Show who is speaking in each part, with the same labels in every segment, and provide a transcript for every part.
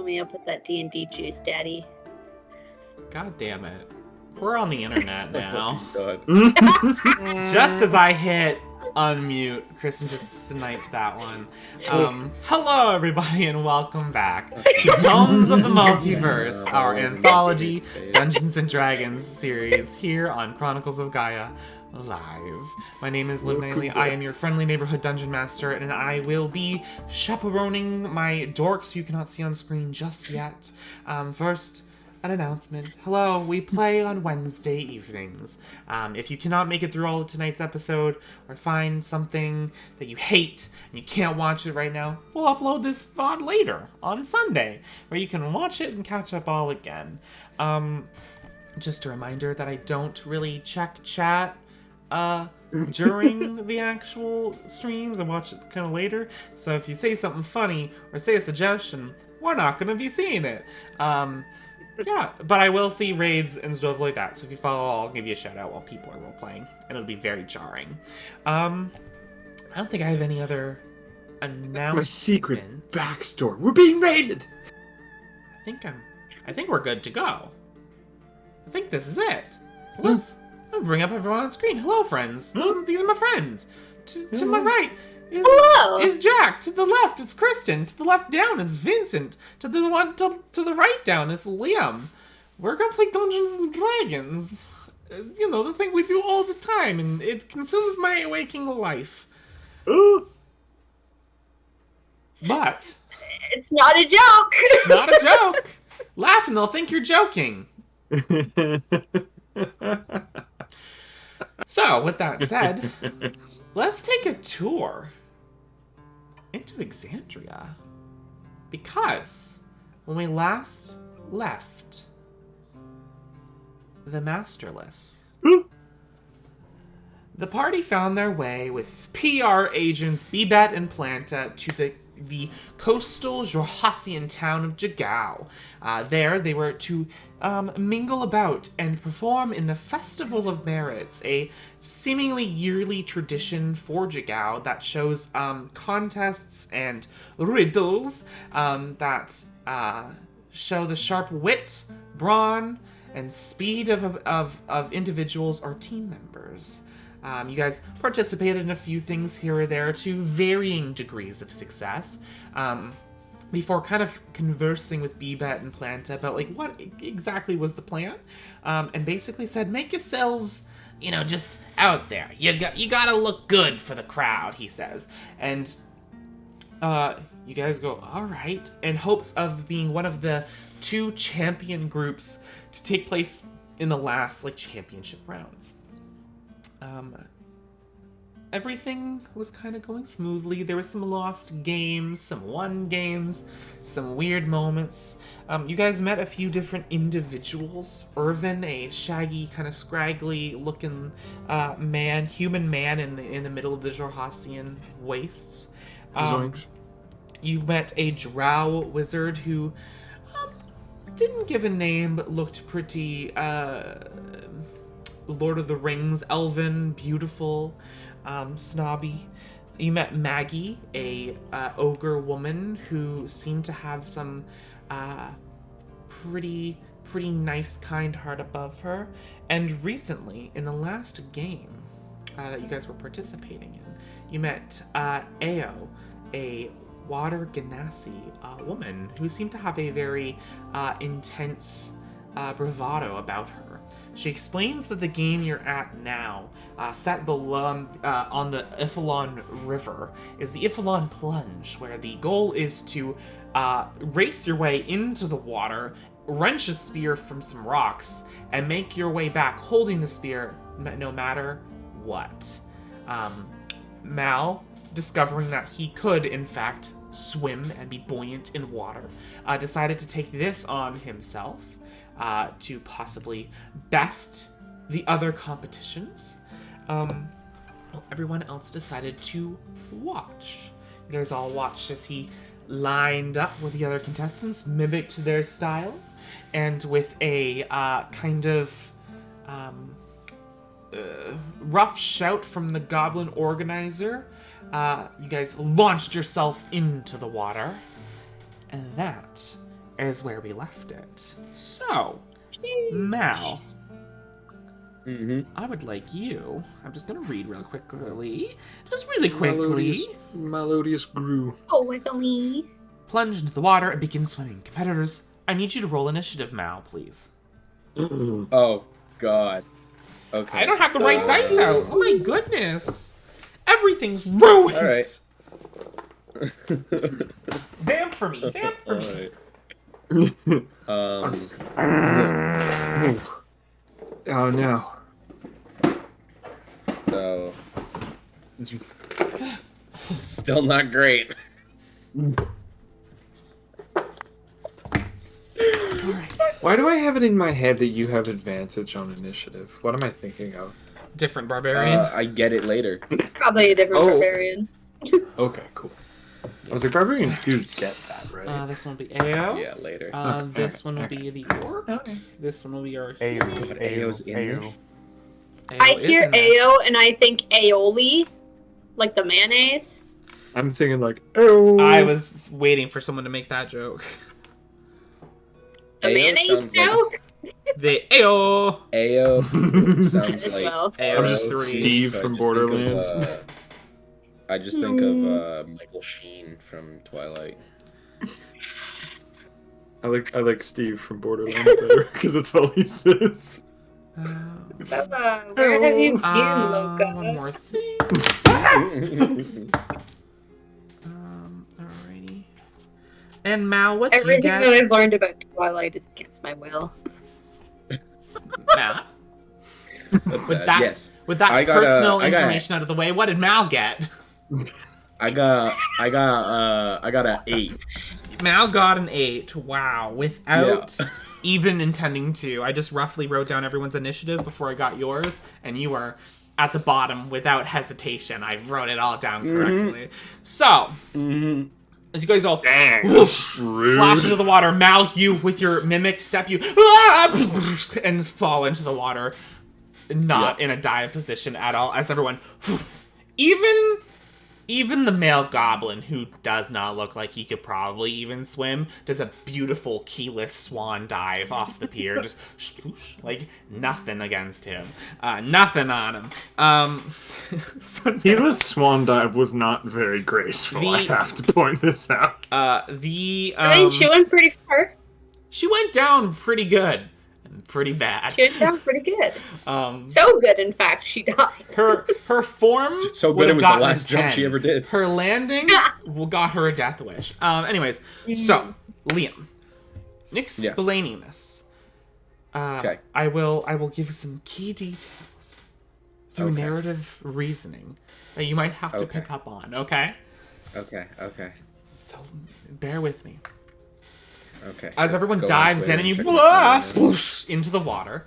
Speaker 1: me up with that D&D juice, Daddy.
Speaker 2: God damn it. We're on the internet now.
Speaker 3: God.
Speaker 2: Just as I hit unmute, Kristen just sniped that one. Hello, everybody, and welcome back to Tomes of the Multiverse, our anthology Dungeons & Dragons series here on Chronicles of Gaia Live. My name is Liv Knightley. I am your friendly neighborhood dungeon master, and I will be chaperoning my dorks you cannot see on screen just yet. First, an announcement. Hello, we play on Wednesday evenings. If you cannot make it through all of tonight's episode, or find something that you hate and you can't watch it right now, we'll upload this VOD later on Sunday, where you can watch it and catch up all again. Just a reminder that I don't really check chat during the actual streams. I watch it kind of later. So if you say something funny or say a suggestion, we're not going to be seeing it. Yeah, but I will see raids and stuff like that. So if you follow, I'll give you a shout out while people are role playing, and it'll be very jarring. I don't think I have any other announcements.
Speaker 3: My secret backstory. We're being raided.
Speaker 2: I think we're good to go. I think this is it. So let's bring up everyone on screen. Hello, friends. These are my friends. To my right is Jack. To the left, it's Kristen. To the left down is Vincent. To the one to the right down is Liam. We're gonna play Dungeons and Dragons. You know, the thing we do all the time, and it consumes my waking life. But
Speaker 1: it's not a joke.
Speaker 2: It's not a joke. Laugh and they'll think you're joking. So, with that said, let's take a tour into Exandria. Because when we last left the Masterless, the party found their way with PR agents Bebet and Planta to the coastal Jorhassian town of Jagao. There, they were to mingle about and perform in the Festival of Merits, a seemingly yearly tradition for Jagao that shows contests and riddles that show the sharp wit, brawn, and speed of individuals or team members. You guys participated in a few things here or there to varying degrees of success. Before kind of conversing with Bebet and Planta about like what exactly was the plan, and basically said, make yourselves, just out there. You gotta look good for the crowd, he says. And you guys go, all right, in hopes of being one of the 2 champion groups to take place in the last championship rounds. Everything was kind of going smoothly. There was some lost games, some won games, some weird moments. You guys met a few different individuals. Irvin, a shaggy, kind of scraggly looking human man in the middle of the Jorhassian wastes. You met a drow wizard who didn't give a name, but looked pretty Lord of the Rings, elven, beautiful, snobby. You met Maggie, a ogre woman who seemed to have some pretty nice, kind heart above her. And recently, in the last game that you guys were participating in, you met Ao, a water genasi woman who seemed to have a very intense bravado about her. She explains that the game you're at now, set below on the Iphalon River, is the Iphalon Plunge, where the goal is to race your way into the water, wrench a spear from some rocks, and make your way back holding the spear no matter what. Mal, discovering that he could, in fact, swim and be buoyant in water, decided to take this on himself. To possibly best the other competitions. Everyone else decided to watch. You guys all watched as he lined up with the other contestants, mimicked their styles, and with a kind of rough shout from the Goblin organizer, you guys launched yourself into the water. And that is where we left it. So, Mal, I would like you. I'm just gonna read real quickly. Just really quickly.
Speaker 3: Melodious grew.
Speaker 1: Oh, wiggly.
Speaker 2: Plunge into the water and begin swimming. Competitors, I need you to roll initiative, Mal, please.
Speaker 4: Oh, God. Okay.
Speaker 2: I don't have the right dice out. Oh my goodness. Everything's ruined.
Speaker 4: All right.
Speaker 2: Vamp for me. Vamp for me.
Speaker 4: All right.
Speaker 3: Oh no.
Speaker 4: So, still not great.
Speaker 3: Why do I have it in my head that you have advantage on initiative? What am I thinking of?
Speaker 2: Different barbarian.
Speaker 4: I get it later.
Speaker 1: Probably a different barbarian.
Speaker 3: Okay, cool. I was like, barbarians do get that, right?
Speaker 2: This one will be AO.
Speaker 4: Yeah, later.
Speaker 2: This one will be the orc. This one will be our
Speaker 5: Ao.
Speaker 2: hero.
Speaker 4: Ao's in
Speaker 5: Ao.
Speaker 4: this?
Speaker 1: I
Speaker 2: is
Speaker 1: hear
Speaker 2: in this.
Speaker 1: Ao and I think aioli, like the mayonnaise.
Speaker 3: I'm thinking like, oh.
Speaker 2: I was waiting for someone to make that joke.
Speaker 1: The
Speaker 4: Ao
Speaker 1: mayonnaise
Speaker 4: sounds
Speaker 1: joke?
Speaker 2: The AO.
Speaker 4: Ao sounds
Speaker 1: As
Speaker 4: like
Speaker 1: well.
Speaker 2: AO
Speaker 3: I'm
Speaker 2: is
Speaker 3: just
Speaker 2: 3.
Speaker 3: Steve
Speaker 4: so I
Speaker 3: from
Speaker 4: just think of,
Speaker 3: Borderlands.
Speaker 4: I just think of Michael Sheen from Twilight.
Speaker 3: I like Steve from Borderlands better because that's all he says.
Speaker 1: Where have you been, Loca?
Speaker 2: One more thing. Alrighty. And Mal, what do you
Speaker 1: Everything
Speaker 2: get?
Speaker 1: that I've learned about Twilight is against my will.
Speaker 2: Mal.
Speaker 4: That's
Speaker 2: With
Speaker 4: sad.
Speaker 2: that,
Speaker 4: Yes.
Speaker 2: with that
Speaker 4: I got a-
Speaker 2: personal
Speaker 4: I got a-
Speaker 2: information out of the way, what did Mal get?
Speaker 4: I got an 8.
Speaker 2: Mal got an 8. Wow. Without even intending to. I just roughly wrote down everyone's initiative before I got yours, and you were at the bottom without hesitation. I wrote it all down correctly. So, as you guys all flash into the water, Mal, you with your mimic step, you and fall into the water, not in a dive position at all, as everyone, even the male goblin, who does not look like he could probably even swim, does a beautiful keyless swan dive off the pier, just sploosh, like nothing against him, nothing on him. So
Speaker 3: Keyless swan dive was not very graceful. I have to point this out.
Speaker 1: I mean, she went pretty far.
Speaker 2: she went down pretty good. Pretty bad.
Speaker 1: She went down pretty good.
Speaker 2: So
Speaker 1: good, in fact, she died.
Speaker 2: her form
Speaker 4: So
Speaker 2: would
Speaker 4: good it
Speaker 2: have
Speaker 4: was the
Speaker 2: gotten
Speaker 4: last
Speaker 2: a
Speaker 4: jump
Speaker 2: 10.
Speaker 4: she ever did.
Speaker 2: Her landing got her a death wish. Anyways, so Liam, explaining this.
Speaker 4: Okay.
Speaker 2: I will give you some key details through narrative reasoning that you might have to pick up on. Okay.
Speaker 4: Okay.
Speaker 2: So bear with me.
Speaker 4: Okay.
Speaker 2: As
Speaker 4: so
Speaker 2: everyone
Speaker 4: go
Speaker 2: dives
Speaker 4: on
Speaker 2: in and you
Speaker 4: Twitter check this out.
Speaker 2: sploosh into the water,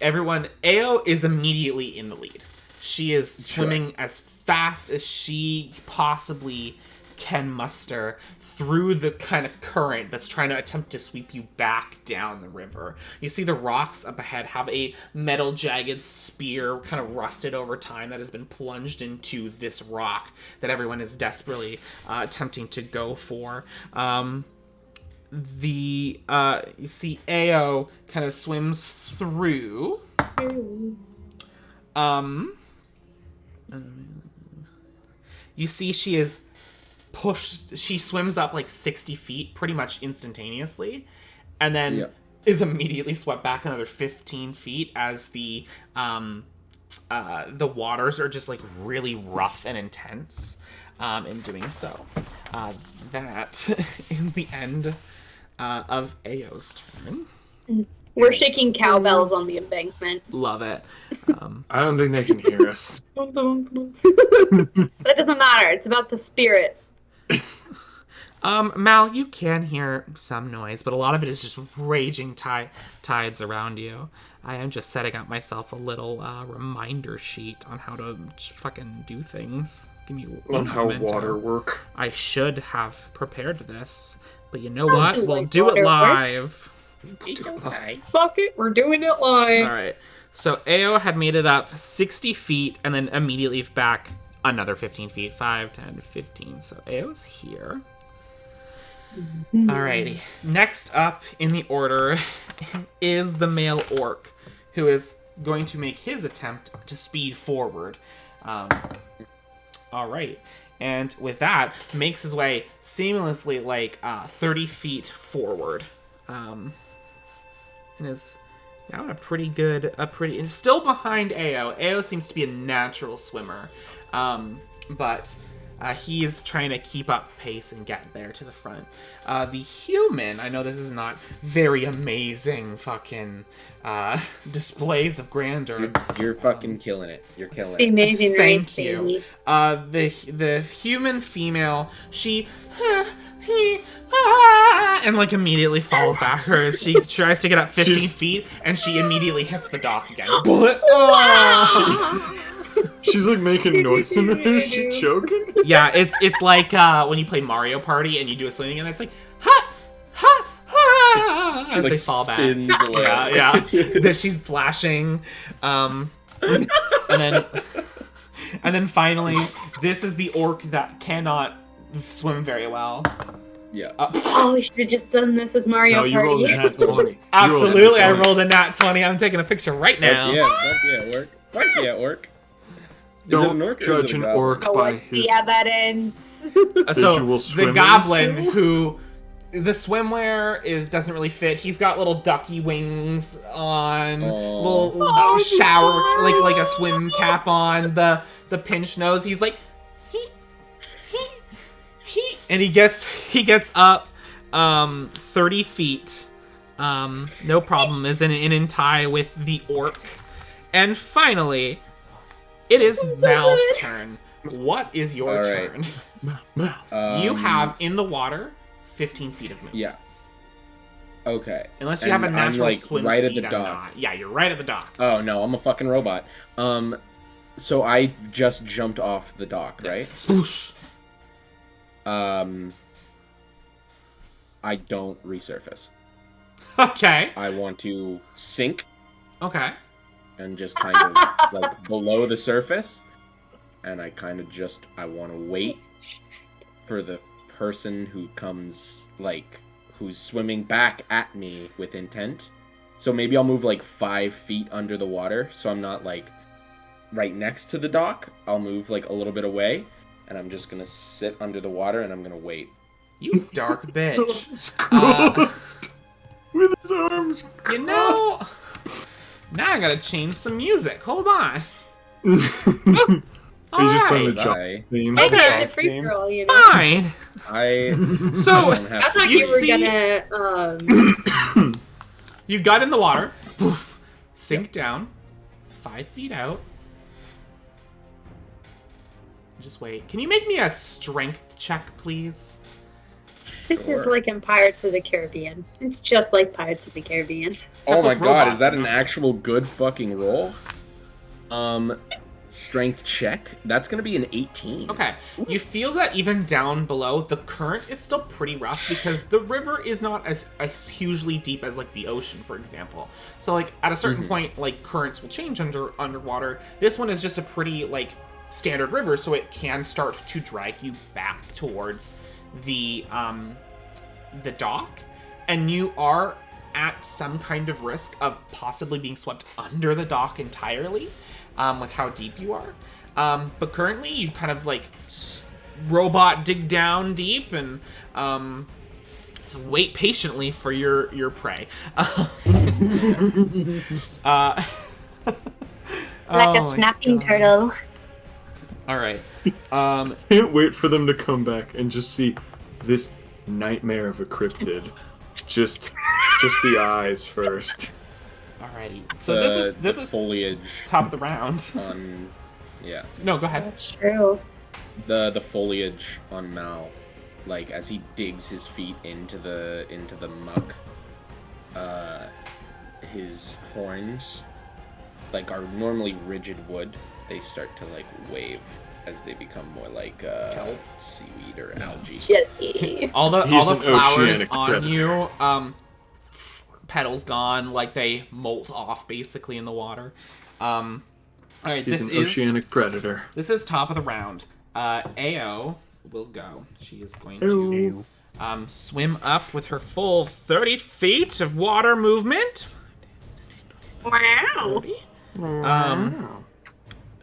Speaker 2: everyone, Ao is immediately in the lead. She is swimming as fast as she possibly can muster through the kind of current that's trying to attempt to sweep you back down the river. You see the rocks up ahead have a metal jagged spear, kind of rusted over time, that has been plunged into this rock that everyone is desperately attempting to go for. You see Ao kind of swims through. You see she is pushed. She swims up like 60 feet pretty much instantaneously, and then is immediately swept back another 15 feet as the waters are just like really rough and intense in doing so. That is the end of Ao's turn.
Speaker 1: We're shaking cowbells on the embankment.
Speaker 2: Love it.
Speaker 3: I don't think they can hear us.
Speaker 1: That doesn't matter. It's about the spirit.
Speaker 2: Mal, you can hear some noise, but a lot of it is just raging tides around you. I am just setting up myself a little reminder sheet on how to fucking do things. Give me
Speaker 3: On how
Speaker 2: memento.
Speaker 3: water work.
Speaker 2: I should have prepared this, but you know what? We'll
Speaker 1: like
Speaker 2: do it
Speaker 1: water work.
Speaker 2: live.
Speaker 1: Fuck it, we're doing it live.
Speaker 2: All right. So Ao had made it up 60 feet and then immediately back another 15 feet. 5, 10, 15. So Ao's here. Alrighty. Next up in the order is the male orc, who is going to make his attempt to speed forward. Alright. And with that, makes his way seamlessly, like, 30 feet forward. And is now still behind Ao. Ao seems to be a natural swimmer. But he is trying to keep up pace and get there to the front. The human, I know this is not very amazing fucking displays of grandeur.
Speaker 4: You're fucking killing it. You're killing
Speaker 1: The
Speaker 4: it.
Speaker 1: amazing race,
Speaker 2: Thank you.
Speaker 1: baby.
Speaker 2: The human female, she and like immediately falls backwards. She tries to get up 15 feet and she immediately hits the dock again.
Speaker 3: She's like making noise in her. Is she choking?
Speaker 2: Yeah, it's like when you play Mario Party and you do a swing and it's like ha ha ha as
Speaker 4: Like
Speaker 2: they fall back.
Speaker 4: spins away.
Speaker 2: Yeah. That she's flashing, and then finally, this is the orc that cannot swim very well.
Speaker 4: Yeah.
Speaker 1: Oh, we should have just done this as Mario
Speaker 3: No, you rolled a
Speaker 1: Party.
Speaker 3: nat 20.
Speaker 2: Absolutely, I rolled a nat 20. I'm taking a picture right now.
Speaker 4: Fuck yeah, orc. Fuck yeah, orc. Is it
Speaker 3: Don't
Speaker 4: an orc or is
Speaker 3: judge
Speaker 4: it a
Speaker 3: an
Speaker 4: goblin?
Speaker 3: orc
Speaker 1: Oh,
Speaker 3: by
Speaker 1: I see
Speaker 3: his.
Speaker 1: how that ends.
Speaker 2: So
Speaker 3: Visual
Speaker 2: the
Speaker 3: swimming
Speaker 2: goblin
Speaker 3: skills?
Speaker 2: who the swimwear doesn't really fit. He's got little ducky wings on,
Speaker 4: Oh.
Speaker 2: little shower like a swim cap on, the pinch nose. He's like he and he gets up 30 feet. No problem. Is in tie with the orc. And finally, it is Mal's turn. What is your
Speaker 4: All right.
Speaker 2: turn?
Speaker 3: Mal.
Speaker 2: You have in the water 15 feet of movement.
Speaker 4: Yeah. Okay.
Speaker 2: Unless you have a
Speaker 4: And
Speaker 2: natural
Speaker 4: I'm, like,
Speaker 2: swim
Speaker 4: right at
Speaker 2: speed,
Speaker 4: the
Speaker 2: I'm
Speaker 4: dock.
Speaker 2: not. Yeah, you're right at the dock.
Speaker 4: Oh no, I'm a fucking robot. So I just jumped off the dock, right?
Speaker 2: Swoosh.
Speaker 4: I don't resurface.
Speaker 2: Okay.
Speaker 4: I want to sink
Speaker 2: Okay.
Speaker 4: and just kind of like below the surface, and I want to wait for the person who comes, like, who's swimming back at me with intent. So maybe I'll move like 5 feet under the water, so I'm not like right next to the dock. I'll move like a little bit away, and I'm just gonna sit under the water and I'm gonna wait.
Speaker 2: You dark bitch.
Speaker 3: Arms crossed. With his arms crossed.
Speaker 2: You know, now I gotta change some music. Hold on.
Speaker 3: Are you just playing the
Speaker 4: Alright.
Speaker 3: jump theme?
Speaker 1: Hey,
Speaker 2: Okay.
Speaker 1: it's a free for all, you know.
Speaker 2: Fine.
Speaker 4: I
Speaker 2: So
Speaker 4: don't have
Speaker 1: I thought
Speaker 2: You
Speaker 1: you were
Speaker 2: see-
Speaker 1: gonna.
Speaker 2: you got in the water. Poof. Sink down. 5 feet out. Just wait. Can you make me a strength check, please?
Speaker 1: This is
Speaker 4: Sure.
Speaker 1: like in Pirates of the Caribbean. It's just like Pirates of the Caribbean.
Speaker 4: Oh my
Speaker 2: with
Speaker 4: god,
Speaker 2: robots
Speaker 4: is that an
Speaker 2: now.
Speaker 4: actual good fucking roll? Strength check. That's gonna be an 18.
Speaker 2: Okay. You feel that even down below, the current is still pretty rough because the river is not as hugely deep as like the ocean, for example. So like at a certain point, like currents will change underwater. This one is just a pretty like standard river, so it can start to drag you back towards the dock, and you are at some kind of risk of possibly being swept under the dock entirely. With how deep you are. But currently you kind of like robot dig down deep and so wait patiently for your prey.
Speaker 1: Like
Speaker 2: Oh
Speaker 1: a
Speaker 2: my
Speaker 1: snapping
Speaker 2: God.
Speaker 1: turtle.
Speaker 2: All right.
Speaker 3: Can't wait for them to come back and just see this nightmare of a cryptid. Just the eyes first.
Speaker 2: Alrighty. So this is
Speaker 4: foliage
Speaker 2: top of the round.
Speaker 4: on
Speaker 2: No, go ahead.
Speaker 1: That's true.
Speaker 4: the foliage on Mal, like as he digs his feet into the muck, his horns, like are normally rigid wood, they start to like wave as they become more like seaweed or algae.
Speaker 1: Jelly.
Speaker 2: All the
Speaker 3: He's an
Speaker 2: flowers
Speaker 3: oceanic
Speaker 2: on
Speaker 3: predator.
Speaker 2: you, petals gone, like they molt off basically in the water. All right,
Speaker 3: He's
Speaker 2: this
Speaker 3: an
Speaker 2: is
Speaker 3: oceanic predator.
Speaker 2: this is top of the round. Ao will go. She is going
Speaker 3: Ao.
Speaker 2: to swim up with her full 30 feet of water movement.
Speaker 1: Wow.
Speaker 2: 30.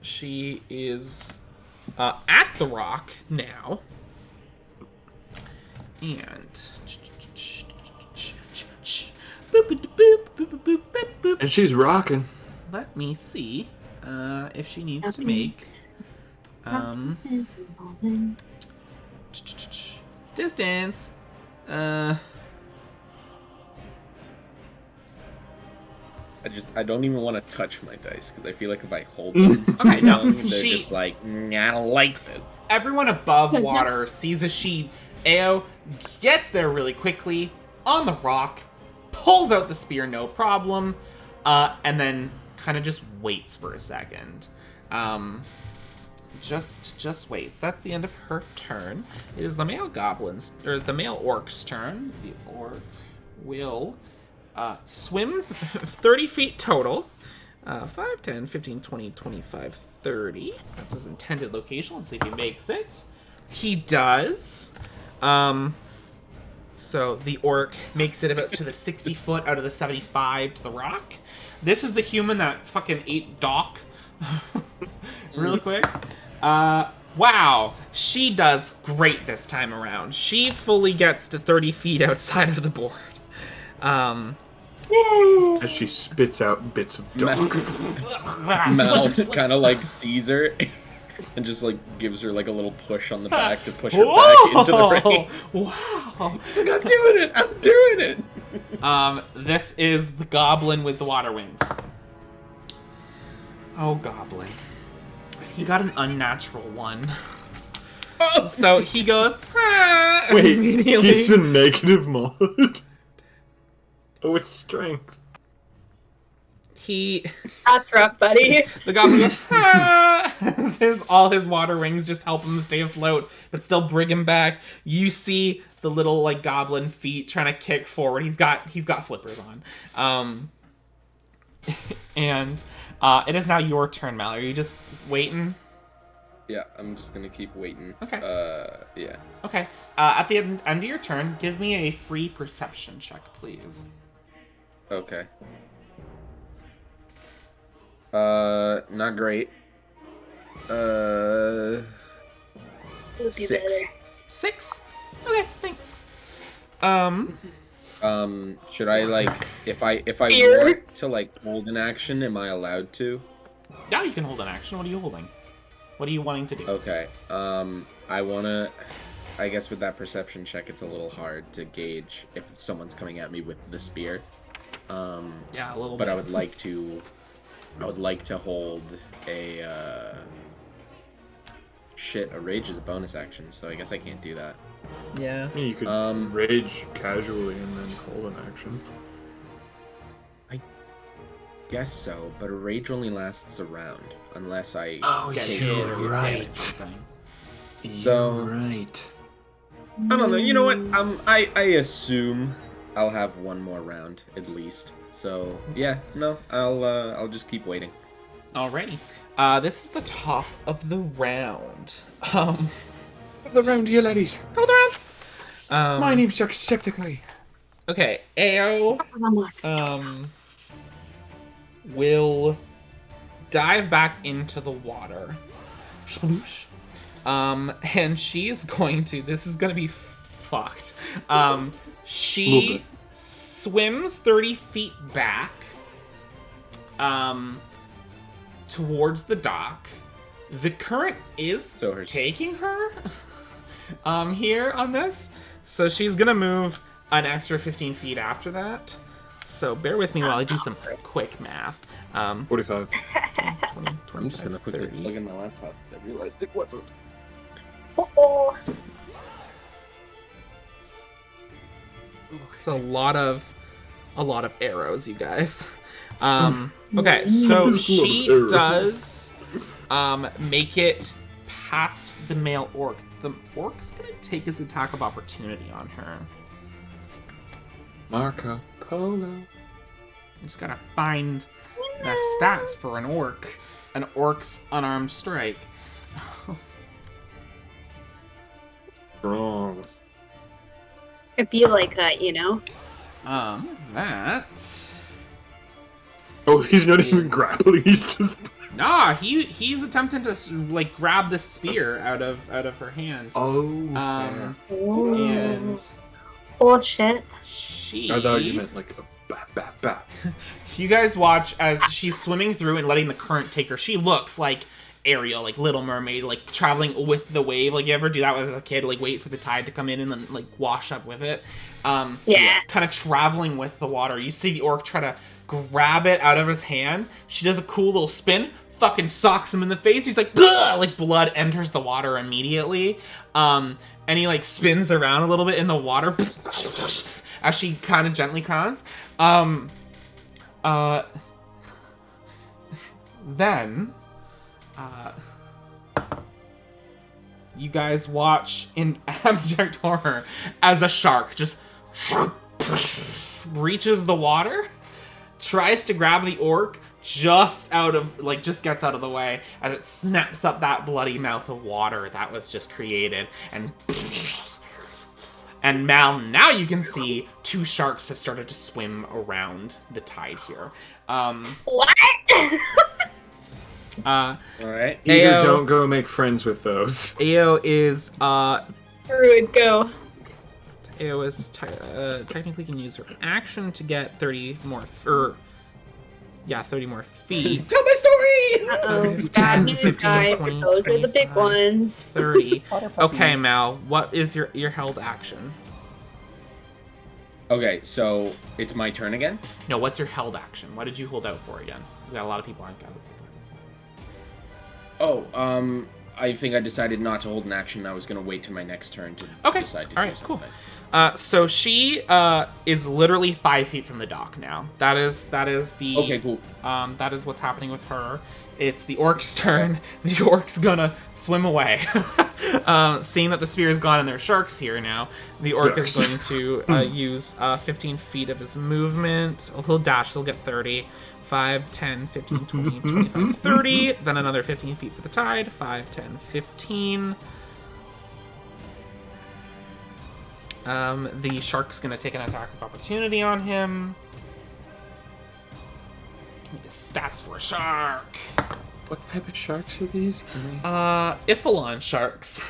Speaker 2: She is at the rock now. And...
Speaker 3: And she's rocking.
Speaker 2: Let me see if she needs to make... distance.
Speaker 4: I don't even want to touch my dice because I feel like if I hold them,
Speaker 2: Okay, no,
Speaker 4: they're just like, I don't like this.
Speaker 2: Everyone above water sees as Ao gets there really quickly on the rock, pulls out the spear, no problem, and then kind of just waits for a second. Just waits. That's the end of her turn. It is the male goblins, or the male orc's turn. The orc will swim 30 feet total. 5, 10, 15, 20, 25, 30. That's his intended location. Let's see if he makes it. He does. So the orc makes it about to the 60 foot out of the 75 to the rock. This is the human that fucking ate Doc really quick. Wow. She does great this time around. She fully gets to 30 feet outside of the board.
Speaker 3: As she spits out bits of dog.
Speaker 4: Mel kind of like sees her and just like gives her like a little push on the back to push her back into the race.
Speaker 2: Wow.
Speaker 4: She's like, I'm doing it! I'm doing it!
Speaker 2: This is the goblin with the water wings. Oh, goblin. He got an unnatural one. So he goes,
Speaker 3: Wait,
Speaker 2: immediately.
Speaker 3: he's in negative mod. Oh, it's strength.
Speaker 1: That's rough, buddy.
Speaker 2: The goblin goes, all his water wings just help him stay afloat, but still bring him back. You see the little like goblin feet trying to kick forward. He's got flippers on. And it is now your turn, Mallory. Are you just waiting?
Speaker 4: Yeah, I'm just gonna keep waiting.
Speaker 2: Okay.
Speaker 4: Yeah.
Speaker 2: Okay. At the end of your turn, give me a free perception check, please.
Speaker 4: Okay. Not great. 6.
Speaker 2: 6? Okay, thanks.
Speaker 4: Should I like if I
Speaker 1: Here.
Speaker 4: want to like hold an action, am I allowed to?
Speaker 2: Yeah, you can hold an action. What are you holding? What are you wanting to do?
Speaker 4: Okay. I guess with that perception check, it's a little hard to gauge if someone's coming at me with the spear.
Speaker 2: Yeah, a little
Speaker 4: But
Speaker 2: bit.
Speaker 4: I would like to hold a a rage is a bonus action, so I guess I can't do that.
Speaker 2: Yeah.
Speaker 3: I mean, you could rage casually and then hold an action.
Speaker 4: Guess so, but a rage only lasts a round unless I
Speaker 2: Get
Speaker 4: take
Speaker 2: hit
Speaker 4: it
Speaker 2: or
Speaker 4: or
Speaker 3: right.
Speaker 2: hit something.
Speaker 4: So-
Speaker 3: You're right.
Speaker 4: I don't know. You know what? I assume I'll have one more round at least. So yeah, no, I'll just keep waiting.
Speaker 2: Alrighty. This is the top of the round.
Speaker 3: The round here, ladies.
Speaker 2: Top of the round.
Speaker 3: My name's Jacksepticeye.
Speaker 2: Okay, Ao will dive back into the water. Sploosh. And she is going to. This is gonna be fucked. She swims 30 feet back. Towards the dock. The current is taking her. Here on this. So she's gonna move an extra 15 feet after that. So bear with me while I do some quick math.
Speaker 3: 45.
Speaker 2: 20,
Speaker 4: I'm just gonna
Speaker 2: 25,
Speaker 4: quickly
Speaker 2: 30.
Speaker 4: plug in my laptop because I realized it wasn't.
Speaker 1: Oh.
Speaker 2: It's a lot of arrows, you guys. Okay, so she does make it past the male orc. The orc's gonna take his attack of opportunity on her.
Speaker 3: Marco Polo.
Speaker 2: Just gotta find the stats for an orc. An orc's unarmed strike.
Speaker 3: Strong.
Speaker 1: It'd be like that, you know?
Speaker 2: That.
Speaker 3: Oh, he's not even
Speaker 2: Is-
Speaker 3: grappling. He's just.
Speaker 2: Nah, he's attempting to like grab the spear out of her hand.
Speaker 3: Oh.
Speaker 2: And
Speaker 1: Oh shit.
Speaker 2: she.
Speaker 3: I thought you meant like a bat, bat, bat.
Speaker 2: You guys watch as she's swimming through and letting the current take her. She looks like Ariel, like Little Mermaid, like traveling with the wave. Like, you ever do that as a kid? Like, wait for the tide to come in and then like wash up with it.
Speaker 1: Yeah.
Speaker 2: Kind of traveling with the water. You see the orc try to grab it out of his hand. She does a cool little spin, fucking socks him in the face. He's like, "Bleh!" Like blood enters the water immediately. And he like spins around a little bit in the water as she kind of gently crowns. Then you guys watch in abject horror as a shark just reaches the water, tries to grab the orc, just gets out of the way as it snaps up that bloody mouth of water that was just created, and Mal, now you can see two sharks have started to swim around the tide here.
Speaker 1: What?
Speaker 4: All right.
Speaker 3: Either
Speaker 2: Ao-
Speaker 3: don't go make friends with those.
Speaker 2: Ao is
Speaker 1: Druid, go.
Speaker 2: technically can use her action to get 30 more 30 more feet.
Speaker 4: Tell my story.
Speaker 1: Uh-oh.
Speaker 2: 10,
Speaker 1: Bad news,
Speaker 2: 15,
Speaker 1: guys.
Speaker 2: 20,
Speaker 1: Those are the big
Speaker 2: 25,
Speaker 1: ones.
Speaker 2: 30. Okay, Mal, what is your held action?
Speaker 4: Okay, so it's my turn again.
Speaker 2: No, what's your held action? What did you hold out for again? We got a lot of people aren't got to take it.
Speaker 4: Oh, I think I decided not to hold an action. I was gonna wait till my next turn to decide to
Speaker 2: All
Speaker 4: do
Speaker 2: right, cool.
Speaker 4: something.
Speaker 2: So she is literally 5 feet from the dock now. That is the
Speaker 4: Okay, cool.
Speaker 2: That is what's happening with her. It's the orc's turn. The orc's gonna swim away. Seeing that the spear is gone and there are sharks here now, the orc is going to use 15 feet of his movement. He'll dash, he'll get 30. 5, 10, 15, 20, 25, 30. Then another 15 feet for the tide. 5, 10, 15. The shark's gonna take an attack of opportunity on him. Give me the stats for a shark.
Speaker 3: What type of sharks are these?
Speaker 2: Iffalon sharks.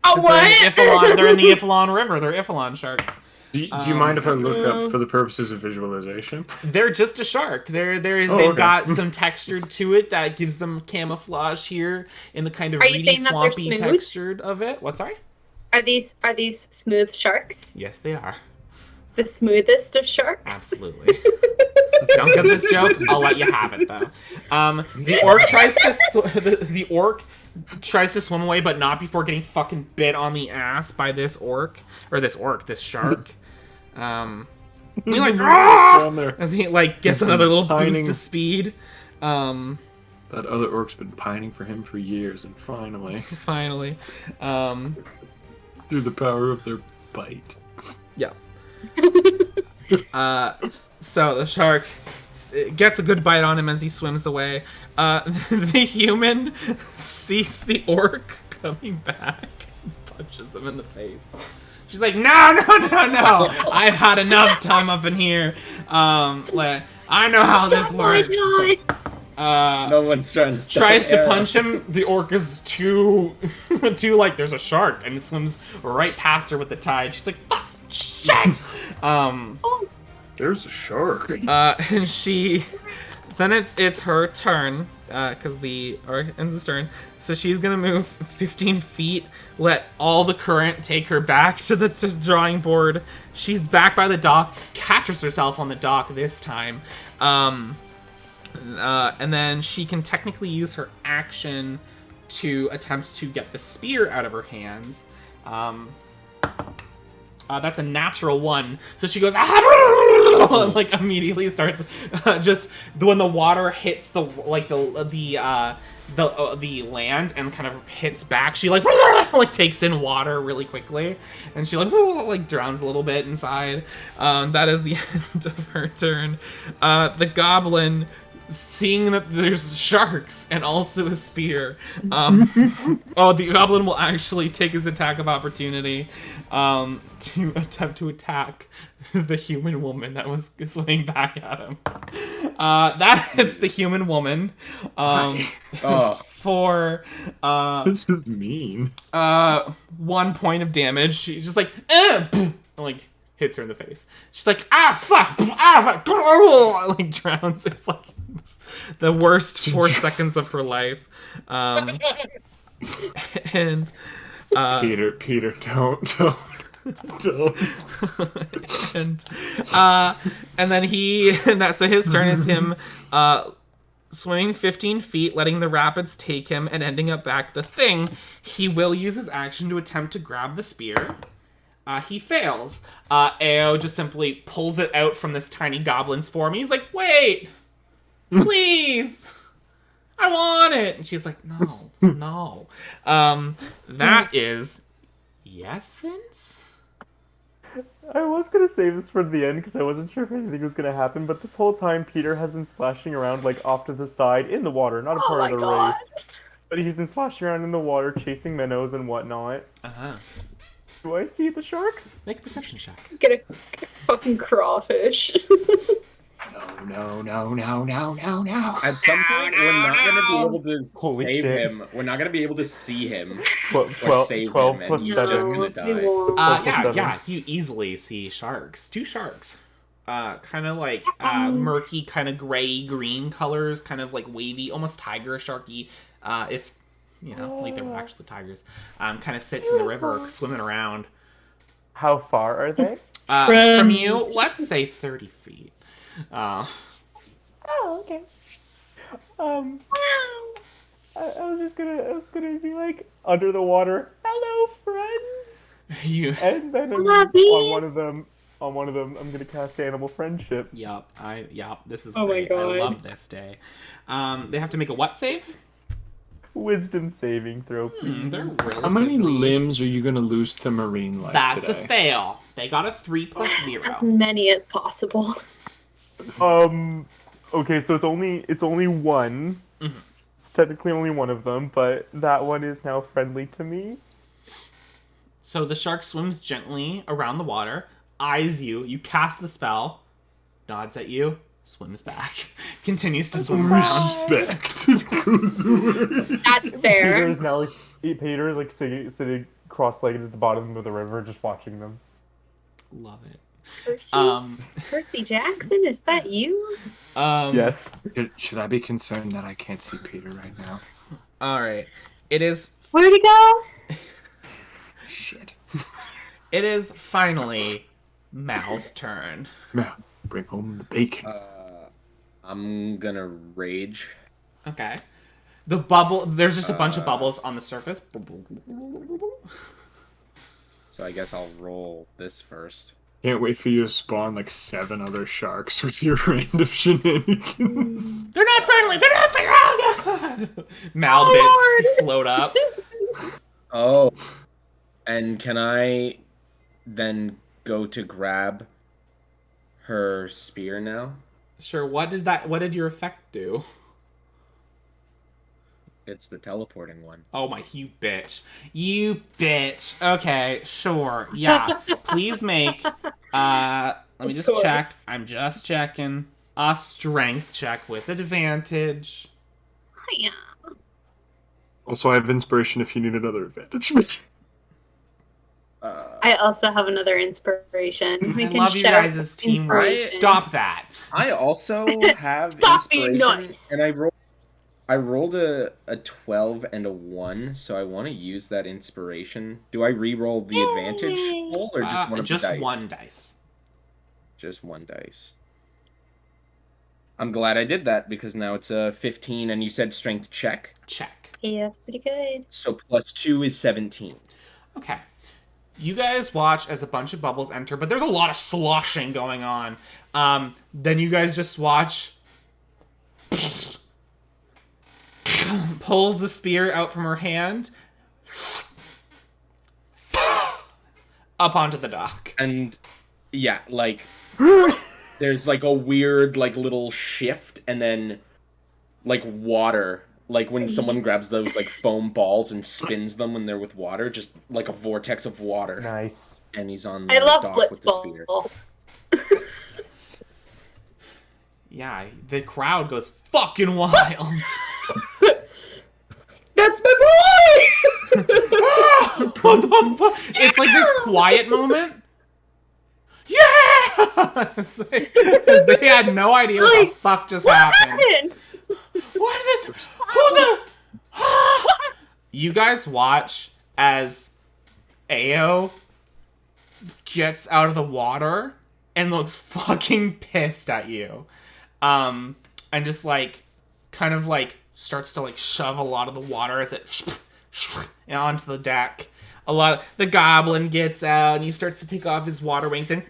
Speaker 1: Oh,
Speaker 2: 'Cause
Speaker 1: what?
Speaker 2: They're in the Iffalon River. They're Iffalon sharks.
Speaker 3: Do you mind if I look up for the purposes of visualization?
Speaker 2: They're just a shark. They've
Speaker 3: okay.
Speaker 2: got some texture to it that gives them camouflage here in the kind of
Speaker 1: Are you
Speaker 2: reedy,
Speaker 1: saying that they're
Speaker 2: swampy
Speaker 1: smooth?
Speaker 2: textured of it. What, sorry?
Speaker 1: Are these smooth sharks?
Speaker 2: Yes, they are.
Speaker 1: The smoothest of sharks?
Speaker 2: Absolutely. Don't get this joke. I'll let you have it though. The orc tries to the orc tries to swim away, but not before getting fucking bit on the ass by this shark. He's like,
Speaker 3: Down there.
Speaker 2: as he like gets another little
Speaker 3: Pining.
Speaker 2: boost to speed.
Speaker 3: That other orc's been pining for him for years, and finally,
Speaker 2: Finally,
Speaker 3: through the power of their bite.
Speaker 2: yeah. So the shark gets a good bite on him as he swims away. The human sees the orc coming back and punches him in the face. She's like, no! I've had enough time up in here. I know how this works.
Speaker 4: No one's trying to stop
Speaker 2: Tries
Speaker 4: the
Speaker 2: to
Speaker 4: arrow.
Speaker 2: punch him. The orc is too like, there's a shark, and swims right past her with the tide. She's like, fuck, shit!
Speaker 3: There's a shark.
Speaker 2: And she, then it's her turn, because ends his turn. So she's gonna move 15 feet, let all the current take her back to the drawing board. She's back by the dock, catches herself on the dock this time. And then she can technically use her action to attempt to get the spear out of her hands. That's a natural 1. So she goes, and, like, immediately starts just when the water hits the land and kind of hits back. She like takes in water really quickly, and she like drowns a little bit inside. That is the end of her turn. The goblin seeing that there's sharks and also a spear, the goblin will actually take his attack of opportunity to attempt to attack the human woman that was swinging back at him. That hits the human woman for
Speaker 3: This is mean.
Speaker 2: 1 point of damage. She just like like hits her in the face. She's like, fuck, like drowns. It's like the worst 4 seconds of her life. And
Speaker 3: Peter, don't.
Speaker 2: and then so his turn is him swimming 15 feet, letting the rapids take him, and ending up back the thing. He will use his action to attempt to grab the spear. He fails. Ao just simply pulls it out from this tiny goblin's form. He's like, wait, please, I want it. And she's like, no. That is, yes, Vince?
Speaker 5: I was going to save this for the end because I wasn't sure if anything was going to happen, but this whole time Peter has been splashing around like off to the side in the water, not a part of the race. But he's been splashing around in the water, chasing minnows and whatnot. Do I see the sharks?
Speaker 2: Make a perception check.
Speaker 1: Get a fucking crawfish.
Speaker 3: No.
Speaker 4: At some point, we're not going to be able to
Speaker 5: Holy
Speaker 4: save
Speaker 5: shit.
Speaker 4: him. We're not going to be able to see him
Speaker 5: 12
Speaker 4: or save
Speaker 5: 12
Speaker 4: him, and
Speaker 5: plus
Speaker 4: he's
Speaker 5: 7.
Speaker 4: just going to
Speaker 1: We
Speaker 4: die.
Speaker 1: won't.
Speaker 2: Yeah, you easily see sharks. 2 sharks. Kind of like murky, kind of gray-green colors, kind of like wavy, almost tiger sharky. If, like they were actually tigers. Kind of sits in the river, swimming around.
Speaker 5: How far are they?
Speaker 2: From you, let's say 30 feet.
Speaker 5: Oh, okay. I was gonna be like under the water. Hello, friends.
Speaker 2: You.
Speaker 5: And then
Speaker 1: Puppies.
Speaker 5: on one of them, I'm gonna cast Animal Friendship.
Speaker 2: Yup. This is
Speaker 1: Oh my
Speaker 2: great.
Speaker 1: God.
Speaker 2: I love this day. They have to make a what save?
Speaker 5: Wisdom saving throw, please.
Speaker 2: They're
Speaker 3: How many
Speaker 2: relatively-
Speaker 3: limbs are you gonna lose to marine life
Speaker 2: That's
Speaker 3: today?
Speaker 2: a fail. They got a 3 plus 0.
Speaker 1: As many as possible.
Speaker 5: Okay, so it's only one.
Speaker 2: Mhm.
Speaker 5: Technically only one of them, but that one is now friendly to me.
Speaker 2: So the shark swims gently around the water, eyes you, you cast the spell, nods at you, swims back, continues to swim around.
Speaker 3: Respect goes away.
Speaker 1: That's fair.
Speaker 5: Peter is now Peter is like sitting cross-legged at the bottom of the river, just watching them.
Speaker 2: Love it.
Speaker 1: Percy Jackson, is that you?
Speaker 5: Yes.
Speaker 3: Should I be concerned that I can't see Peter right now?
Speaker 2: Alright. It is
Speaker 1: Where'd he go?
Speaker 3: Shit.
Speaker 2: It is finally Mal's turn.
Speaker 3: Now, bring home the bacon.
Speaker 4: I'm going to rage.
Speaker 2: Okay. The bubble, there's just a bunch of bubbles on the surface.
Speaker 4: So I guess I'll roll this first.
Speaker 3: Can't wait for you to spawn like 7 other sharks with your random shenanigans.
Speaker 2: They're not friendly! They're not friendly! Mal bits float up.
Speaker 4: Oh. And can I then go to grab her spear now?
Speaker 2: Sure, what did your effect do?
Speaker 4: It's the teleporting one.
Speaker 2: Oh my, you bitch. You bitch. Okay, sure. Yeah. Please make, let me just
Speaker 1: course.
Speaker 2: check. I'm just checking. A strength check with advantage.
Speaker 1: Yeah.
Speaker 3: Also, I have inspiration if you need another advantage.
Speaker 1: I also have another inspiration. We
Speaker 2: I
Speaker 1: can
Speaker 2: love you
Speaker 1: share
Speaker 2: guys' teamwork.
Speaker 1: inspiration.
Speaker 2: Stop that.
Speaker 4: I also have
Speaker 1: Stop being
Speaker 4: inspiration,
Speaker 1: nice.
Speaker 4: and I rolled a 12 and a 1, so I want to use that inspiration. Do I re-roll the advantage
Speaker 1: Yay.
Speaker 4: roll, or just one of
Speaker 2: Just
Speaker 4: the dice?
Speaker 2: one dice.
Speaker 4: Just one dice. I'm glad I did that, because now it's a 15, and you said strength check.
Speaker 2: Check.
Speaker 1: Yeah, that's pretty good.
Speaker 4: So plus 2 is 17.
Speaker 2: Okay. You guys watch as a bunch of bubbles enter, but there's a lot of sloshing going on. Then you guys just watch. Pulls the spear out from her hand. Up onto the dock.
Speaker 4: And, yeah, like, there's, like, a weird, like, little shift, and then like water, like when someone grabs those like foam balls and spins them when they're with water, just like a vortex of water.
Speaker 5: Nice.
Speaker 4: And he's on
Speaker 1: I
Speaker 4: the
Speaker 1: love
Speaker 4: dock with the spear.
Speaker 1: Blitzball.
Speaker 2: Yeah, the crowd goes fucking wild.
Speaker 1: That's my boy!
Speaker 2: What the fuck? It's like this quiet moment. Yeah! As they had no idea what the fuck just happened. What is this? Who the? You guys watch as Ao gets out of the water and looks fucking pissed at you. And just like, kind of like, starts to like shove a lot of the water as it onto the deck. The goblin gets out and he starts to take off his water wings and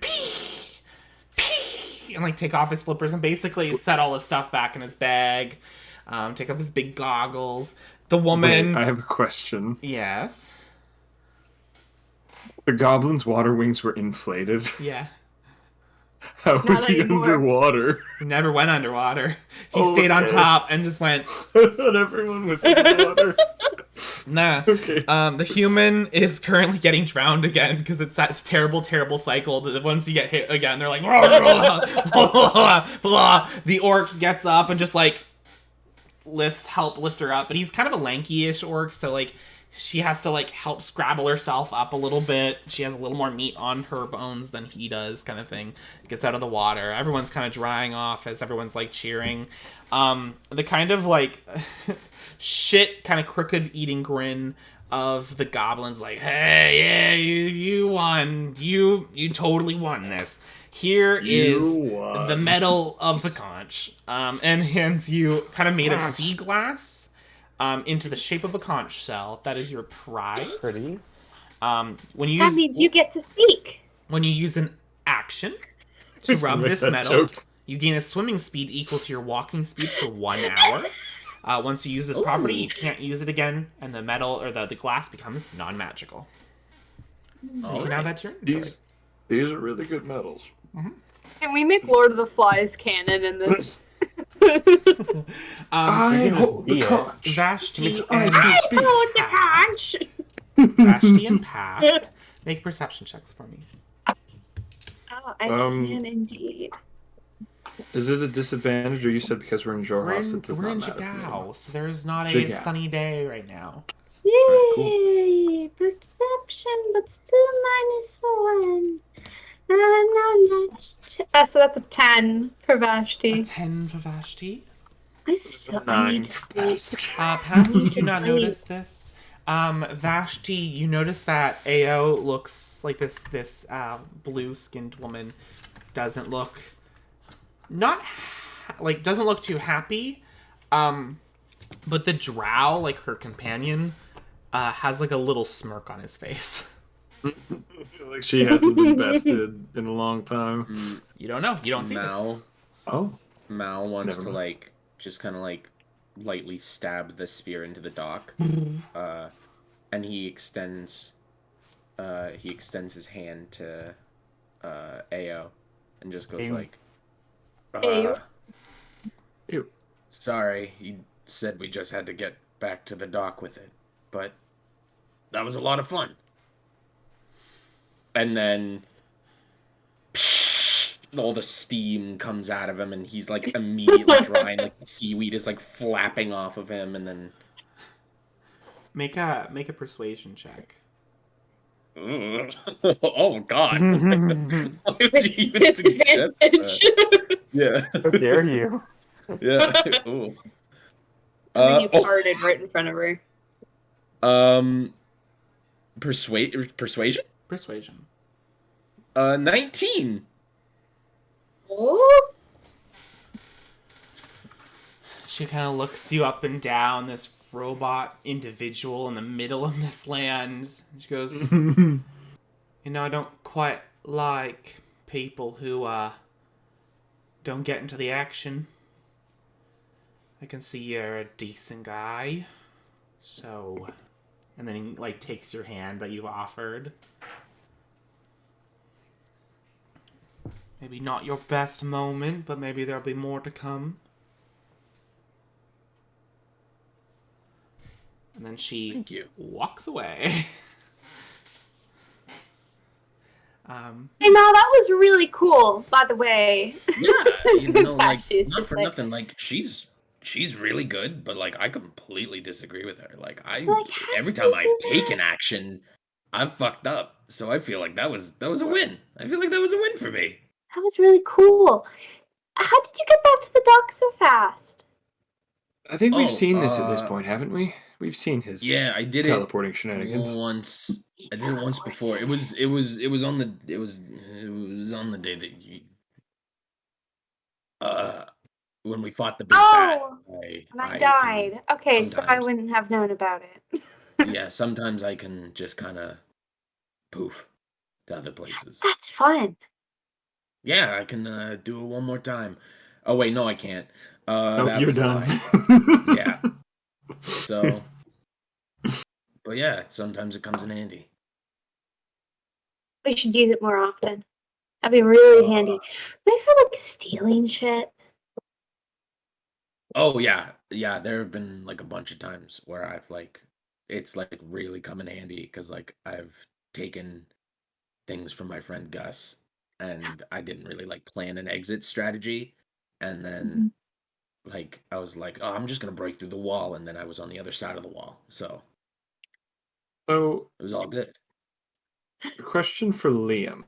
Speaker 2: and like take off his flippers and basically set all his stuff back in his bag. Take off his big goggles. The woman.
Speaker 3: Wait, I have a question.
Speaker 2: Yes.
Speaker 3: The goblin's water wings were inflated.
Speaker 2: Yeah.
Speaker 3: How was he
Speaker 1: anymore.
Speaker 3: underwater?
Speaker 2: He never went underwater. He
Speaker 3: Oh,
Speaker 2: stayed on
Speaker 3: okay.
Speaker 2: top and just went.
Speaker 3: I thought everyone was underwater.
Speaker 2: Nah.
Speaker 3: Okay.
Speaker 2: The human is currently getting drowned again because it's that terrible, terrible cycle that once you get hit again, they're like, blah, blah, blah. The orc gets up and just like lift her up, but he's kind of a lanky-ish orc, so like she has to like help scrabble herself up a little bit. She has a little more meat on her bones than he does, kind of thing. Gets out of the water. Everyone's kind of drying off as everyone's like cheering. The kind of like shit kind of crooked eating grin of the goblins like, hey, yeah, you won. You totally won this. Here is the medal of the conch. And hands you kind of made of sea glass into the shape of a conch shell. That is your prize.
Speaker 5: Pretty.
Speaker 2: When you
Speaker 1: That
Speaker 2: use,
Speaker 1: means you get to speak.
Speaker 2: when you use an action to
Speaker 3: Just
Speaker 2: rub
Speaker 3: make
Speaker 2: this
Speaker 3: that
Speaker 2: medal,
Speaker 3: joke.
Speaker 2: you gain a swimming speed equal to your walking speed for 1 hour. Once you use this property, you can't use it again, and the metal or the glass becomes non-magical. You can have that turn.
Speaker 3: These are really good medals.
Speaker 1: Can we make Lord of the Flies canon in this?
Speaker 3: I hold the
Speaker 5: see it.
Speaker 3: conch.
Speaker 2: Vashti
Speaker 3: I
Speaker 2: and
Speaker 3: can speak.
Speaker 1: Oh, the conch!
Speaker 2: Vashti and Past. Make perception checks for me.
Speaker 1: Oh, I can indeed.
Speaker 3: Is it a disadvantage, or you said because we're in Jorhas it does
Speaker 2: We're
Speaker 3: not
Speaker 2: in
Speaker 3: matter? for me?
Speaker 2: Jagao, so there is not a
Speaker 3: Jagao.
Speaker 2: sunny day right now.
Speaker 1: Yay! Perception, but still -1. So that's a 10 for
Speaker 2: A
Speaker 1: Vashti.
Speaker 2: 10 for Vashti.
Speaker 1: I still
Speaker 3: Nine
Speaker 1: need to sleep.
Speaker 3: Past.
Speaker 2: Past, you do
Speaker 1: Just
Speaker 2: not
Speaker 1: sleep.
Speaker 2: notice this. Vashti, you notice that Ao looks like this blue-skinned woman doesn't look doesn't look too happy. But the drow, like her companion, has like a little smirk on his face.
Speaker 3: Like she hasn't been bested in a long time.
Speaker 2: You don't know. You don't see this.
Speaker 4: Mal,
Speaker 3: Oh.
Speaker 4: Mal wants
Speaker 3: Never
Speaker 4: to
Speaker 3: mind.
Speaker 4: like just kind of like lightly stab the spear into the dock, and he extends his hand to Ao, and just goes
Speaker 5: Ew.
Speaker 4: like,
Speaker 1: Ew.
Speaker 3: Ew.
Speaker 4: "Sorry, he said we just had to get back to the dock with it, but that was a lot of fun." And then all the steam comes out of him, and he's like immediately dry, and like the seaweed is like flapping off of him, and then
Speaker 2: Make a persuasion check.
Speaker 4: oh god. Why would you even suggest
Speaker 1: Disadvantage.
Speaker 4: that? Yeah.
Speaker 5: How dare you?
Speaker 4: Yeah. Ooh.
Speaker 1: And then you
Speaker 4: Oh,
Speaker 1: farted right in front of her.
Speaker 4: persuasion?
Speaker 2: Persuasion.
Speaker 4: 19.
Speaker 1: Oh,
Speaker 2: She kind of looks you up and down, this robot individual in the middle of this land. She goes, you know, I don't quite like people who, don't get into the action. I can see you're a decent guy. So... And then he, like, takes your hand that you've offered. Maybe not your best moment, but maybe there'll be more to come. And then she
Speaker 4: Thank you.
Speaker 2: walks away.
Speaker 1: Hey, Mal, that was really cool, by the way.
Speaker 4: Yeah, like,
Speaker 1: She's
Speaker 4: not
Speaker 1: just
Speaker 4: for
Speaker 1: like-
Speaker 4: nothing. Like, she's really good, but like, I completely disagree with her. Like,
Speaker 1: It's like, how
Speaker 4: every
Speaker 1: did
Speaker 4: time
Speaker 1: you
Speaker 4: I've
Speaker 1: do
Speaker 4: taken
Speaker 1: that?
Speaker 4: action, I've fucked up. So I feel like that was a win. I feel like that was a win for me.
Speaker 1: That was really cool. How did you get back to the dock so fast?
Speaker 3: I think we've
Speaker 4: Oh,
Speaker 3: seen this at this point, haven't we? We've seen his
Speaker 4: Yeah, I did it
Speaker 3: teleporting shenanigans.
Speaker 4: once. I did it once before. It was on the day that you when we fought the big bat.
Speaker 1: Oh, and I
Speaker 4: can
Speaker 1: died. Okay, so I
Speaker 4: sometimes-
Speaker 1: wouldn't have known about it.
Speaker 4: Yeah, sometimes I can just kind of poof to other places.
Speaker 1: That's fun.
Speaker 4: Yeah, I can do it one more time. Oh wait, no, I can't.
Speaker 3: Nope,
Speaker 4: That
Speaker 3: you're
Speaker 4: was a
Speaker 3: done.
Speaker 4: lie. Yeah. So, but yeah, sometimes it comes in handy.
Speaker 1: We should use it more often. That'd be really handy. Maybe for like stealing shit.
Speaker 4: Oh yeah, there have been like a bunch of times where I've like it's like really come in handy because like I've taken things from my friend Gus and I didn't really like plan an exit strategy, and then like I was like, oh, I'm just gonna break through the wall, and then I was on the other side of the wall, so
Speaker 3: So,
Speaker 4: it was all good.
Speaker 3: a question for Liam.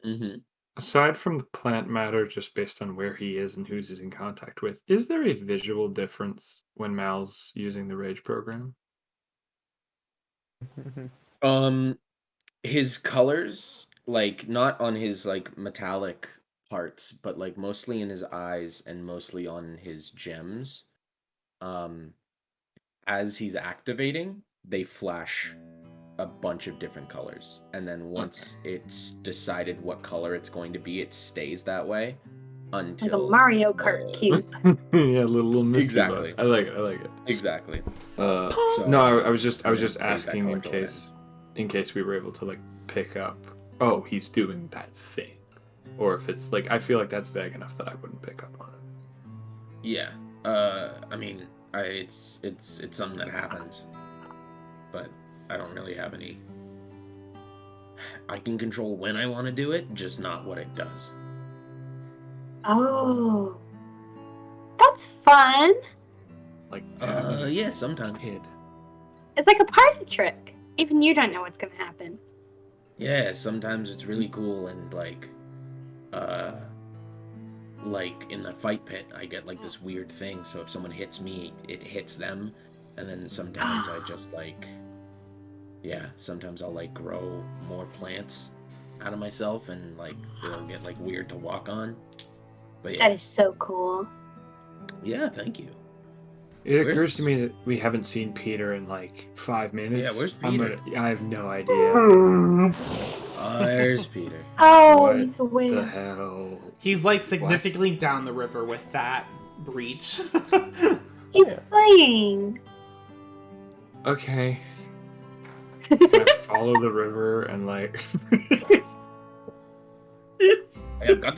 Speaker 4: Mm-hmm.
Speaker 3: Aside from the plant matter, just based on where he is and who's he's in contact with, is there a visual difference when Mal's using the Rage program?
Speaker 4: His colors, like not on his like metallic parts, but like mostly in his eyes and mostly on his gems. Um, as he's activating, they flash a bunch of different colors, and then once it's decided what color it's going to be, it stays that way
Speaker 1: Like a
Speaker 4: until
Speaker 1: Mario Kart
Speaker 4: the-
Speaker 1: cube.
Speaker 3: Yeah, little misty
Speaker 4: Exactly.
Speaker 3: bugs. I like it.
Speaker 4: Exactly.
Speaker 3: No,
Speaker 4: So
Speaker 3: I was just
Speaker 4: and then
Speaker 3: just
Speaker 4: stays that
Speaker 3: asking
Speaker 4: color
Speaker 3: in
Speaker 4: till it
Speaker 3: case we were able to like pick up. Oh, he's doing that thing, or if it's like I feel like that's vague enough that I wouldn't pick up on it.
Speaker 4: Yeah. I mean, it's something that happens, but I don't really have any. I can control when I want to do it, just not what it does.
Speaker 1: Oh. That's fun.
Speaker 3: Like
Speaker 4: Yeah, sometimes.
Speaker 3: kid.
Speaker 1: It's like a party trick. Even you don't know what's gonna happen.
Speaker 4: Yeah, sometimes it's really cool and like in the fight pit, I get like this weird thing. So if someone hits me, it hits them, and then sometimes I just like, yeah, sometimes I'll like grow more plants out of myself, and like it'll get like weird to walk on. But yeah,
Speaker 1: That is so cool.
Speaker 4: yeah, thank you.
Speaker 3: It
Speaker 4: Where's-
Speaker 3: occurs to me that we haven't seen Peter in like 5 minutes.
Speaker 4: Yeah, where's Peter?
Speaker 3: I have no idea.
Speaker 4: There's Peter.
Speaker 1: Oh,
Speaker 3: What
Speaker 1: he's away.
Speaker 3: the hell?
Speaker 2: He's like significantly down the river with that breach.
Speaker 1: He's
Speaker 5: Yeah.
Speaker 1: playing.
Speaker 3: Okay. Can I follow the river and like?
Speaker 4: I've got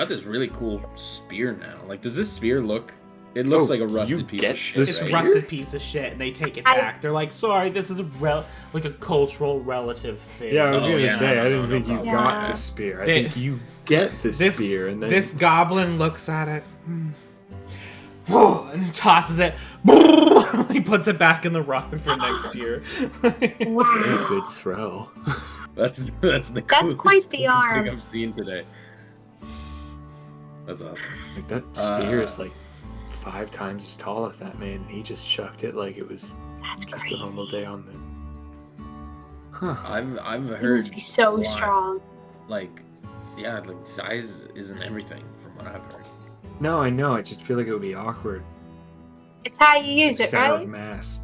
Speaker 4: this really cool spear now. Like, does this spear look? It looks
Speaker 3: Oh,
Speaker 4: like a
Speaker 3: you
Speaker 4: rusted piece
Speaker 3: get
Speaker 4: of shit.
Speaker 3: this
Speaker 2: It's a
Speaker 4: right?
Speaker 3: spear?
Speaker 2: rusted piece of shit, and they take it
Speaker 1: I-
Speaker 2: back. They're like, sorry, this is like a cultural relative thing.
Speaker 3: Yeah, I was
Speaker 4: Oh,
Speaker 3: gonna
Speaker 4: yeah,
Speaker 3: say
Speaker 4: no,
Speaker 3: I didn't
Speaker 4: no
Speaker 3: think you
Speaker 1: problem.
Speaker 3: got
Speaker 1: Yeah.
Speaker 3: the spear. I
Speaker 2: They-
Speaker 3: think you get the
Speaker 2: this-
Speaker 3: spear and then
Speaker 2: This goblin looks at it and tosses it. He puts it back in the rock for next year.
Speaker 3: Very
Speaker 1: Wow.
Speaker 3: good throw.
Speaker 4: That's the coolest
Speaker 1: quite the
Speaker 4: fucking
Speaker 1: arm.
Speaker 4: thing I've seen today. That's awesome.
Speaker 3: Like that spear is like 5 times as tall as that man, and he just chucked it like it was
Speaker 1: That's
Speaker 3: just
Speaker 1: crazy.
Speaker 3: a normal day on the. Huh.
Speaker 4: I've
Speaker 1: He
Speaker 4: heard
Speaker 1: must be so
Speaker 4: a lot.
Speaker 1: strong.
Speaker 4: Like, yeah, like size isn't everything from what I've heard.
Speaker 3: No, I know. I just feel like it would be awkward.
Speaker 1: It's how you use it,
Speaker 3: Center
Speaker 1: right?
Speaker 3: of mass.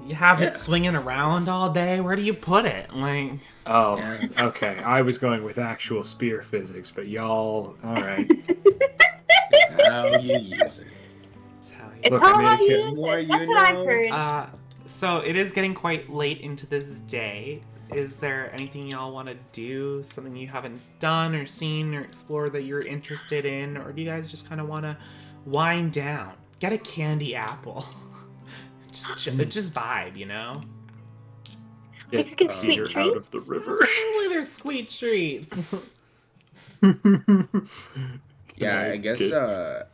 Speaker 2: You have
Speaker 4: Yeah.
Speaker 2: it swinging around all day. Where do you put it? Like,
Speaker 3: Oh,
Speaker 4: Yeah.
Speaker 3: okay. I was going with actual spear physics, but y'all, all right.
Speaker 4: How you use it.
Speaker 2: that's how you.
Speaker 1: It's
Speaker 3: Look, I
Speaker 1: all
Speaker 3: made a
Speaker 1: how you
Speaker 3: kid.
Speaker 1: use
Speaker 4: More
Speaker 1: it. That's
Speaker 4: you
Speaker 1: what I've
Speaker 4: know.
Speaker 1: heard.
Speaker 2: So it is getting quite late into this day. Is there anything y'all want to do? Something you haven't done or seen or explored that you're interested in? Or do you guys just kind of want to wind down? Get a candy apple. just vibe, you know.
Speaker 1: We could get sweet
Speaker 3: Peter out of the
Speaker 1: treats.
Speaker 3: river.
Speaker 2: Absolutely, there's sweet treats.
Speaker 4: Yeah, I guess
Speaker 3: Get-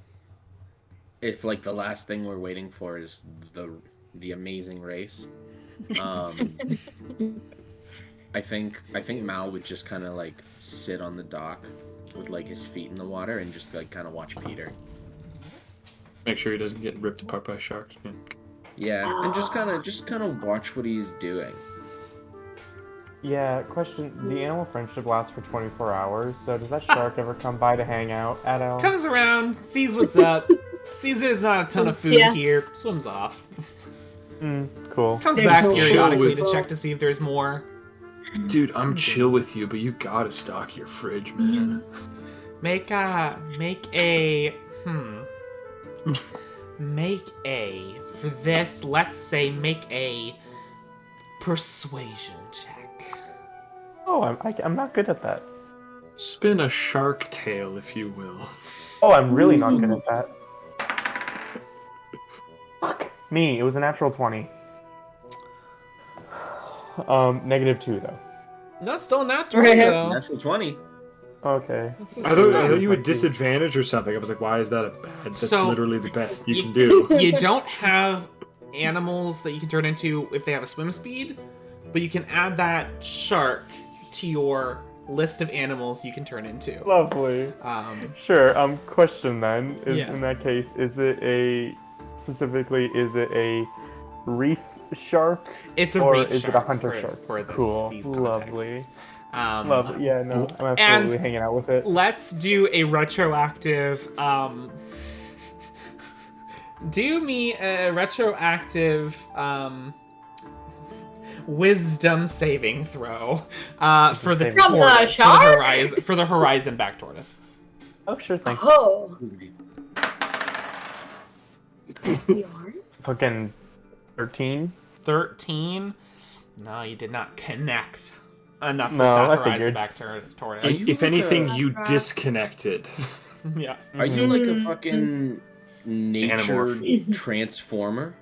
Speaker 4: if like the last thing we're waiting for is the amazing race, I think Mal would just kind of like sit on the dock with like his feet in the water and just like kind of watch Peter.
Speaker 3: Make sure he doesn't get ripped apart by sharks. Man.
Speaker 4: Yeah, and just kind of watch what he's doing.
Speaker 5: Yeah, question. The animal friendship lasts for 24 hours, so does that shark ever come by to hang out at all?
Speaker 2: Comes around, sees what's up, sees there's not a ton of food
Speaker 1: Yeah.
Speaker 2: here, swims off.
Speaker 5: Cool.
Speaker 2: Comes
Speaker 1: There's
Speaker 2: back
Speaker 1: no
Speaker 2: periodically
Speaker 1: food.
Speaker 2: to check to see if there's more.
Speaker 3: Dude, I'm chill with you, but you gotta stock your fridge, man.
Speaker 2: Make a for this. Let's say make a persuasion check.
Speaker 5: Oh, I'm not good at that.
Speaker 3: Spin a shark tail, if you will.
Speaker 5: Oh, I'm really not good at that. Fuck me. It was a natural 20. -2 though.
Speaker 2: That's still not
Speaker 1: Right.
Speaker 2: 20
Speaker 4: It's a
Speaker 2: though.
Speaker 4: natural 20.
Speaker 5: Okay.
Speaker 2: That's
Speaker 3: I thought you had disadvantage or something. I was like, why is that a bad? That's
Speaker 2: So,
Speaker 3: literally the best you can do.
Speaker 2: You don't have animals that you can turn into if they have a swim speed, but you can add that shark to your list of animals you can turn into.
Speaker 5: Lovely. Sure. Question then is
Speaker 2: Yeah.
Speaker 5: in that case, is it a reef shark?
Speaker 2: It's a
Speaker 5: Or
Speaker 2: reef
Speaker 5: is it a
Speaker 2: shark
Speaker 5: hunter
Speaker 2: for,
Speaker 5: shark?
Speaker 2: for this,
Speaker 5: Cool.
Speaker 2: these
Speaker 5: Lovely.
Speaker 2: contexts.
Speaker 5: Lovely. Yeah. No, I'm absolutely hanging out with it.
Speaker 2: Let's do a retroactive. Do me a retroactive wisdom saving throw for the
Speaker 5: From the
Speaker 2: tortoise,
Speaker 1: shark?
Speaker 2: for the horizon back tortoise.
Speaker 5: Oh, sure thing.
Speaker 1: Oh. We are?
Speaker 5: Fucking 13.
Speaker 2: 13. No, you did not connect enough with
Speaker 5: No,
Speaker 2: that
Speaker 5: I
Speaker 2: horizon
Speaker 5: figured.
Speaker 2: back tortoise.
Speaker 4: Are you
Speaker 3: If
Speaker 4: like
Speaker 3: anything,
Speaker 4: a-
Speaker 3: you disconnected.
Speaker 2: Yeah.
Speaker 4: Are you like a fucking nature
Speaker 3: Animorph.
Speaker 4: transformer?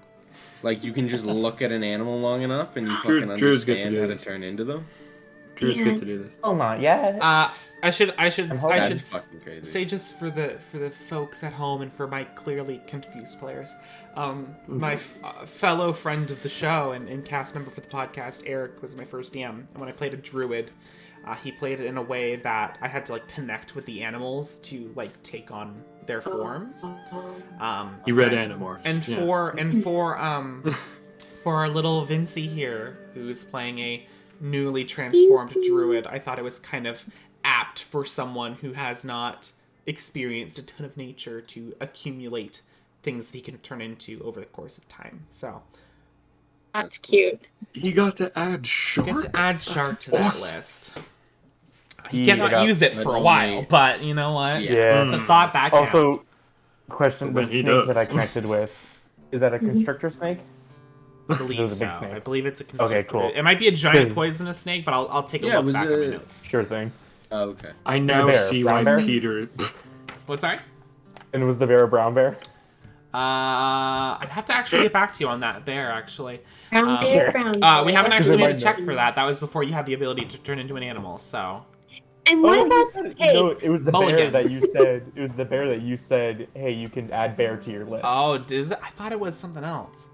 Speaker 4: Like you can just look at an animal long enough and you
Speaker 3: Drew-
Speaker 4: fucking
Speaker 3: Drew's good to
Speaker 4: understand
Speaker 3: do
Speaker 4: how to
Speaker 3: this.
Speaker 4: turn into them?
Speaker 3: Drew's good to do this.
Speaker 5: Oh, not yet.
Speaker 2: I should
Speaker 5: I'm hoping-
Speaker 4: That's fucking crazy.
Speaker 2: say just for the folks at home and for my clearly confused players, my fellow friend of the show and cast member for the podcast, Eric, was my first DM, and when I played a druid, he played it in a way that I had to like connect with the animals to like take on their forms.
Speaker 3: He read Animorphs.
Speaker 2: And for our little Vincy here, who's playing a newly transformed druid, I thought it was kind of apt for someone who has not experienced a ton of nature to accumulate things that he can turn into over the course of time. So
Speaker 1: That's cute.
Speaker 3: He got to add shark.
Speaker 2: get to add shark to
Speaker 3: awesome.
Speaker 2: that list. You
Speaker 5: Yeah.
Speaker 2: cannot use it
Speaker 4: But
Speaker 2: for a
Speaker 4: only-
Speaker 2: while, but you know what?
Speaker 4: Yeah.
Speaker 2: The thought that counts.
Speaker 5: Also, question: the
Speaker 3: When he
Speaker 5: snake that
Speaker 3: does.
Speaker 5: I connected with, is that a constrictor snake?
Speaker 2: I believe
Speaker 5: It was a big
Speaker 2: so.
Speaker 5: snake.
Speaker 2: I believe it's a constrictor.
Speaker 5: Okay, cool.
Speaker 2: It might be a giant
Speaker 5: Good.
Speaker 2: poisonous snake, but I'll take a
Speaker 4: Yeah, it
Speaker 2: look
Speaker 4: was
Speaker 2: back at my
Speaker 4: a-
Speaker 2: notes.
Speaker 5: Sure thing.
Speaker 4: Oh, okay.
Speaker 3: I now
Speaker 5: bear,
Speaker 3: see
Speaker 5: brown
Speaker 3: why
Speaker 5: bear?
Speaker 3: Peter.
Speaker 2: What's sorry?
Speaker 5: And was the bear a brown bear?
Speaker 2: I'd have to actually get back to you on that bear, actually.
Speaker 1: Brown bear,
Speaker 5: Sure.
Speaker 1: brown
Speaker 2: We
Speaker 1: bear.
Speaker 2: haven't
Speaker 5: Because
Speaker 2: actually
Speaker 5: it
Speaker 2: made a
Speaker 5: might
Speaker 2: check
Speaker 5: know.
Speaker 2: for that. That was before you had the ability to turn into an animal, so.
Speaker 1: And what
Speaker 5: you
Speaker 1: about
Speaker 5: said
Speaker 1: the
Speaker 5: it- no,
Speaker 1: pigs?
Speaker 5: it was the
Speaker 2: Mulligan.
Speaker 5: bear that you said. It was the bear that you said, "Hey, you can add bear to your list."
Speaker 2: Oh, I thought it was something else.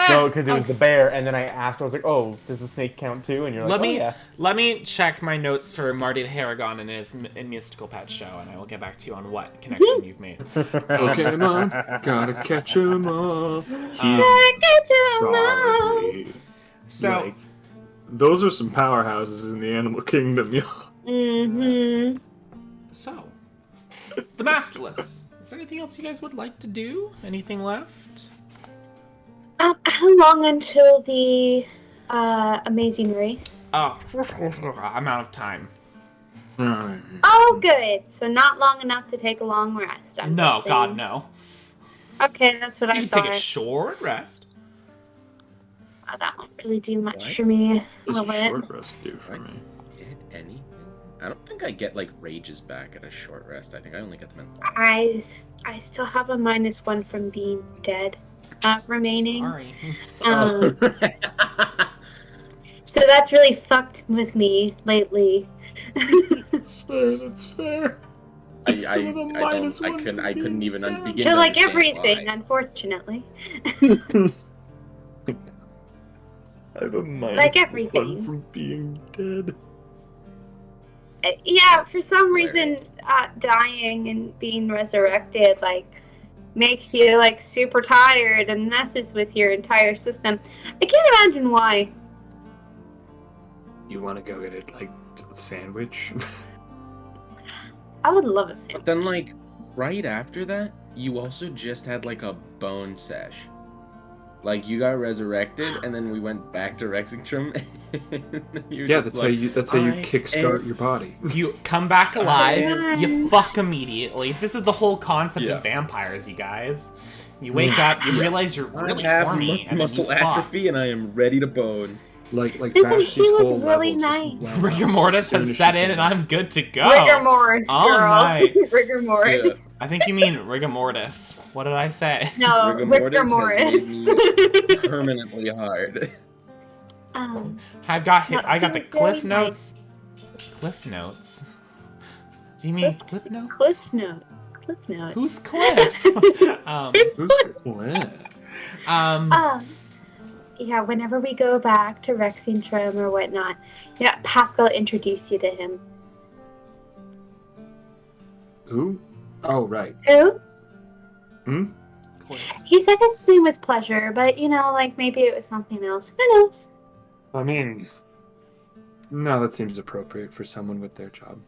Speaker 5: No, because it was
Speaker 2: Oh.
Speaker 5: the bear, and then I asked. I was like, "Oh, does the snake count too?" And you're like,
Speaker 2: Let me check my notes for Marty the Haragon and his Mystical Pet show, and I will get back to you on what connection you've made.
Speaker 3: Okay, Mom. Gotta catch 'em all. He's solidly.
Speaker 2: So,
Speaker 3: Like, those are some powerhouses in the animal kingdom, y'all.
Speaker 1: Mm-hmm.
Speaker 2: so, the Masterless. Is there anything else you guys would like to do? Anything left?
Speaker 1: How long until the amazing race?
Speaker 2: Oh, I'm out of time.
Speaker 1: Oh, good. So not long enough to take a long rest. I'm
Speaker 2: No,
Speaker 1: guessing.
Speaker 2: God, no.
Speaker 1: Okay, that's what I
Speaker 2: You can
Speaker 1: thought.
Speaker 2: take a short rest.
Speaker 1: That won't really do much
Speaker 4: What?
Speaker 1: for me.
Speaker 3: What's
Speaker 1: Will
Speaker 3: a
Speaker 1: it?
Speaker 3: short rest do for me?
Speaker 4: Get anything? I don't think I get like rages back at a short rest. I think I only get them in long.
Speaker 1: I still have a -1 from being dead. remaining.
Speaker 2: Sorry.
Speaker 1: Um, so that's really fucked with me lately.
Speaker 3: That's fair. That's fair.
Speaker 4: I couldn't even begin
Speaker 1: So
Speaker 4: to
Speaker 1: like
Speaker 4: understand
Speaker 1: everything,
Speaker 4: why.
Speaker 1: unfortunately.
Speaker 3: I have a minus
Speaker 1: Like
Speaker 3: 1
Speaker 1: everything.
Speaker 3: from being dead.
Speaker 1: Yeah,
Speaker 4: That's
Speaker 1: for some
Speaker 4: hilarious.
Speaker 1: reason, dying and being resurrected, like, makes you, like, super tired and messes with your entire system. I can't imagine why.
Speaker 3: You want to go get it like a sandwich?
Speaker 1: I would love a
Speaker 4: But
Speaker 1: sandwich.
Speaker 4: then, like, right after that, you also just had, like, a bone sesh. Like, you got resurrected, and then we went back to Rexingtrum.
Speaker 3: Yeah, that's how you kickstart your body.
Speaker 2: You come back alive, you
Speaker 1: Run.
Speaker 2: fuck immediately. This is the whole concept
Speaker 4: Yeah.
Speaker 2: of vampires, you guys. You wake up, you realize you're really
Speaker 4: I have
Speaker 2: horny, and then you
Speaker 4: muscle
Speaker 2: fuck.
Speaker 4: atrophy, and I am ready to bone.
Speaker 3: Like
Speaker 1: Listen,
Speaker 3: Vashti's
Speaker 1: he was
Speaker 3: whole
Speaker 1: really
Speaker 3: level just
Speaker 1: nice.
Speaker 3: went up
Speaker 2: Rigor mortis
Speaker 3: as soon
Speaker 2: has
Speaker 3: as
Speaker 2: set
Speaker 3: she
Speaker 2: in, and
Speaker 3: came.
Speaker 2: I'm good to go.
Speaker 1: Rigor mortis,
Speaker 2: All
Speaker 1: girl.
Speaker 2: night.
Speaker 1: Rigor mortis.
Speaker 4: Yeah.
Speaker 2: I think you mean rigor mortis. What did I say?
Speaker 1: No,
Speaker 4: Rigor
Speaker 1: Rigor
Speaker 4: mortis has
Speaker 1: mortis.
Speaker 4: made me permanently hard.
Speaker 2: I got
Speaker 1: No,
Speaker 2: the
Speaker 1: he was
Speaker 2: cliff
Speaker 1: very
Speaker 2: notes. Cliff notes. Do you mean clip notes?
Speaker 1: Cliff note. Cliff note.
Speaker 2: Who's Cliff?
Speaker 3: Who's Glint?
Speaker 1: Yeah, whenever we go back to Rexingtrum or whatnot, yeah, Pascal introduced you to him.
Speaker 3: Who? Oh, right.
Speaker 1: Who?
Speaker 2: Cliff.
Speaker 1: He said his name was Pleasure, but you know, like maybe it was something else. Who knows?
Speaker 3: I mean, no, that seems appropriate for someone with their job.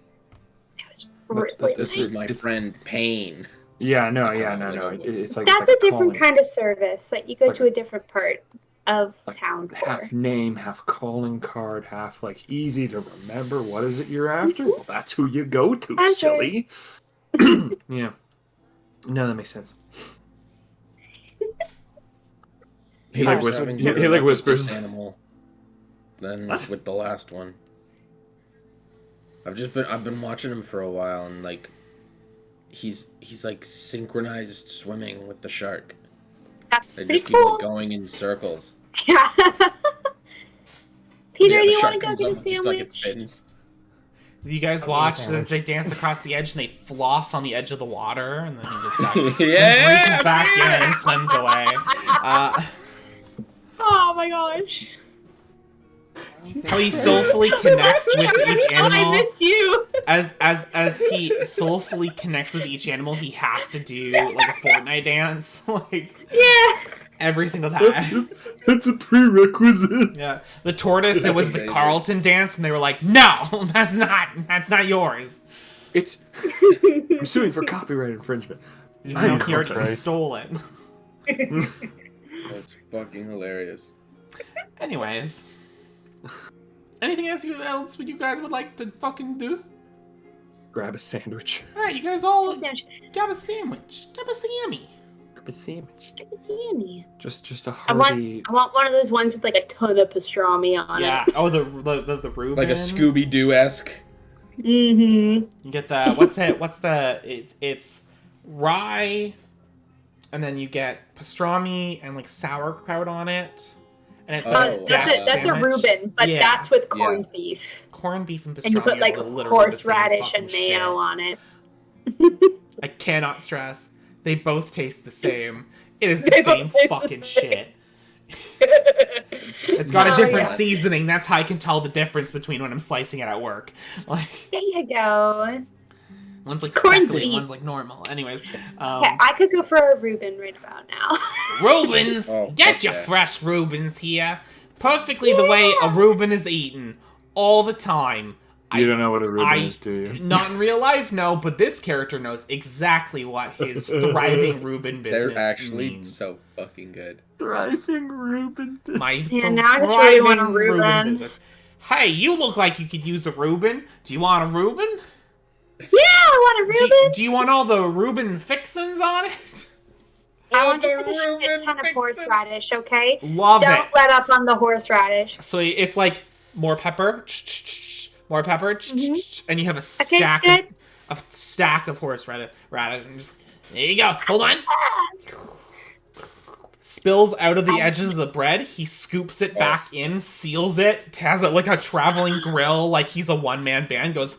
Speaker 1: It was
Speaker 3: But
Speaker 1: really
Speaker 4: This
Speaker 1: nice.
Speaker 4: is my friend Pain.
Speaker 3: Yeah, no. It's like
Speaker 1: That's
Speaker 3: it's like
Speaker 1: a different
Speaker 3: calling.
Speaker 1: kind of service that you go
Speaker 3: Like
Speaker 1: to a different part of
Speaker 3: Like
Speaker 1: town for.
Speaker 3: half name, half calling card, half like easy to remember. What is it you're after? Well, that's who you go to,
Speaker 1: That's
Speaker 3: silly. Yeah. No, that makes sense. He like
Speaker 4: Here's
Speaker 3: whispers.
Speaker 4: having
Speaker 3: He
Speaker 4: better
Speaker 3: like
Speaker 4: luck with
Speaker 3: whispers.
Speaker 4: this animal than
Speaker 3: What?
Speaker 4: with the last one. I've been watching him for a while, and like he's like synchronized swimming with the shark.
Speaker 1: That's
Speaker 4: They
Speaker 1: pretty
Speaker 4: just keep
Speaker 1: cool.
Speaker 4: like going in circles.
Speaker 1: Yeah. Peter,
Speaker 4: Yeah,
Speaker 1: do
Speaker 4: the
Speaker 1: you
Speaker 4: shark
Speaker 1: want to go
Speaker 4: comes
Speaker 1: get a
Speaker 4: up with just like its
Speaker 1: sandwich?
Speaker 4: fins.
Speaker 2: You guys watch as they dance across the edge and they floss on the edge of the water, and then he just back,
Speaker 4: Yeah!
Speaker 2: reaches back in and swims away.
Speaker 1: Oh my gosh.
Speaker 2: How he soulfully connects with each
Speaker 1: I
Speaker 2: animal.
Speaker 1: miss you.
Speaker 2: As he soulfully connects with each animal, he has to do like a Fortnite dance, like
Speaker 1: Yeah.
Speaker 2: every single time.
Speaker 3: That's a prerequisite.
Speaker 2: Yeah, the tortoise. It was the
Speaker 4: amazing.
Speaker 2: Carlton dance, and they were like, "No, that's not yours."
Speaker 3: It's. I'm suing for copyright infringement.
Speaker 2: You
Speaker 3: I'm
Speaker 2: know, he already
Speaker 3: Carlton.
Speaker 2: stole it.
Speaker 4: That's fucking hilarious.
Speaker 2: Anyways, anything else you guys would like to fucking do?
Speaker 3: Grab a sandwich.
Speaker 2: All right, you guys all grab a sandwich. Grab a sammy.
Speaker 3: Grab a sandwich.
Speaker 1: Sammy.
Speaker 3: Just a
Speaker 1: I
Speaker 3: hearty.
Speaker 1: want one of those ones with like a ton of pastrami on
Speaker 2: Yeah.
Speaker 1: it.
Speaker 2: Oh, the Reuben.
Speaker 4: Like a Scooby-Doo-esque.
Speaker 1: Mm-hmm.
Speaker 2: You get the it's rye, and then you get pastrami and like sauerkraut on it, and it's like
Speaker 4: Oh,
Speaker 2: a
Speaker 1: That's a
Speaker 2: sandwich.
Speaker 1: Reuben, but
Speaker 2: Yeah.
Speaker 1: that's with corned beef.
Speaker 2: Corned beef and pastrami.
Speaker 1: And you put like
Speaker 2: are literally the same
Speaker 1: horseradish
Speaker 2: fucking
Speaker 1: and mayo
Speaker 2: shit.
Speaker 1: on it.
Speaker 2: I cannot stress. They both taste the same. It is the
Speaker 1: They both
Speaker 2: same
Speaker 1: taste the
Speaker 2: fucking
Speaker 1: same.
Speaker 2: shit. It's got a
Speaker 1: Oh,
Speaker 2: different
Speaker 1: yeah.
Speaker 2: seasoning. That's how I can tell the difference between when I'm slicing it at work. Like
Speaker 1: There you go.
Speaker 2: one's like
Speaker 1: Corned
Speaker 2: spicy,
Speaker 1: beef.
Speaker 2: one's like normal. Anyways,
Speaker 1: Okay, I could go for a Reuben right about now.
Speaker 2: Reubens,
Speaker 4: Oh,
Speaker 2: get your
Speaker 4: okay.
Speaker 2: fresh Reubens here. Perfectly the way a Reuben is eaten. All the time.
Speaker 3: You don't know what a Reuben is, do you?
Speaker 2: Not in real life, no, but this character knows exactly what his thriving Reuben business
Speaker 4: They're actually
Speaker 2: means.
Speaker 4: so fucking good.
Speaker 3: Thriving Reuben.
Speaker 2: My
Speaker 1: Yeah, now I just really want a
Speaker 2: thriving
Speaker 1: Reuben.
Speaker 2: business. Hey, you look like you could use a Reuben. Do you want a Reuben?
Speaker 1: Yeah, I want a Reuben.
Speaker 2: Do you want all the Reuben fixins on it?
Speaker 1: I want just
Speaker 4: the
Speaker 1: like a shit
Speaker 4: Reuben
Speaker 1: ton of
Speaker 4: fixin'.
Speaker 1: horseradish, okay?
Speaker 2: Love
Speaker 1: Don't
Speaker 2: it.
Speaker 1: let up on the horseradish.
Speaker 2: So it's like more pepper, more pepper, and you have a stack
Speaker 1: good.
Speaker 2: of horseradish, and just there you go. Hold on. spills out of the edges of the bread. He scoops it back in, seals it, has it like a traveling grill, like he's a one-man band, goes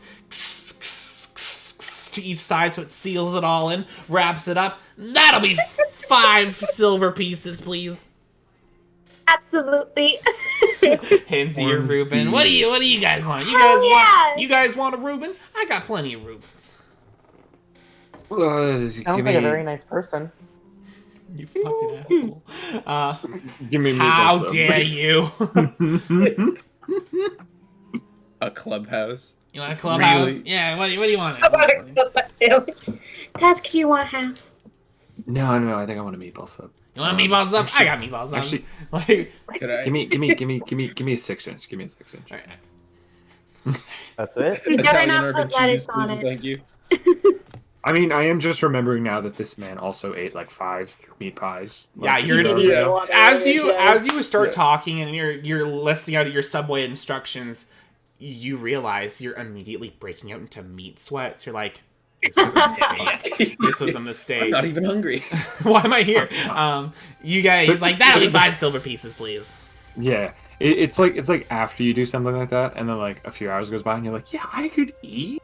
Speaker 2: to each side so it seals it all in, wraps it up. That'll be 5 silver pieces, please.
Speaker 1: Absolutely.
Speaker 2: Hands you your Reuben. What do you guys want? You guys want a Reuben? I got plenty of Reubens.
Speaker 5: Sounds like a very nice person.
Speaker 2: You fucking asshole.
Speaker 3: Give me
Speaker 2: How dare you?
Speaker 4: A clubhouse.
Speaker 2: You want a clubhouse?
Speaker 3: Really?
Speaker 2: Yeah, what do you want?
Speaker 1: Task, do you want half?
Speaker 3: No, I think I want a meatball sub.
Speaker 2: You want a meatball sub? I got meatball subs.
Speaker 3: Actually,
Speaker 2: like,
Speaker 4: Could I?
Speaker 3: give me a 6-inch. Give me a 6-inch.
Speaker 2: alright.
Speaker 5: That's it?
Speaker 1: You better
Speaker 4: Italian
Speaker 1: not
Speaker 4: order
Speaker 1: put lettuce
Speaker 4: cheese,
Speaker 1: on
Speaker 4: please,
Speaker 1: it.
Speaker 4: Thank you.
Speaker 3: I mean, I am just remembering now that this man also ate like 5 meat pies.
Speaker 2: Yeah,
Speaker 3: like,
Speaker 2: you're
Speaker 3: those-
Speaker 1: Yeah.
Speaker 2: as you start
Speaker 3: Yeah.
Speaker 2: talking and you're listing out your Subway instructions, you realize you're immediately breaking out into meat sweats. You're like, this was a mistake. This was a
Speaker 4: I'm
Speaker 2: mistake.
Speaker 4: not even hungry.
Speaker 2: Why am I here? You guys like that'll be 5 silver pieces, please.
Speaker 3: Yeah, it's like after you do something like that, and then like a few hours goes by, and you're like, yeah, I could eat.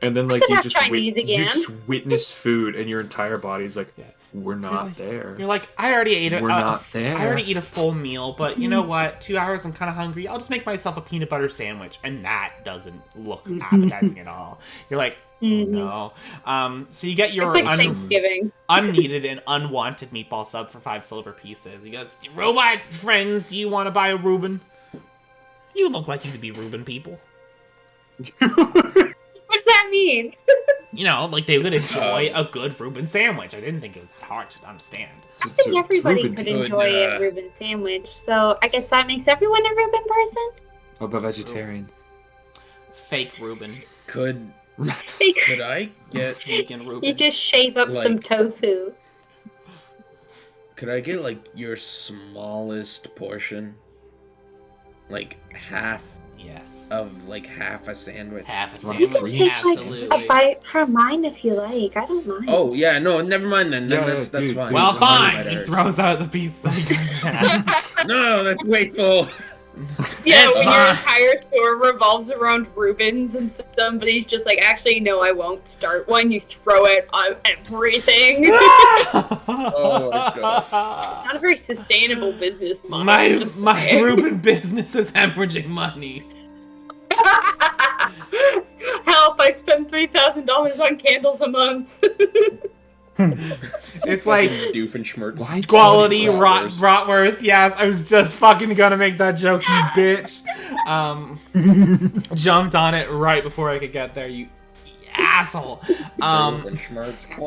Speaker 3: And then like
Speaker 1: could
Speaker 3: you
Speaker 1: have
Speaker 3: just
Speaker 1: Chinese
Speaker 3: you
Speaker 1: again.
Speaker 3: just witness food, and your entire body's like, we're not there.
Speaker 2: You're like, I already ate
Speaker 3: We're not there.
Speaker 2: I already ate a full meal, but you know what? 2 hours, I'm kind of hungry. I'll just make myself a peanut butter sandwich, and that doesn't look appetizing at all. You're like, oh, no. So you get your
Speaker 1: It's like Thanksgiving.
Speaker 2: unneeded and unwanted meatball sub for 5 silver pieces. He goes, robot friends, do you want to buy a Reuben? You look like you could be Reuben people.
Speaker 1: What does that mean?
Speaker 2: You know, like they would enjoy a good Reuben sandwich. I didn't think it was that hard to understand.
Speaker 1: I think everybody
Speaker 3: Reuben
Speaker 1: could
Speaker 3: people.
Speaker 1: enjoy a Reuben sandwich, so I guess that makes everyone a Reuben person?
Speaker 3: What about vegetarians?
Speaker 2: Fake Reuben.
Speaker 4: Could I get?
Speaker 2: Vegan Reuben.
Speaker 1: You just shave up some
Speaker 4: Like-
Speaker 1: tofu.
Speaker 4: Could I get like your smallest portion? Like half
Speaker 2: Yes.
Speaker 4: of like half a sandwich.
Speaker 2: Half a
Speaker 3: Wanna
Speaker 1: You
Speaker 2: sandwich.
Speaker 1: can take
Speaker 2: Absolutely.
Speaker 1: like a bite per mine if you like. I don't mind.
Speaker 4: Oh yeah, no, never mind then.
Speaker 3: Yeah,
Speaker 4: That's
Speaker 3: dude,
Speaker 4: fine.
Speaker 3: dude.
Speaker 2: Well,
Speaker 4: The money
Speaker 2: fine.
Speaker 4: might
Speaker 2: He
Speaker 4: hurt.
Speaker 2: throws out the piece that he has.
Speaker 4: No, that's wasteful.
Speaker 1: Yeah,
Speaker 2: It's
Speaker 1: when your
Speaker 2: fine.
Speaker 1: entire store revolves around Reubens and somebody's just like, actually, no, I won't start one. You throw it on everything.
Speaker 4: Oh my god.
Speaker 1: Not a very sustainable business model.
Speaker 2: my
Speaker 1: just
Speaker 2: my
Speaker 1: saying.
Speaker 2: Reuben business is hemorrhaging money.
Speaker 1: Help! I spend $3,000 on candles a month.
Speaker 2: It's like
Speaker 4: Doofenshmirtz.
Speaker 3: Why
Speaker 2: quality
Speaker 4: Bratwurst.
Speaker 2: bratwurst. Yes, I was just fucking gonna make that joke, you bitch. Jumped on it right before I could get there, you asshole.
Speaker 4: Doofenshmirtz
Speaker 2: Quality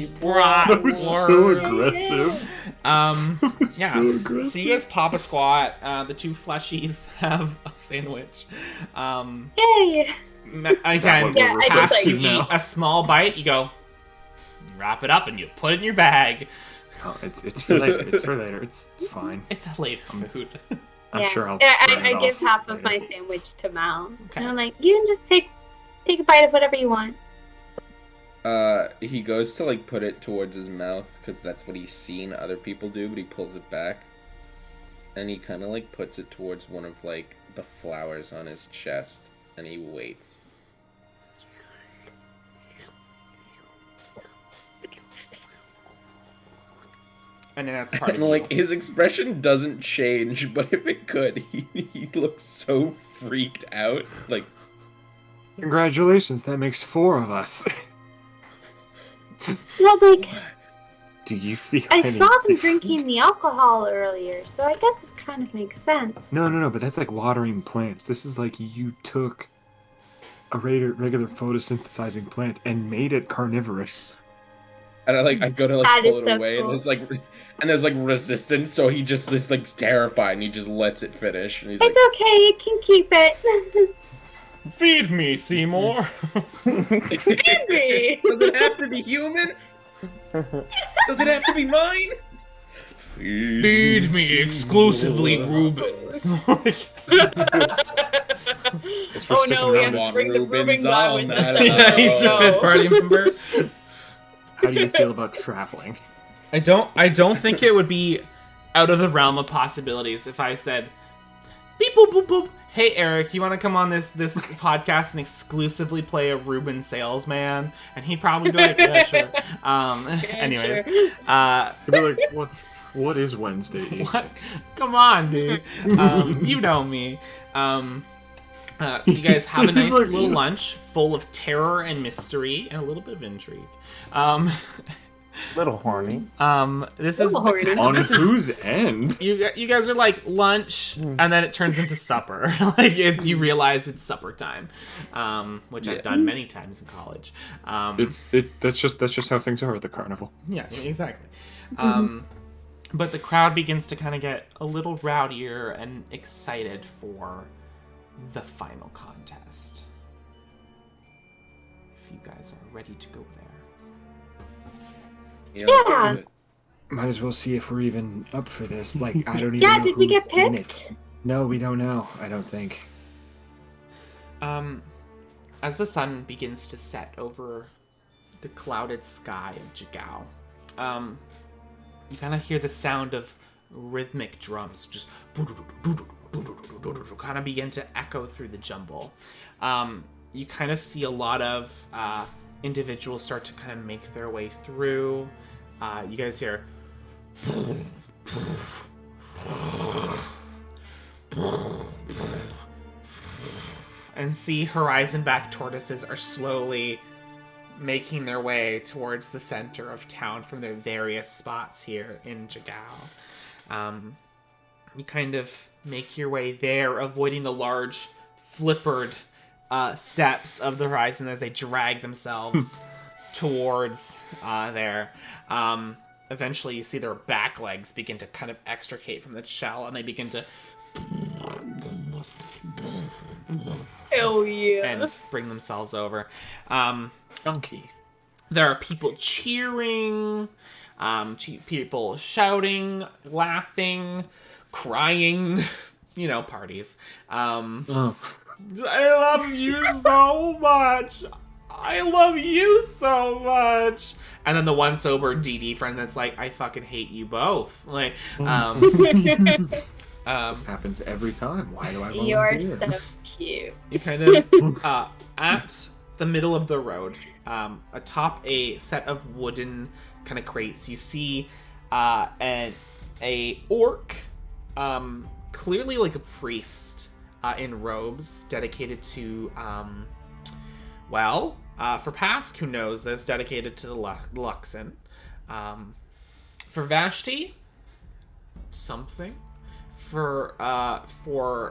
Speaker 4: quality.
Speaker 2: bratwurst.
Speaker 3: That was so aggressive.
Speaker 2: Yeah,
Speaker 3: So
Speaker 2: so
Speaker 3: aggressive.
Speaker 2: you guys pop a squat. The 2 fleshies have a sandwich.
Speaker 1: Yay!
Speaker 2: Again,
Speaker 1: Yeah, I
Speaker 2: after
Speaker 1: just,
Speaker 2: you
Speaker 3: like-
Speaker 2: eat a small bite, you go wrap it up and you put it in your bag.
Speaker 3: Oh, it's for later. It's for later. It's fine.
Speaker 2: It's a later food.
Speaker 3: I'm
Speaker 1: Yeah.
Speaker 3: sure I'll.
Speaker 1: Yeah,
Speaker 3: burn it
Speaker 1: I give
Speaker 3: off
Speaker 1: half of
Speaker 3: later.
Speaker 1: my sandwich to Mal.
Speaker 2: Okay.
Speaker 1: And I'm like, you can just take a bite of whatever you want.
Speaker 4: He goes to like put it towards his mouth because that's what he's seen other people do, but he pulls it back, and he kind of like puts it towards one of like the flowers on his chest, and he waits.
Speaker 2: And then that's part of
Speaker 4: And
Speaker 2: the
Speaker 4: like
Speaker 2: meal.
Speaker 4: his expression doesn't change, but if it could, he looks so freaked out. Like,
Speaker 3: Congratulations, that makes 4 of us.
Speaker 1: Well, like,
Speaker 3: Do you feel?
Speaker 1: I
Speaker 3: any
Speaker 1: saw them
Speaker 3: different?
Speaker 1: drinking the alcohol earlier, so I guess it kind of makes sense.
Speaker 3: No, but that's like watering plants. This is like you took a regular photosynthesizing plant and made it carnivorous.
Speaker 4: and I go to like
Speaker 1: That
Speaker 4: pull
Speaker 1: is
Speaker 4: it
Speaker 1: so
Speaker 4: away,
Speaker 1: cool.
Speaker 4: and there's like resistance, so he just is like terrified, and he just lets it finish, and he's
Speaker 1: It's
Speaker 4: like,
Speaker 1: okay, you can keep it.
Speaker 2: Feed me, Seymour.
Speaker 1: Baby!
Speaker 4: "Does it have to be human? Does it have to be mine?"
Speaker 2: Feed me exclusively Reubens.
Speaker 3: It's for
Speaker 1: Oh
Speaker 3: sticking
Speaker 1: no, we
Speaker 3: around
Speaker 1: have
Speaker 3: us.
Speaker 1: to bring the
Speaker 4: Rubens
Speaker 1: Reuben guy
Speaker 4: on
Speaker 1: with
Speaker 4: that.
Speaker 1: us.
Speaker 2: Yeah, he's your
Speaker 1: No.
Speaker 2: 5th party member.
Speaker 3: How do you feel about traveling?
Speaker 2: I don't think it would be out of the realm of possibilities if I said, beep boop boop boop, hey Eric, you want to come on this podcast and exclusively play a Reuben salesman? And he'd probably be like, yeah, sure. Anyways,
Speaker 1: sure.
Speaker 3: He'd be like, what is Wednesday evening?
Speaker 2: What? Come on, dude. You know me. So you guys have a nice
Speaker 3: He's like-
Speaker 2: little lunch full of terror and mystery and a little bit of intrigue.
Speaker 5: Little horny.
Speaker 2: This is
Speaker 1: Little horny.
Speaker 3: On
Speaker 2: this is-
Speaker 3: whose end?
Speaker 2: you guys are like lunch, and then it turns into supper. Like you realize it's supper time, which I've done many times in college.
Speaker 3: That's just how things are at the carnival.
Speaker 2: Yeah, exactly. But the crowd begins to kind of get a little rowdier and excited for the final contest. If you guys are ready to go there.
Speaker 1: Yeah.
Speaker 3: Might as well see if we're even up for this. Like, I don't even
Speaker 1: Yeah,
Speaker 3: know
Speaker 1: did we
Speaker 3: who's
Speaker 1: get
Speaker 3: in
Speaker 1: picked?
Speaker 3: it. No, we don't know. I don't think.
Speaker 2: As the sun begins to set over the clouded sky of Jigao, you kind of hear the sound of rhythmic drums just kind of begin to echo through the jumble. You kind of see a lot of individuals start to kind of make their way through. You guys hear and see horizon-back tortoises are slowly making their way towards the center of town from their various spots here in Jigao. You kind of make your way there, avoiding the large flippered steps of the horizon as they drag themselves towards there. Eventually you see their back legs begin to kind of extricate from the shell, and they begin to
Speaker 1: Hell yeah.
Speaker 2: and bring themselves over.
Speaker 3: Donkey.
Speaker 2: There are people cheering, people shouting, laughing, crying, parties.
Speaker 3: Oh.
Speaker 2: I love you so much. I love you so much. And then the one sober DD friend that's like, I fucking hate you both. Like,
Speaker 3: This happens every time. Why do I volunteer?
Speaker 1: You're so cute.
Speaker 2: you kind of at the middle of the road, atop a set of wooden kind of crates, you see a orc, clearly like a priest, in robes dedicated to for Pask, who knows this, dedicated to the Luxon. For Vashti, something. For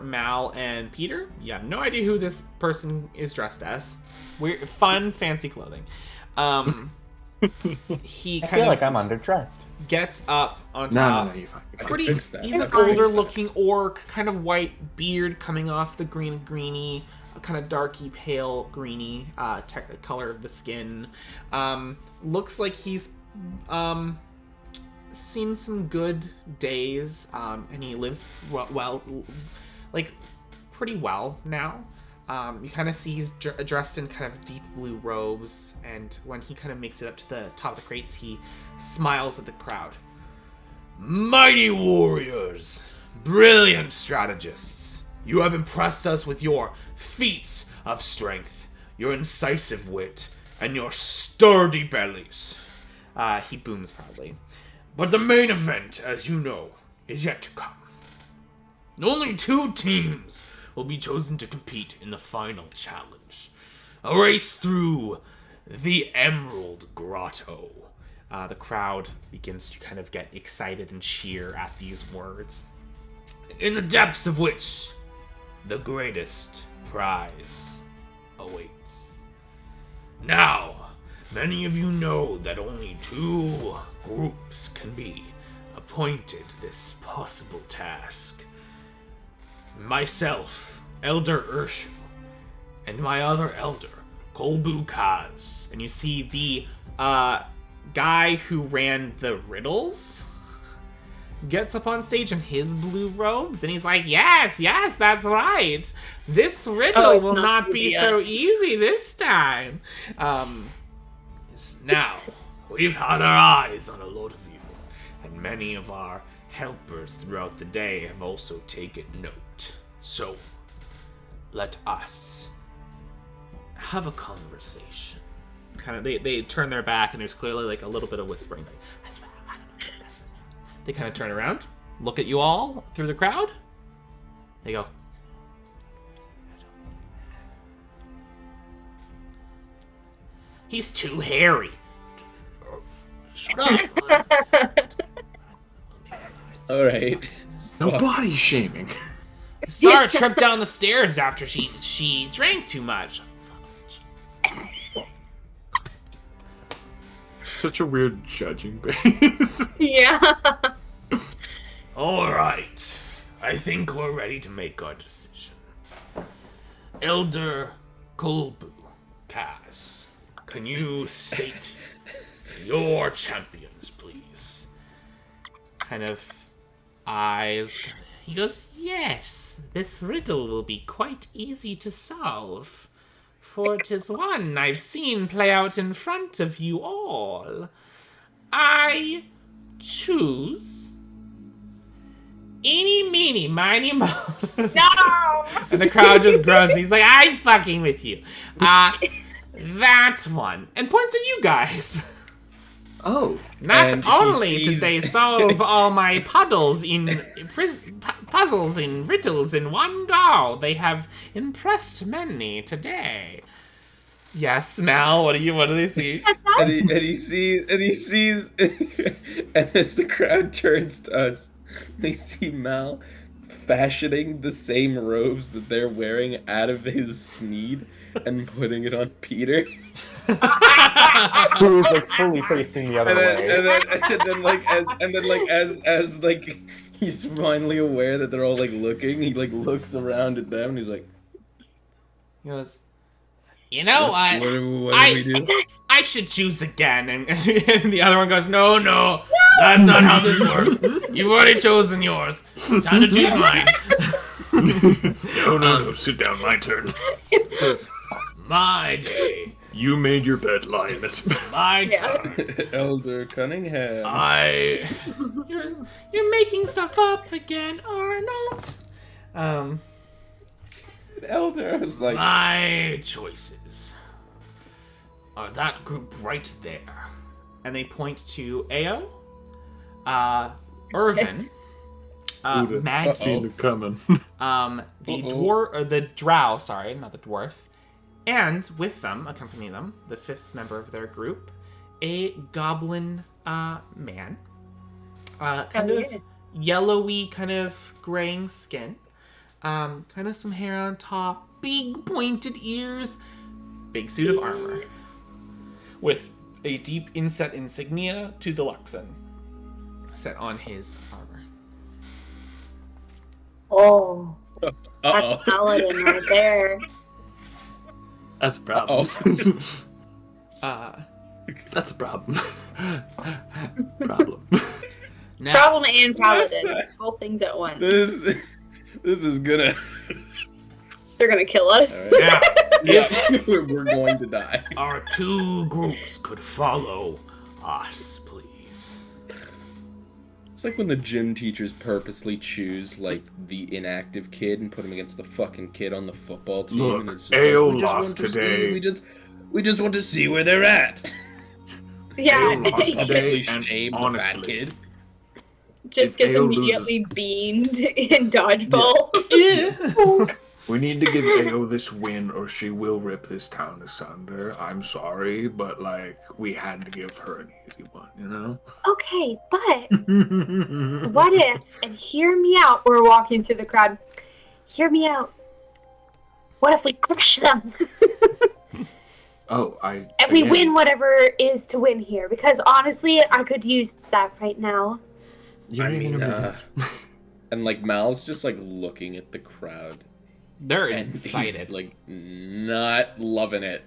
Speaker 2: Mal and Peter, you have no idea who this person is dressed as. Weird, fun, fancy clothing. He
Speaker 5: I
Speaker 2: kind
Speaker 5: feel
Speaker 2: of
Speaker 5: like I'm underdressed.
Speaker 2: gets up on
Speaker 3: No,
Speaker 2: top.
Speaker 3: you're fine.
Speaker 4: I can
Speaker 2: Pretty.
Speaker 4: fix that.
Speaker 2: He's an older looking orc, kind of white beard coming off the greeny, kind of darky pale greeny color of the skin. Looks like he's seen some good days, and he lives pretty well now. You kind of see he's dressed in kind of deep blue robes, and when he kind of makes it up to the top of the crates, he smiles at the crowd. Mighty warriors, brilliant strategists, you have impressed us with your feats of strength, your incisive wit, and your sturdy bellies. He booms proudly. But the main event, as you know, is yet to come. Only 2 teams will be chosen to compete in the final challenge. A race through the Emerald Grotto. The crowd begins to kind of get excited and cheer at these words. In the depths of which the greatest prize awaits. Now, many of you know that only 2 groups can be appointed this possible task. Myself, Elder Urshu, and my other elder, Kolbu Kaz. And you see the guy who ran the riddles gets up on stage in his blue robes, and he's like, yes, that's right. This riddle will not be so easy this time. Now, we've had our eyes on a lot of you, and many of our helpers throughout the day have also taken note. So, let us have a conversation. Kind of, they turn their back, and there's clearly like a little bit of whispering. Like, I swear, I don't know. They kind of turn around, look at you all through the crowd. They go, he's too hairy. Shut up.
Speaker 4: All right.
Speaker 3: No body shaming.
Speaker 2: Sarah tripped down the stairs after she drank too much.
Speaker 3: Such a weird judging base.
Speaker 1: Yeah.
Speaker 2: All right. I think we're ready to make our decision. Elder Kolbu, Kaz, can you state your champions, please? Kind of eyes. He goes, yes, this riddle will be quite easy to solve. For 'tis one I've seen play out in front of you all. I choose eeny, meeny, miny, mo.
Speaker 1: No!
Speaker 2: And the crowd just grunts. He's like, I'm fucking with you. That one. And points at you guys.
Speaker 3: Oh.
Speaker 2: Not
Speaker 4: And he
Speaker 2: only did
Speaker 4: sees-
Speaker 2: they solve all my puzzles in riddles in one go, they have impressed many today. Yes, Mal, what do they see?
Speaker 4: And he sees, and as the crowd turns to us, they see Mal fashioning the same robes that they're wearing out of his sneed and putting it on Peter.
Speaker 5: Who is like fully facing the other way.
Speaker 4: And then as he's finally aware that they're all like looking, he like looks around at them and he's like,
Speaker 2: He goes, you know what?
Speaker 4: What do we do?
Speaker 2: I should choose again. And the other one goes, no, that's not how this works. You've already chosen yours. Time to choose mine.
Speaker 3: No, sit down, my turn.
Speaker 2: My day.
Speaker 3: You made your bed, lie in it.
Speaker 2: My turn.
Speaker 4: Elder Cunningham.
Speaker 2: You're making stuff up again, Arnold.
Speaker 4: Elder, I was like,
Speaker 2: My choices are that group right there. And they point to Ao, Irvin,
Speaker 3: Who'da
Speaker 2: Maggie,
Speaker 3: seen it coming.
Speaker 2: the drow, sorry, not the dwarf, and with them, accompanying them, the fifth member of their group, a goblin man, kind of yellowy, kind of graying skin, kind of some hair on top, big pointed ears, big suit of armor, with a deep inset insignia to the Luxon set on his armor.
Speaker 1: Oh,
Speaker 4: uh-oh.
Speaker 1: that's Paladin right there.
Speaker 3: That's a problem. That's a problem.
Speaker 2: Now,
Speaker 1: Problem and Paladin.
Speaker 4: Yes,
Speaker 1: Both things at once.
Speaker 4: This is gonna.
Speaker 1: They're gonna kill us.
Speaker 4: All right.
Speaker 2: now,
Speaker 4: We're going to die.
Speaker 2: our two groups could follow us, please.
Speaker 4: It's like when the gym teachers purposely choose like the inactive kid and put him against the fucking kid on the football team.
Speaker 3: Look,
Speaker 4: and it's
Speaker 3: AO
Speaker 4: we just
Speaker 3: lost
Speaker 4: want to
Speaker 3: today.
Speaker 4: we just want to see where they're at.
Speaker 1: Yeah.
Speaker 3: lost today,
Speaker 4: Shame
Speaker 3: and
Speaker 4: the fat
Speaker 3: honestly,
Speaker 4: kid.
Speaker 1: Just
Speaker 3: if
Speaker 1: gets
Speaker 3: AO
Speaker 1: immediately beamed in dodgeball.
Speaker 3: we need to give AO this win or she will rip this town asunder. I'm sorry, but like we had to give her an easy one, you know?
Speaker 1: Okay, but what if, and hear me out, we're walking through the crowd. Hear me out. What if we crush them?
Speaker 3: And
Speaker 1: we win whatever is to win here? Because honestly, I could use that right now.
Speaker 4: I mean, and like Mal's just like looking at the crowd.
Speaker 2: They're
Speaker 4: And
Speaker 2: excited.
Speaker 4: he's, like, not loving it.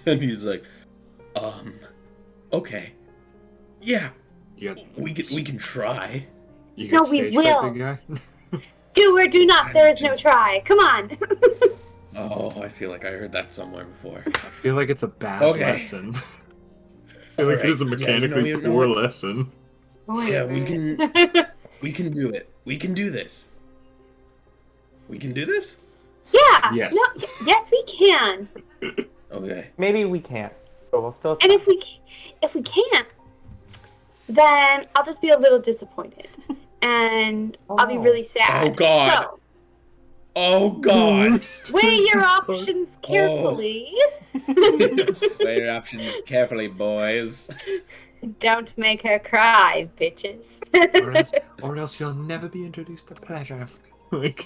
Speaker 4: And he's like, okay. Yeah, we can try.
Speaker 3: You
Speaker 1: No,
Speaker 3: get
Speaker 1: we
Speaker 3: stage
Speaker 1: will.
Speaker 3: fright, big guy?
Speaker 1: Do or do not, there is no try. Come on.
Speaker 4: Oh, I feel like I heard that somewhere before.
Speaker 3: I feel like it's a bad
Speaker 4: Okay.
Speaker 3: lesson. I feel like it is a
Speaker 4: Alright,
Speaker 3: mechanically
Speaker 4: you know
Speaker 3: poor
Speaker 4: what?
Speaker 3: lesson.
Speaker 4: Yeah, we can We can do it. We can do this. We can do this?
Speaker 1: Yeah.
Speaker 3: Yes.
Speaker 1: No, yes, we can.
Speaker 4: Okay.
Speaker 5: Maybe we can't, but we'll still.
Speaker 1: And if we can't, then I'll just be a little disappointed, and I'll be really sad.
Speaker 4: Oh, God.
Speaker 1: So
Speaker 4: Oh, God.
Speaker 1: weigh your options carefully.
Speaker 4: Weigh your options carefully, boys.
Speaker 1: Don't make her cry, bitches.
Speaker 3: or else you'll never be introduced to pleasure. Like,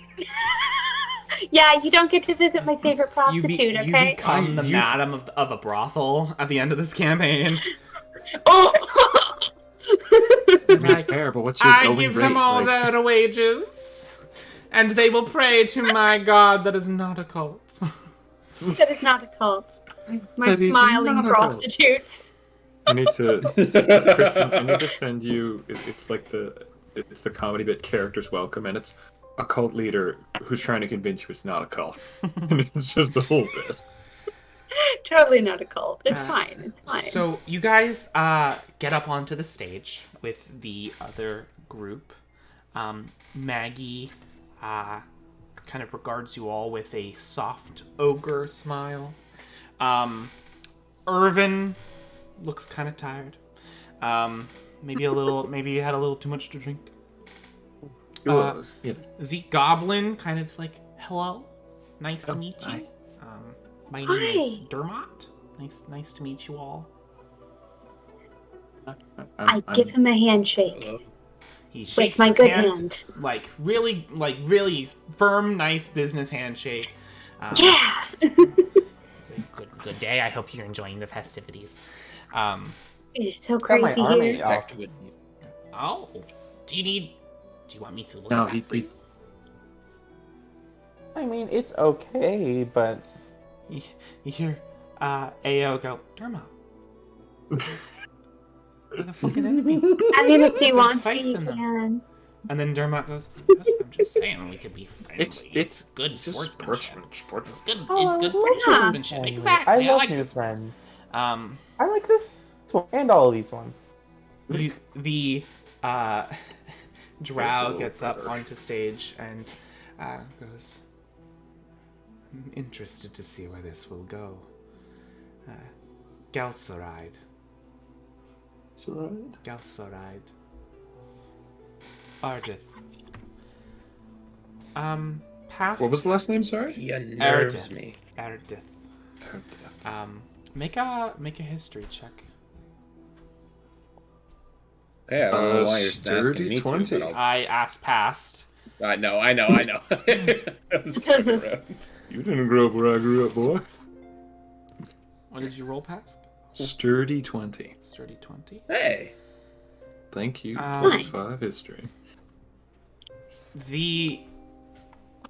Speaker 1: Yeah, you don't get to visit my favorite prostitute,
Speaker 2: You
Speaker 1: okay?
Speaker 2: become the madam of a brothel at the end of this campaign.
Speaker 1: Oh!
Speaker 2: Like,
Speaker 3: fair, but what's your
Speaker 2: I
Speaker 3: going
Speaker 2: give
Speaker 3: rate?
Speaker 2: them all
Speaker 3: Like,
Speaker 2: their wages, and they will pray to my god that is not a cult.
Speaker 1: That is not a cult. My
Speaker 3: That is
Speaker 1: smiling
Speaker 3: not a cult.
Speaker 1: prostitutes.
Speaker 3: I need to, Kristen, I need to send you. It's the comedy bit characters welcome, and it's a cult leader who's trying to convince you it's not a cult, and it's just the whole bit.
Speaker 1: Totally not a cult. It's fine. It's fine.
Speaker 2: So you guys get up onto the stage with the other group. Maggie kind of regards you all with a soft ogre smile. Irvin looks kind of tired. Maybe he had a little too much to drink.
Speaker 3: Yeah.
Speaker 2: The Goblin kind of is like, hello, nice to meet you.
Speaker 3: Hi.
Speaker 2: My name is
Speaker 1: Hi.
Speaker 2: Dermot. Nice to meet you all.
Speaker 1: I give him a handshake.
Speaker 2: He
Speaker 1: With
Speaker 2: shakes
Speaker 1: my
Speaker 2: your
Speaker 1: good
Speaker 2: hand,
Speaker 1: hand.
Speaker 2: like really firm, nice business handshake.
Speaker 1: Yeah!
Speaker 2: It's a good day. I hope you're enjoying the festivities.
Speaker 1: It is so
Speaker 5: Got my
Speaker 1: crazy
Speaker 5: army
Speaker 1: here.
Speaker 5: off.
Speaker 2: Oh, do you want me to look
Speaker 3: No,
Speaker 2: at that for you?
Speaker 5: I mean, it's okay, but
Speaker 2: You hear AO go, Dermot. They're the fucking enemy.
Speaker 1: I mean, if you want to,
Speaker 2: face
Speaker 1: you
Speaker 2: in them.
Speaker 1: can.
Speaker 2: And then Dermot goes, I'm just saying we could be friendly.
Speaker 3: It's
Speaker 2: good
Speaker 3: just
Speaker 2: sportsmanship.
Speaker 3: sportsmanship.
Speaker 2: It's good.
Speaker 5: Oh,
Speaker 2: It's good
Speaker 5: I like
Speaker 2: sportsmanship.
Speaker 5: friendly.
Speaker 2: Exactly.
Speaker 5: I
Speaker 2: I
Speaker 5: love
Speaker 2: like
Speaker 5: new
Speaker 2: this.
Speaker 5: friends.
Speaker 2: I
Speaker 5: I like this one and all of these ones.
Speaker 2: the Drow gets up onto stage and goes, I'm interested to see where this will go. Gelsoride.
Speaker 3: It's alright.
Speaker 2: Gelsoride. Ardith. Past
Speaker 3: What was the last name? Sorry.
Speaker 4: He unnerves
Speaker 2: Ardith.
Speaker 4: me.
Speaker 2: Ardith. Make a history check.
Speaker 4: Hey, I don't know why you're
Speaker 3: sturdy
Speaker 4: asking me
Speaker 3: 20.
Speaker 4: to, but
Speaker 2: I asked past.
Speaker 4: I know. I was fucking around.
Speaker 3: You didn't grow up where I grew up, boy.
Speaker 2: What did you roll past?
Speaker 3: Sturdy 20.
Speaker 2: Sturdy 20.
Speaker 4: Hey.
Speaker 3: Thank you.
Speaker 2: Nice.
Speaker 3: +5 history.
Speaker 2: The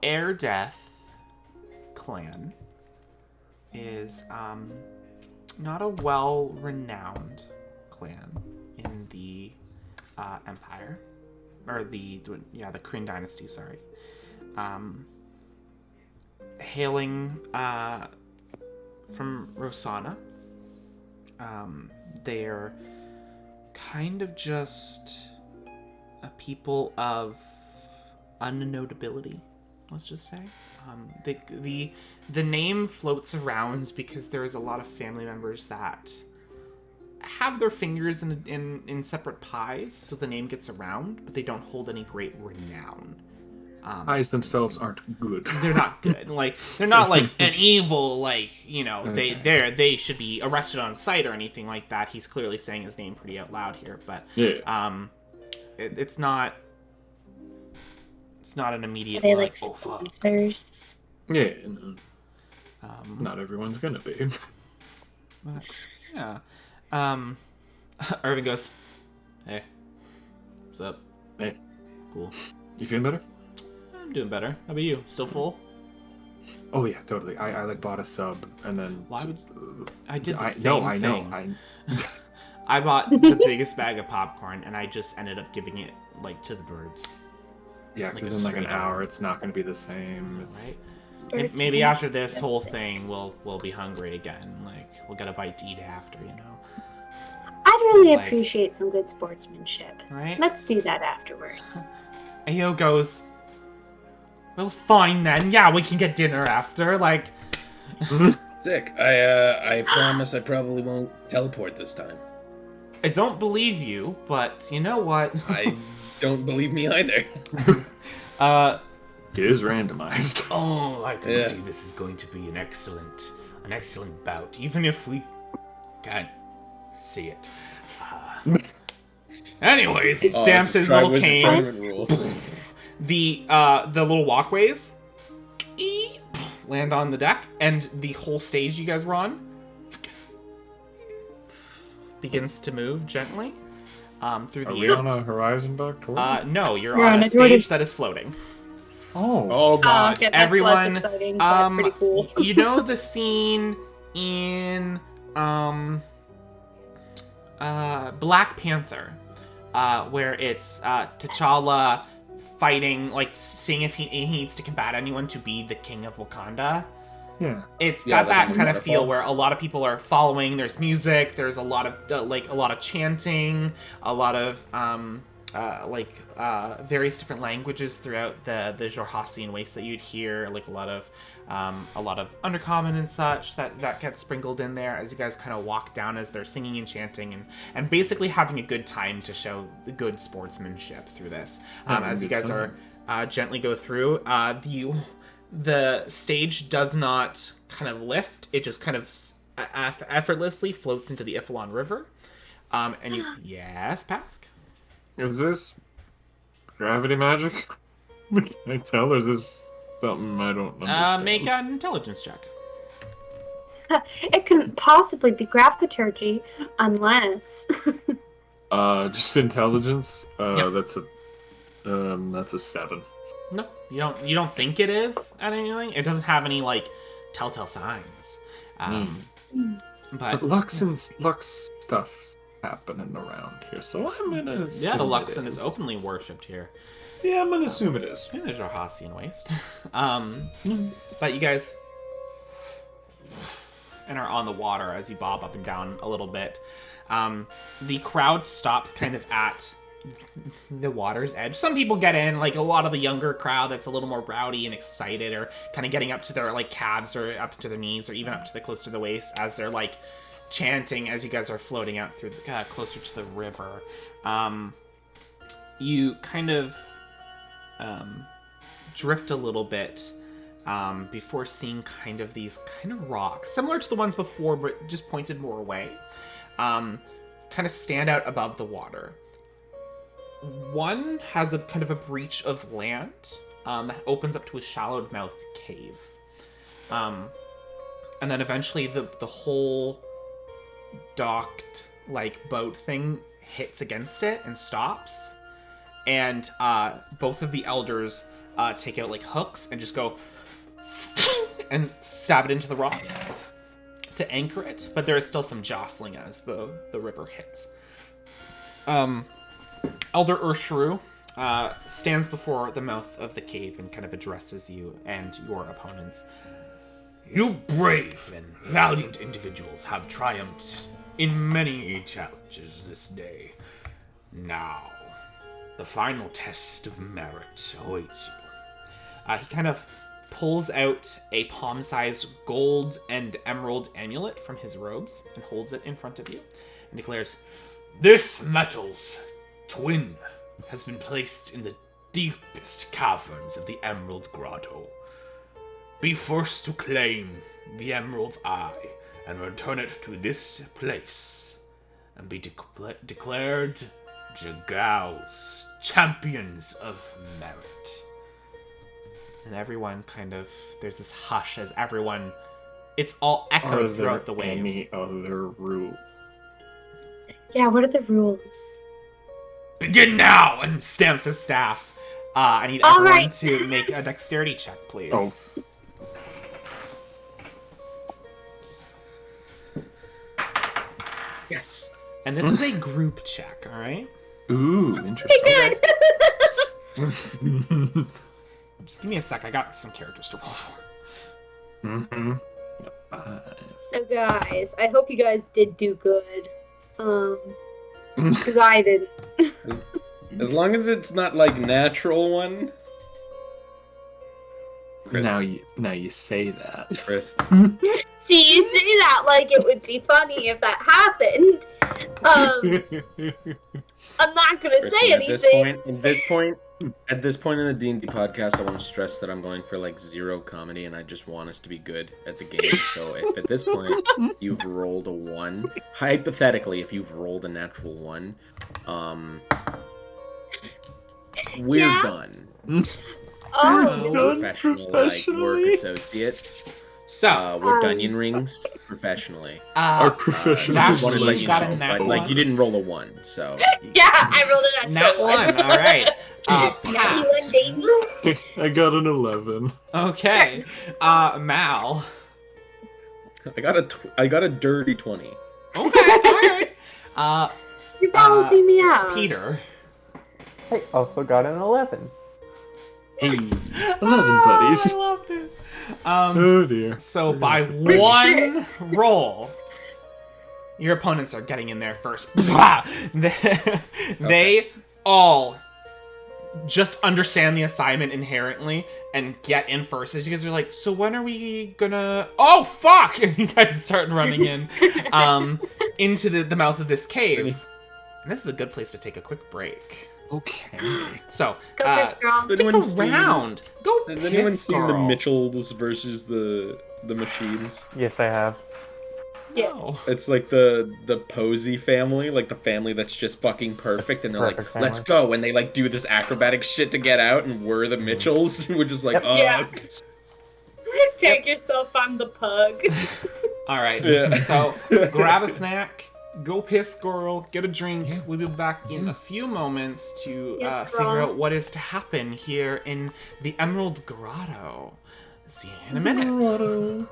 Speaker 2: Air Death clan is not a well-renowned clan in the Empire, or the Kryn dynasty. Sorry, hailing from Rosanna. They're kind of just a people of unnotability, let's just say. The name floats around because there is a lot of family members that have their fingers in separate pies, so the name gets around, but they don't hold any great renown.
Speaker 3: Eyes themselves aren't good.
Speaker 2: They're not good. Like, they're not like an evil, like,
Speaker 3: Okay.
Speaker 2: they should be arrested on sight or anything like that. He's clearly saying his name pretty out loud here, but
Speaker 3: Yeah.
Speaker 2: it's not an immediate
Speaker 1: Are they
Speaker 2: like,
Speaker 1: like
Speaker 2: oh fuck.
Speaker 1: sponsors?
Speaker 3: Yeah. No, not everyone's gonna be.
Speaker 2: But, yeah. Irvin goes, hey, what's up?
Speaker 3: Hey,
Speaker 2: Cool.
Speaker 3: you feeling better?
Speaker 2: I'm doing better. How about you? Still full?
Speaker 3: Oh yeah, totally. I like bought a sub and then.
Speaker 2: Why would I did the
Speaker 3: I
Speaker 2: same
Speaker 3: know. I
Speaker 2: thing.
Speaker 3: know.
Speaker 2: I bought the biggest bag of popcorn and I just ended up giving it like to the birds.
Speaker 3: Yeah,
Speaker 2: Like
Speaker 3: because
Speaker 2: a
Speaker 3: in like an
Speaker 2: street
Speaker 3: hour,
Speaker 2: dog.
Speaker 3: it's not going to be the same. It's,
Speaker 2: Right?
Speaker 1: Birds
Speaker 2: Maybe
Speaker 1: are
Speaker 2: after this
Speaker 1: expensive.
Speaker 2: whole thing, we'll be hungry again. Like we'll get a bite to eat after, you know.
Speaker 1: I'd really
Speaker 2: like,
Speaker 1: appreciate some good sportsmanship.
Speaker 2: right?
Speaker 1: Let's do that afterwards.
Speaker 2: Ayo goes, well, fine then. Yeah, we can get dinner after. Like,
Speaker 6: Sick. I promise I probably won't teleport this time.
Speaker 2: I don't believe you, but you know what?
Speaker 6: I don't believe me either.
Speaker 3: It is randomized.
Speaker 7: Oh, I can
Speaker 6: Yeah.
Speaker 7: see this is going to be an excellent bout, even if we can't see it. Anyways,
Speaker 2: It stamps his little cane.
Speaker 6: Rule.
Speaker 2: The little walkways land on the deck, and the whole stage you guys were on begins to move gently through the
Speaker 3: Are we
Speaker 2: air.
Speaker 3: on a horizon back toward?
Speaker 2: No, you're
Speaker 1: We're
Speaker 2: on
Speaker 1: on
Speaker 2: a
Speaker 1: a Jordan.
Speaker 2: stage that is floating.
Speaker 3: Oh.
Speaker 4: Oh god.
Speaker 1: Okay, that's
Speaker 2: everyone,
Speaker 1: less exciting, but pretty cool.
Speaker 2: You know the scene in Black Panther, where it's T'Challa fighting, like seeing if he needs to combat anyone to be the king of Wakanda.
Speaker 3: Yeah.
Speaker 2: It's
Speaker 4: Yeah,
Speaker 2: got that
Speaker 4: like
Speaker 2: kind of
Speaker 4: waterfall.
Speaker 2: feel where a lot of people are following. There's music. There's a lot of a lot of chanting, a lot of various different languages throughout the Jorhassian waste that you'd hear, like a lot of undercommon and such that gets sprinkled in there as you guys kind of walk down as they're singing and chanting and basically having a good time to show the good sportsmanship through this. As you guys are gently go through, the stage does not kind of lift; it just kind of effortlessly floats into the Ifalon River. And you, yes, Pask.
Speaker 3: Is this gravity magic? Can I tell, or is this something I don't understand?
Speaker 2: Make an intelligence check.
Speaker 1: It couldn't possibly be graviturgy unless.
Speaker 3: Just intelligence.
Speaker 2: Yep.
Speaker 3: That's a 7.
Speaker 2: No, you don't think it is at anything. It doesn't have any like telltale signs. But
Speaker 3: Lux stuff's happening around here, so I'm gonna
Speaker 2: yeah,
Speaker 3: assume
Speaker 2: the
Speaker 3: it
Speaker 2: Luxon is openly worshipped here.
Speaker 3: Yeah, I'm gonna assume it is.
Speaker 2: Yeah, there's Jorhassian waste. But you guys and are on the water as you bob up and down a little bit. The crowd stops kind of at the water's edge. Some people get in, like a lot of the younger crowd that's a little more rowdy and excited, or kind of getting up to their like calves or up to their knees or even up to the close to the waist as they're like chanting as you guys are floating out through the closer to the river. You kind of drift a little bit before seeing kind of these kind of rocks, similar to the ones before, but just pointed more away, kind of stand out above the water. One has a kind of a breach of land that opens up to a shallowed mouth cave. And then eventually the whole docked like boat thing hits against it and stops. And both of the elders take out like hooks and just go and stab it into the rocks to anchor it. But there is still some jostling as the river hits. Elder Urshru stands before the mouth of the cave and kind of addresses you and your opponents.
Speaker 7: You brave and valiant individuals have triumphed in many challenges this day. Now, the final test of merit awaits you.
Speaker 2: He kind of pulls out a palm-sized gold and emerald amulet from his robes and holds it in front of you and declares,
Speaker 7: This metal's twin has been placed in the deepest caverns of the Emerald Grotto. Be first to claim the Emerald's Eye and return it to this place, and be declared Jagao's Champions of Merit.
Speaker 2: and everyone kind of, there's this hush as everyone, it's all
Speaker 3: Are
Speaker 2: echoed
Speaker 3: there
Speaker 2: throughout the waves.
Speaker 3: any other rule?
Speaker 1: Yeah, what are the rules?
Speaker 2: Begin now! And stamps his staff. I need
Speaker 1: All
Speaker 2: everyone
Speaker 1: right.
Speaker 2: to make a dexterity check, please.
Speaker 3: Oh.
Speaker 4: Yes.
Speaker 2: And this is a group check, alright?
Speaker 3: Ooh, interesting.
Speaker 2: Just give me a sec, I got some characters to roll for.
Speaker 3: Mm-hmm.
Speaker 1: So guys, I hope you guys did do good. Because I didn't.
Speaker 4: As long as it's not like natural one.
Speaker 3: Now you say that.
Speaker 4: Chris.
Speaker 1: See, you say that like it would be funny if that happened. I'm not gonna
Speaker 4: Chris,
Speaker 1: say
Speaker 4: at
Speaker 1: anything.
Speaker 4: this point in the D&D podcast, I want to stress that I'm going for like 0 comedy, and I just want us to be good at the game. So if at this point you've rolled a 1, hypothetically, if you've rolled a natural 1, we're done.
Speaker 1: Oh,
Speaker 3: Done
Speaker 4: Professional like work
Speaker 3: professionally?
Speaker 4: associates.
Speaker 2: So,
Speaker 4: We're Dunyan Rings professionally.
Speaker 3: Our professional
Speaker 2: Zach,
Speaker 4: Just wanted to let
Speaker 2: you
Speaker 4: you
Speaker 2: got
Speaker 4: know,
Speaker 2: a nat
Speaker 4: but like
Speaker 2: one?
Speaker 4: you didn't roll a 1, so
Speaker 1: yeah, I rolled a
Speaker 2: nat
Speaker 1: natural
Speaker 2: 1, alright.
Speaker 1: Natty
Speaker 2: Pass.
Speaker 1: one, baby.
Speaker 3: I got an 11.
Speaker 2: Okay. Mal.
Speaker 4: I got a dirty 20.
Speaker 2: Okay, alright.
Speaker 1: You're balancing me out.
Speaker 2: Peter.
Speaker 5: I also got an 11.
Speaker 3: Hey, 11
Speaker 2: I
Speaker 3: buddies.
Speaker 2: love this.
Speaker 3: Oh dear.
Speaker 2: So by one roll, your opponents are getting in there first. They all just understand the assignment inherently and get in first. As you guys are like, so when are we gonna? Oh fuck! And you guys start running in, into the mouth of this cave. And this is a good place to take a quick break.
Speaker 3: Okay.
Speaker 2: So,
Speaker 1: Go piss girl.
Speaker 2: stick
Speaker 4: Anyone seen-
Speaker 2: around. Go
Speaker 4: Has
Speaker 2: piss
Speaker 4: anyone seen the
Speaker 2: girl.
Speaker 4: Mitchells versus the machines?
Speaker 5: Yes, I have.
Speaker 2: No.
Speaker 4: It's like the Posey family, like the family that's just fucking perfect, and they're like,
Speaker 5: Perfect
Speaker 4: "Let's
Speaker 5: family.
Speaker 4: go!" And they like do this acrobatic shit to get out, and we're the Mitchells. We're just like,
Speaker 5: Yep.
Speaker 1: Yeah. Take yourself on the pug.
Speaker 2: All right.
Speaker 4: Yeah.
Speaker 2: So grab a snack, go piss, girl, get a drink. We'll be back in a few moments to
Speaker 1: Yes,
Speaker 2: figure
Speaker 1: girl.
Speaker 2: out what is to happen here in the Emerald Grotto. See you in a minute.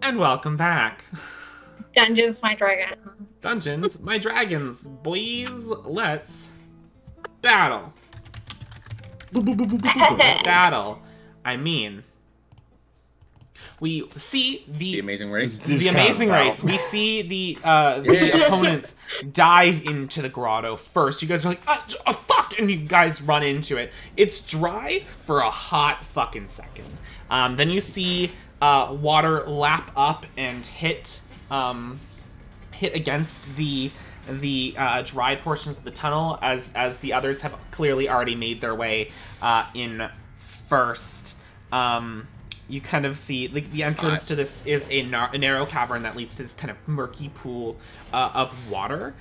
Speaker 2: And welcome back.
Speaker 1: Dungeons, my dragon.
Speaker 2: Dungeons, my dragons. Boys, let's battle. Battle. I mean, we see
Speaker 4: The Amazing Race.
Speaker 2: the amazing race. We see the opponents dive into the grotto first. You guys are like, fuck, and you guys run into it. It's dry for a hot fucking second. Then you see water lap up and hit against the dry portions of the tunnel as the others have clearly already made their way in first. You kind of see the entrance to this is a narrow cavern that leads to this kind of murky pool of water.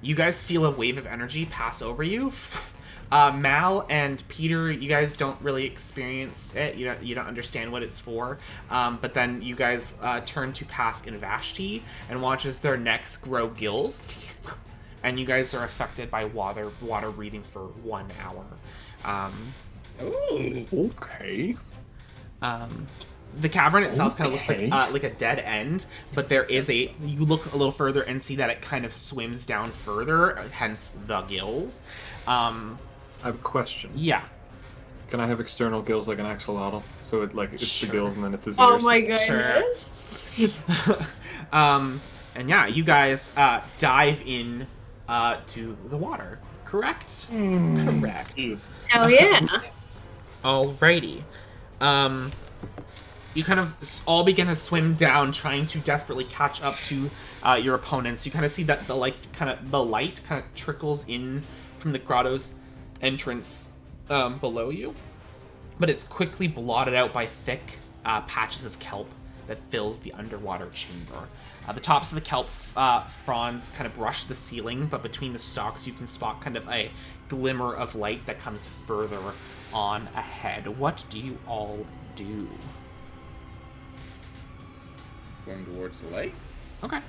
Speaker 2: You guys feel a wave of energy pass over you. Mal and Peter, you guys don't really experience it. You don't understand what it's for. But then you guys turn to Pask and Vashti and watch as their necks grow gills. And you guys are affected by water breathing for 1 hour.
Speaker 3: Ooh, okay.
Speaker 2: The cavern itself kind of looks like a dead end, but there is you look a little further and see that it kind of swims down further, hence the gills.
Speaker 3: I have a question.
Speaker 2: Yeah.
Speaker 3: Can I have external gills like an axolotl? So it's
Speaker 2: Sure.
Speaker 3: the gills and then it's his ears.
Speaker 1: Oh my goodness.
Speaker 2: And yeah, you guys dive in to the water. Correct? Correct.
Speaker 3: Jeez.
Speaker 1: Oh yeah.
Speaker 2: Alrighty. You kind of all begin to swim down, trying to desperately catch up to your opponents. You kind of see that the light kind of trickles in from the grotto's entrance below you, but it's quickly blotted out by thick patches of kelp that fills the underwater chamber. The tops of the kelp fronds kind of brush the ceiling, but between the stalks you can spot kind of a glimmer of light that comes further on ahead. What do you all do?
Speaker 4: Going towards the light.
Speaker 2: Okay.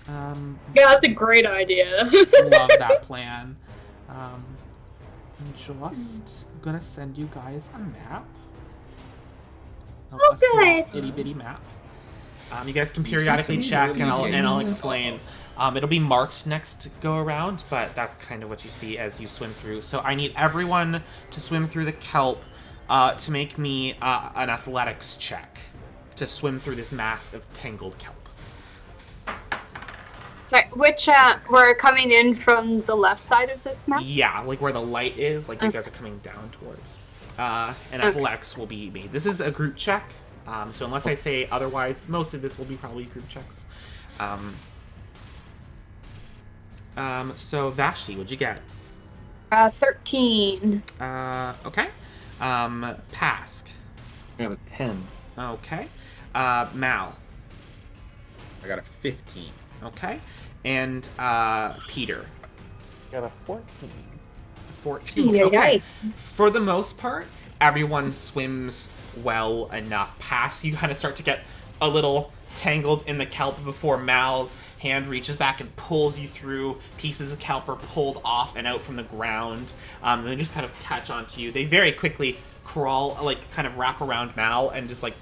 Speaker 1: Yeah, that's a great idea.
Speaker 2: Love that plan. I'm just gonna send you guys a map. A small
Speaker 1: Okay.
Speaker 2: itty bitty map. You guys can periodically check, and I'll explain. It'll be marked next go around, but that's kind of what you see as you swim through. So I need everyone to swim through the kelp to make me an athletics check to swim through this mass of tangled kelp.
Speaker 1: Sorry, which we're coming in from the left side of this map?
Speaker 2: Yeah, like where the light is, like you guys are coming down towards. And athletics will be made. This is a group check, so unless I say otherwise, most of this will be probably group checks. So Vashti, what'd you get?
Speaker 1: 13.
Speaker 2: Okay. Pask.
Speaker 3: I got a 10.
Speaker 2: Okay. Mal.
Speaker 4: I got a 15.
Speaker 2: Okay. And Peter.
Speaker 5: Got a 14.
Speaker 2: 14.
Speaker 1: Yay,
Speaker 2: Okay.
Speaker 1: yay.
Speaker 2: For the most part, everyone swims well enough. Past, you kind of start to get a little tangled in the kelp before Mal's hand reaches back and pulls you through. Pieces of kelp are pulled off and out from the ground. And they just kind of catch onto you. They very quickly crawl, like kind of wrap around Mal and just like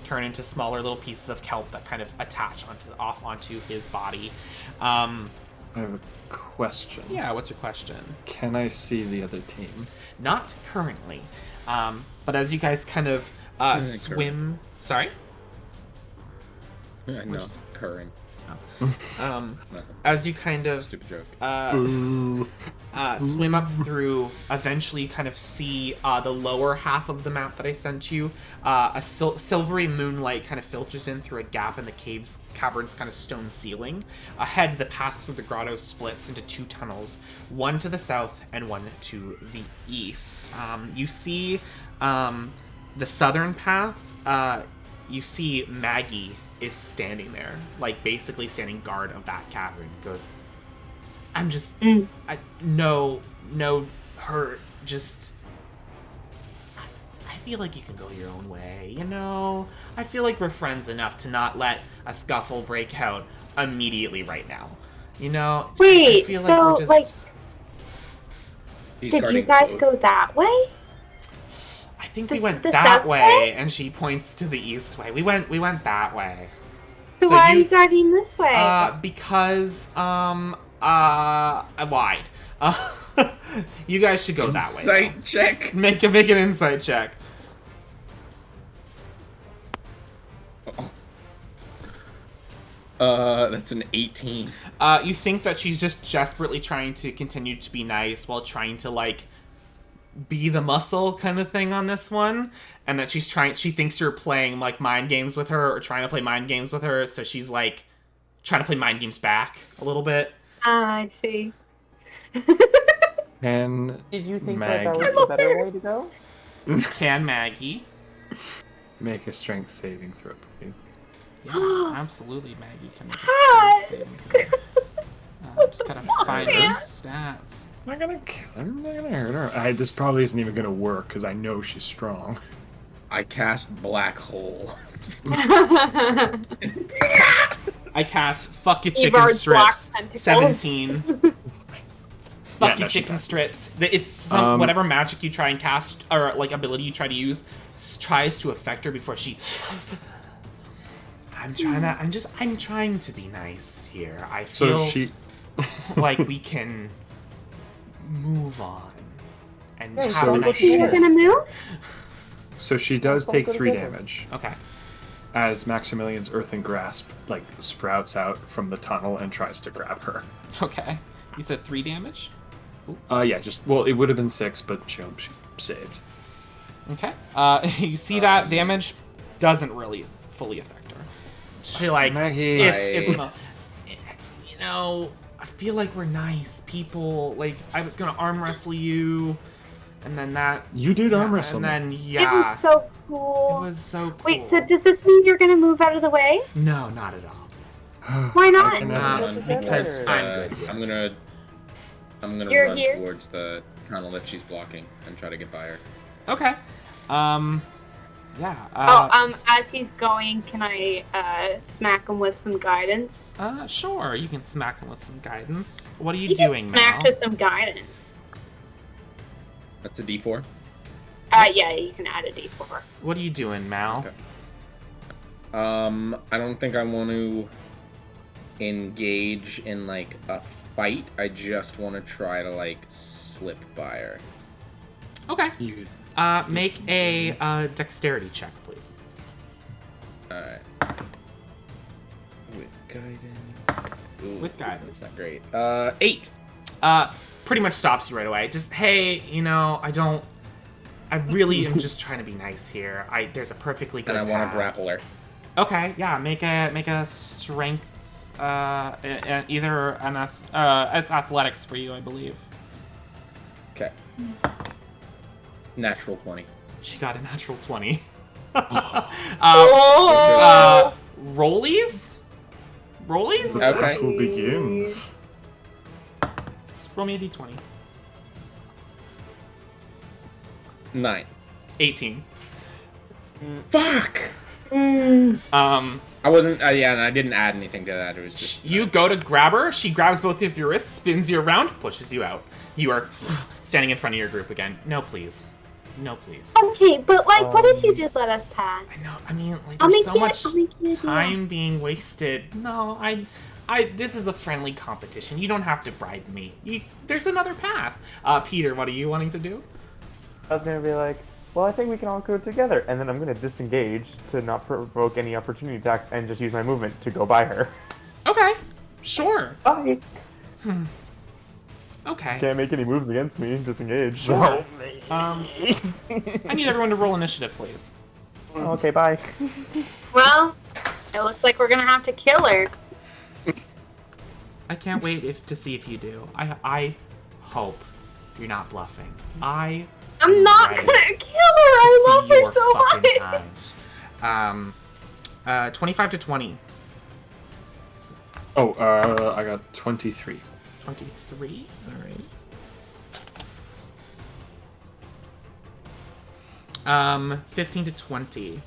Speaker 2: turn into smaller little pieces of kelp that kind of attach onto his body.
Speaker 3: I have a question.
Speaker 2: Yeah, what's your question?
Speaker 3: Can I see the other team?
Speaker 2: Not currently. But as you guys kind of swim... Sorry?
Speaker 4: I know. Current.
Speaker 2: As you kind of
Speaker 4: Stupid joke.
Speaker 2: swim up through, eventually you kind of see the lower half of the map that I sent you. A silvery moonlight kind of filters in through a gap in the cavern's kind of stone ceiling. Ahead, the path through the grotto splits into two tunnels, one to the south and one to the east. You see the southern path. You see Maggie is standing there, like basically standing guard of that cavern. Goes, I'm just, no, hurt, just, I feel like you can go your own way, you know? I feel like we're friends enough to not let a scuffle break out immediately right now, you know?
Speaker 1: Wait,
Speaker 2: I feel
Speaker 1: so,
Speaker 2: we're just,
Speaker 4: He's
Speaker 1: did you
Speaker 4: guarding
Speaker 1: guys
Speaker 4: both.
Speaker 1: go that way?
Speaker 2: I think we went
Speaker 1: the
Speaker 2: that
Speaker 1: south
Speaker 2: way,
Speaker 1: way?
Speaker 2: and she points to the east way. We went that way.
Speaker 1: So why are you guiding this way?
Speaker 2: Because I lied. You guys should go that way.
Speaker 4: Insight check.
Speaker 2: Make an insight check.
Speaker 4: That's an 18.
Speaker 2: You think that she's just desperately trying to continue to be nice while trying to, like, be the muscle kind of thing on this one, and that she thinks you're playing, like, mind games with her, or trying to play mind games with her, so she's, like, trying to play mind games back a little bit.
Speaker 1: I see.
Speaker 3: And
Speaker 5: Did you think
Speaker 3: Maggie.
Speaker 5: that was the better way to go?
Speaker 2: Can Maggie?
Speaker 3: Make a strength saving throw, please.
Speaker 2: Yeah, absolutely, Maggie can make a
Speaker 1: Yes.
Speaker 2: strength saving throw. Just gotta find her stats.
Speaker 3: I'm not gonna kill her. I'm not gonna hurt her. This probably isn't even gonna work because I know she's strong.
Speaker 4: I cast Black Hole.
Speaker 2: I cast Fuck Your Chicken
Speaker 1: Evar's block
Speaker 2: Strips,
Speaker 1: tentacles.
Speaker 2: 17. Fuck
Speaker 3: no,
Speaker 2: your
Speaker 3: she
Speaker 2: chicken
Speaker 3: passes.
Speaker 2: strips. It's whatever magic you try and cast, or like ability you try to use, tries to affect her before she. I'm trying to be nice here. I feel
Speaker 3: So she.
Speaker 2: like we can move on and
Speaker 5: Yeah,
Speaker 2: have
Speaker 5: so
Speaker 2: a
Speaker 5: look
Speaker 2: nice
Speaker 5: at
Speaker 1: You're
Speaker 5: her.
Speaker 2: chat.
Speaker 1: gonna move?
Speaker 3: So she does take 3 damage
Speaker 2: Okay.
Speaker 3: as Maximilian's earthen grasp like sprouts out from the tunnel and tries to grab her.
Speaker 2: Okay. You said 3 damage?
Speaker 3: Yeah, it would have been 6, but she saved.
Speaker 2: Okay. You see that damage doesn't really fully affect her. She like
Speaker 3: Maggie.
Speaker 2: it's not, you know, I feel like we're nice people. Like I was gonna arm wrestle you, and then that
Speaker 3: You did arm wrestle
Speaker 2: and
Speaker 3: me.
Speaker 2: then
Speaker 1: It was so cool.
Speaker 2: it was so cool.
Speaker 1: Wait, so does this mean you're gonna move out of the way?
Speaker 2: No, not at all.
Speaker 1: Why
Speaker 3: I
Speaker 1: not?
Speaker 3: can
Speaker 5: Uh,
Speaker 2: Because I'm
Speaker 4: Uh,
Speaker 2: good.
Speaker 4: I'm gonna
Speaker 1: You're
Speaker 4: run
Speaker 1: here?
Speaker 4: towards the tunnel that she's blocking and try to get by her.
Speaker 2: Okay. Yeah.
Speaker 1: As he's going, can I smack him with some guidance?
Speaker 2: Sure. You can smack him with some guidance. What are you
Speaker 1: You can
Speaker 2: doing
Speaker 1: smack
Speaker 2: now?
Speaker 1: with some guidance.
Speaker 4: That's a D4.
Speaker 1: Yeah, you can add a d4.
Speaker 2: What are you doing, Mal?
Speaker 4: Okay. I don't think I want to engage in like a fight. I just want to try to like slip by her.
Speaker 2: Okay.
Speaker 3: You
Speaker 2: Make a dexterity check, please.
Speaker 4: Alright. With guidance. Ooh,
Speaker 2: With guidance.
Speaker 4: That's not great. 8.
Speaker 2: Pretty much stops you right away. Just, hey, you know, I really am just trying to be nice here. There's a perfectly good
Speaker 4: And I want
Speaker 2: path.
Speaker 4: to grapple her.
Speaker 2: Okay, yeah, make a strength, either it's athletics for you, I believe.
Speaker 4: Okay. Natural 20.
Speaker 2: She got a natural 20.
Speaker 1: Oh!
Speaker 2: Rollies? Rollies?
Speaker 3: The
Speaker 4: Okay.
Speaker 3: battle begins.
Speaker 2: Just roll me a d20.
Speaker 4: 9.
Speaker 2: 18.
Speaker 4: Fuck!
Speaker 2: I
Speaker 4: wasn't. Yeah, and I didn't add anything to that. It was just.
Speaker 2: You go to grab her, she grabs both of your wrists, spins you around, pushes you out. You are standing in front of your group again. No, please. No, please.
Speaker 1: Okay, but like, what if you did let us pass?
Speaker 2: I know, I mean, like,
Speaker 1: I'll
Speaker 2: there's
Speaker 1: make
Speaker 2: so
Speaker 1: you-
Speaker 2: much
Speaker 1: I'll make you a deal.
Speaker 2: time being wasted. No, this is a friendly competition. You don't have to bribe me. There's another path. Peter, what are you wanting to do?
Speaker 5: I was gonna be like, well, I think we can all go together, and then I'm gonna disengage to not provoke any opportunity attack and just use my movement to go by her.
Speaker 2: Okay, sure.
Speaker 5: Bye.
Speaker 2: Okay.
Speaker 5: Can't make any moves against me. Disengage.
Speaker 2: Sure. I need everyone to roll initiative, please.
Speaker 5: Okay, bye.
Speaker 1: Well, it looks like we're gonna have to kill her.
Speaker 2: I can't wait to see if you do. I hope you're not bluffing. I'm
Speaker 1: not
Speaker 2: ready
Speaker 1: gonna kill her. I
Speaker 2: to
Speaker 1: love
Speaker 2: see
Speaker 1: her
Speaker 2: your
Speaker 1: so
Speaker 2: fucking
Speaker 1: much.
Speaker 2: time. 25 to 20.
Speaker 3: Oh, I got 23.
Speaker 2: 23. All right. 15 to 20.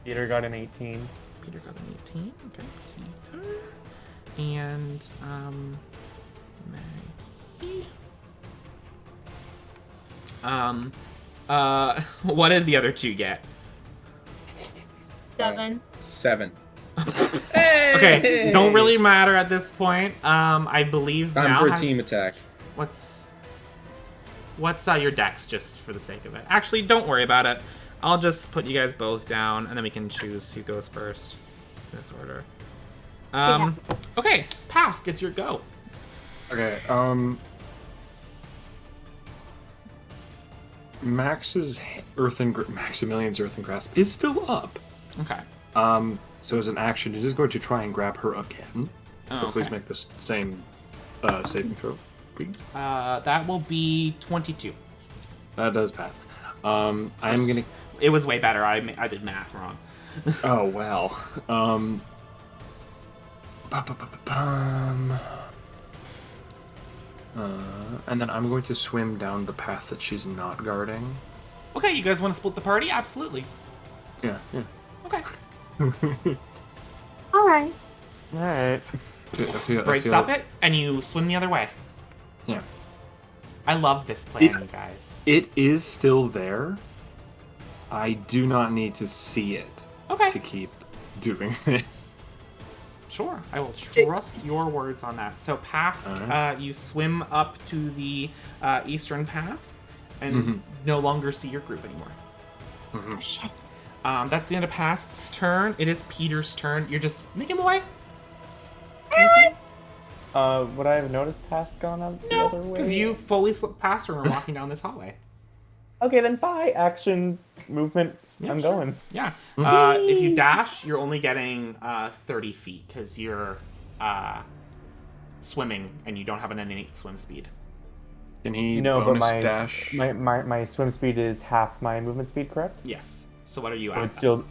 Speaker 5: Peter got an 18.
Speaker 2: Peter got an 18. Okay, Peter. And Maggie. What did the other two get?
Speaker 1: 7.
Speaker 4: 7.
Speaker 2: Okay, don't really matter at this point. I believe
Speaker 4: Time
Speaker 2: Mal
Speaker 4: for a
Speaker 2: has...
Speaker 4: team attack.
Speaker 2: What's your dex, just for the sake of it? Actually, don't worry about it. I'll just put you guys both down, and then we can choose who goes first in this order. Okay, Pass, it's your go.
Speaker 3: Okay, Maximilian's Earthen Grasp is still up.
Speaker 2: Okay.
Speaker 3: So as an action, it is going to try and grab her again.
Speaker 2: Oh,
Speaker 3: So please
Speaker 2: okay.
Speaker 3: make this same saving throw, please.
Speaker 2: That will be 22.
Speaker 3: That does pass. I'm gonna.
Speaker 2: It was way better. I did math wrong.
Speaker 3: Oh wow. And then I'm going to swim down the path that she's not guarding.
Speaker 2: Okay, you guys want to split the party? Absolutely.
Speaker 3: Yeah.
Speaker 2: Okay.
Speaker 1: All right.
Speaker 5: Alright.
Speaker 2: Bright stop it, and you swim the other way.
Speaker 3: Yeah.
Speaker 2: I love this plan, you guys.
Speaker 3: It is still there. I do not need to see it
Speaker 2: Okay.
Speaker 3: to keep doing this.
Speaker 2: Sure, I will trust your words on that. So, Pass,
Speaker 3: Alright.
Speaker 2: you swim up to the eastern path and no longer see your group anymore.
Speaker 1: Shit.
Speaker 2: That's the end of Pass's turn. It is Peter's turn. You're just making the way.
Speaker 5: Would I have noticed past gone up the other way?
Speaker 2: Because you fully slipped past her and are walking down this hallway.
Speaker 5: Okay, then bye. Action, movement.
Speaker 2: Yeah,
Speaker 5: I'm
Speaker 2: sure.
Speaker 5: going.
Speaker 2: Yeah. If you dash, you're only getting 30 feet because you're swimming and you don't have an innate swim speed.
Speaker 3: Can he
Speaker 5: No, but
Speaker 3: bonus dash?
Speaker 5: my swim speed is half my movement speed, correct?
Speaker 2: Yes. So what are you
Speaker 5: So
Speaker 2: at?
Speaker 5: it's still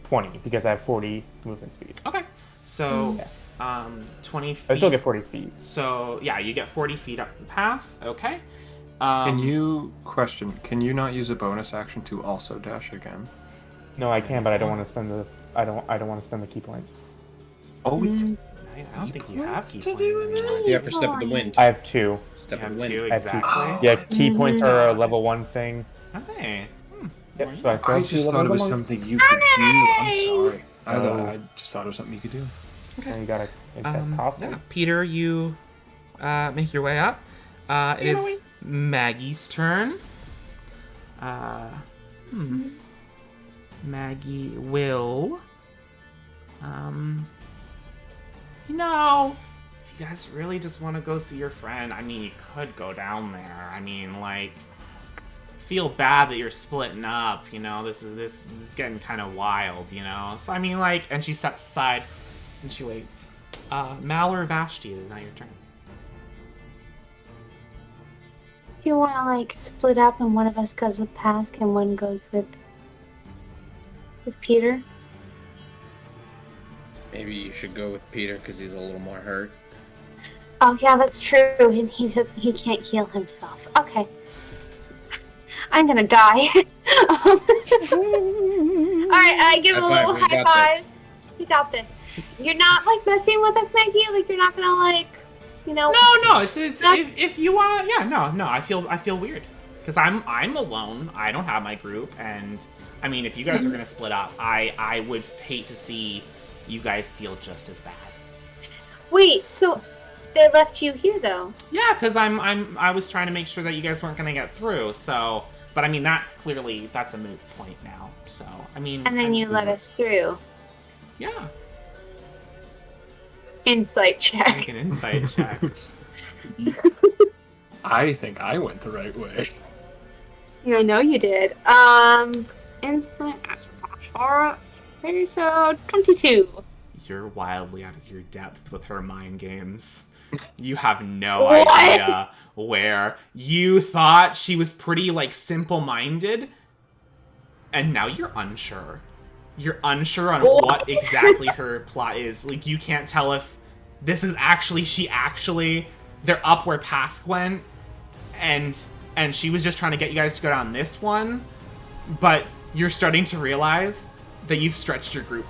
Speaker 5: 20 because I have 40 movement speed.
Speaker 2: Okay. So,
Speaker 5: Yeah.
Speaker 2: 20 feet.
Speaker 5: I still get 40 feet.
Speaker 2: So, yeah, you get 40 feet up the path. Okay.
Speaker 3: Can you not use a bonus action to also dash again?
Speaker 5: No, I can, but I don't want to spend the I don't want to spend the key points.
Speaker 3: Oh, it's
Speaker 2: I don't think you have key points anymore.
Speaker 4: You have for Step of the Wind.
Speaker 5: I have 2.
Speaker 4: Step
Speaker 2: You
Speaker 4: of
Speaker 2: have
Speaker 4: the
Speaker 2: 2,
Speaker 4: Wind.
Speaker 2: exactly.
Speaker 5: Yeah, key points are a level 1 thing.
Speaker 2: Okay.
Speaker 5: Yep, so I still
Speaker 3: I
Speaker 5: have 2
Speaker 3: just thought it
Speaker 5: levels
Speaker 3: was
Speaker 5: a month.
Speaker 3: something you could do. I'm sorry.
Speaker 5: Oh.
Speaker 3: I just thought it was something you could do.
Speaker 5: And you gotta invest costly.
Speaker 2: Yeah, Peter, you make your way up. It is Maggie's turn. Maggie will. If you guys really just want to go see your friend, I mean, you could go down there. I mean, like, feel bad that you're splitting up. You know, this is getting kind of wild. You know, so I mean, like, and she steps aside and she waits. Mal or Vashti, it is now your turn.
Speaker 1: If you want to like split up and one of us goes with Pask and one goes with Peter.
Speaker 4: Maybe you should go with Peter because he's a little more hurt.
Speaker 1: Oh yeah, that's true. And he can't heal himself. Okay. I'm gonna die. Alright, I give him a
Speaker 4: High five,
Speaker 1: little
Speaker 4: we
Speaker 1: high
Speaker 4: got
Speaker 1: five.
Speaker 4: this.
Speaker 1: We got this. You're not like messing with us, Maggie? Like you're not gonna like, you know?
Speaker 2: No, it's if you wanna, yeah, no, I feel weird because I'm alone. I don't have my group, and I mean, if you guys are gonna split up, I would hate to see you guys feel just as bad.
Speaker 1: Wait, so they left you here though?
Speaker 2: Yeah, because I was trying to make sure that you guys weren't gonna get through. So, but I mean, that's a moot point now. So, I mean,
Speaker 1: And then you let us through.
Speaker 2: yeah,
Speaker 1: Insight check.
Speaker 2: make an insight check.
Speaker 3: I think I went the right way.
Speaker 1: Yeah, I know you did. Insight. Okay, so 22.
Speaker 2: You're wildly out of your depth with her mind games. You have no
Speaker 1: What?
Speaker 2: idea where you thought she was pretty, like, simple-minded, and now you're unsure. You're unsure on what exactly her plot is. Like, you can't tell if this is they're up where Pask went, and she was just trying to get you guys to go down this one, but you're starting to realize that you've stretched your group,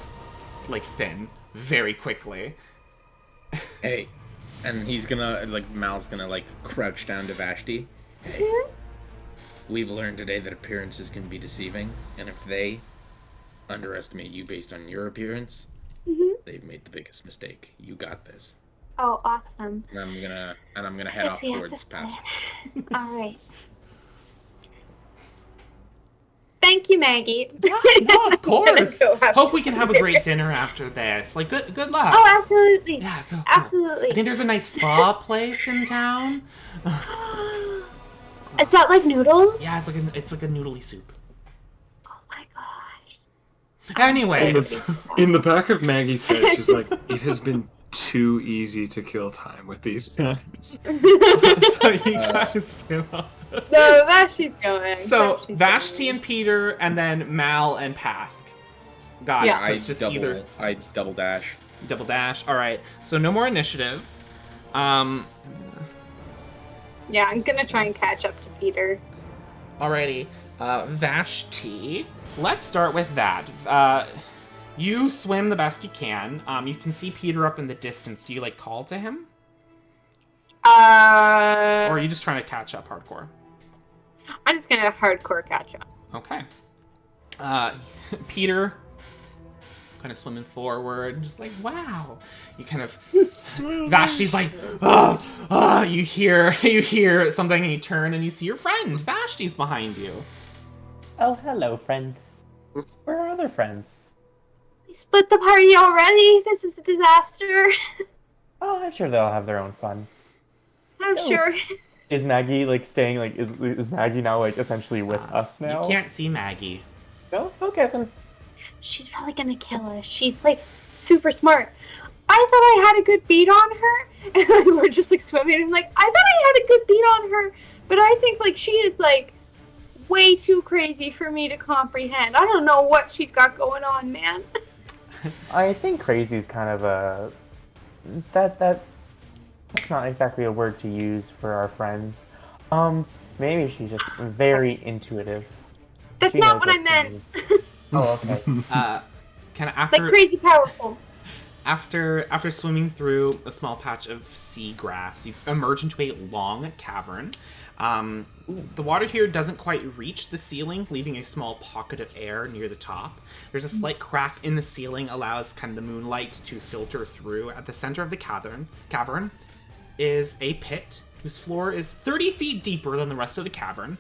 Speaker 2: like, thin very quickly.
Speaker 4: Hey, and he's gonna, like, Mal's gonna, like, crouch down to Vashti. Hey, We've learned today that appearances can be deceiving, and if they underestimate you based on your appearance, they've made the biggest mistake. You got this.
Speaker 1: Oh, awesome.
Speaker 4: And I'm gonna head off towards this pass.
Speaker 1: All right. Thank you, Maggie.
Speaker 2: Yeah, no, of course.
Speaker 1: Go have
Speaker 2: Hope we can have a
Speaker 1: dinner.
Speaker 2: great dinner after this. Like, good luck.
Speaker 1: Oh, absolutely.
Speaker 2: Yeah, go.
Speaker 1: Absolutely.
Speaker 2: I think there's a nice pho place in town.
Speaker 1: Is that like noodles?
Speaker 2: Yeah, it's like a noodly soup.
Speaker 1: Oh my gosh.
Speaker 2: Anyways,
Speaker 3: In the back of Maggie's head, she's like, it has been too easy to kill time with these guys.
Speaker 2: so you guys give up.
Speaker 1: No, Vashti's going.
Speaker 2: So
Speaker 1: Vashti's
Speaker 2: Vashti
Speaker 1: going.
Speaker 2: and Peter, and then Mal and Pask. Got it.
Speaker 1: Yeah.
Speaker 2: So it's just
Speaker 4: I double dash.
Speaker 2: double dash. All right. So no more initiative.
Speaker 1: Yeah, I'm gonna try and catch up to Peter.
Speaker 2: Alrighty. Vashti. Let's start with that. You swim the best you can. You can see Peter up in the distance. Do you like call to him, or are you just trying to catch up hardcore?
Speaker 1: I'm just gonna hardcore catch up.
Speaker 2: Okay. Peter, kind of swimming forward, just like, wow. You kind of Vashti's like, you hear something, and you turn and you see your friend Vashti's behind you.
Speaker 5: Oh, hello, friend. Where are other friends?
Speaker 1: We split the party already. This is a disaster.
Speaker 5: Oh, I'm sure they'll have their own fun.
Speaker 1: I'm sure.
Speaker 5: Is Maggie like staying? Like, is Maggie now like essentially with us now?
Speaker 2: You can't see Maggie.
Speaker 5: No. Okay then.
Speaker 1: She's probably gonna kill us. She's like super smart. I thought I had a good beat on her, and like, we're just like swimming. And I'm like, I thought I had a good beat on her, but I think like she is like way too crazy for me to comprehend. I don't know what she's got going on, man.
Speaker 5: I think crazy is kind of a that's not exactly a word to use for our friends. Maybe she's just very intuitive.
Speaker 1: That's
Speaker 5: She
Speaker 1: not
Speaker 5: knows
Speaker 1: what I
Speaker 5: she
Speaker 1: meant.
Speaker 5: needs. Oh, okay.
Speaker 2: Kind of after
Speaker 1: Like crazy powerful.
Speaker 2: After swimming through a small patch of sea grass, you emerge into a long cavern. The water here doesn't quite reach the ceiling, leaving a small pocket of air near the top. There's a slight crack in the ceiling, allows kind of the moonlight to filter through. At the center of the cavern is a pit whose floor is 30 feet deeper than the rest of the cavern.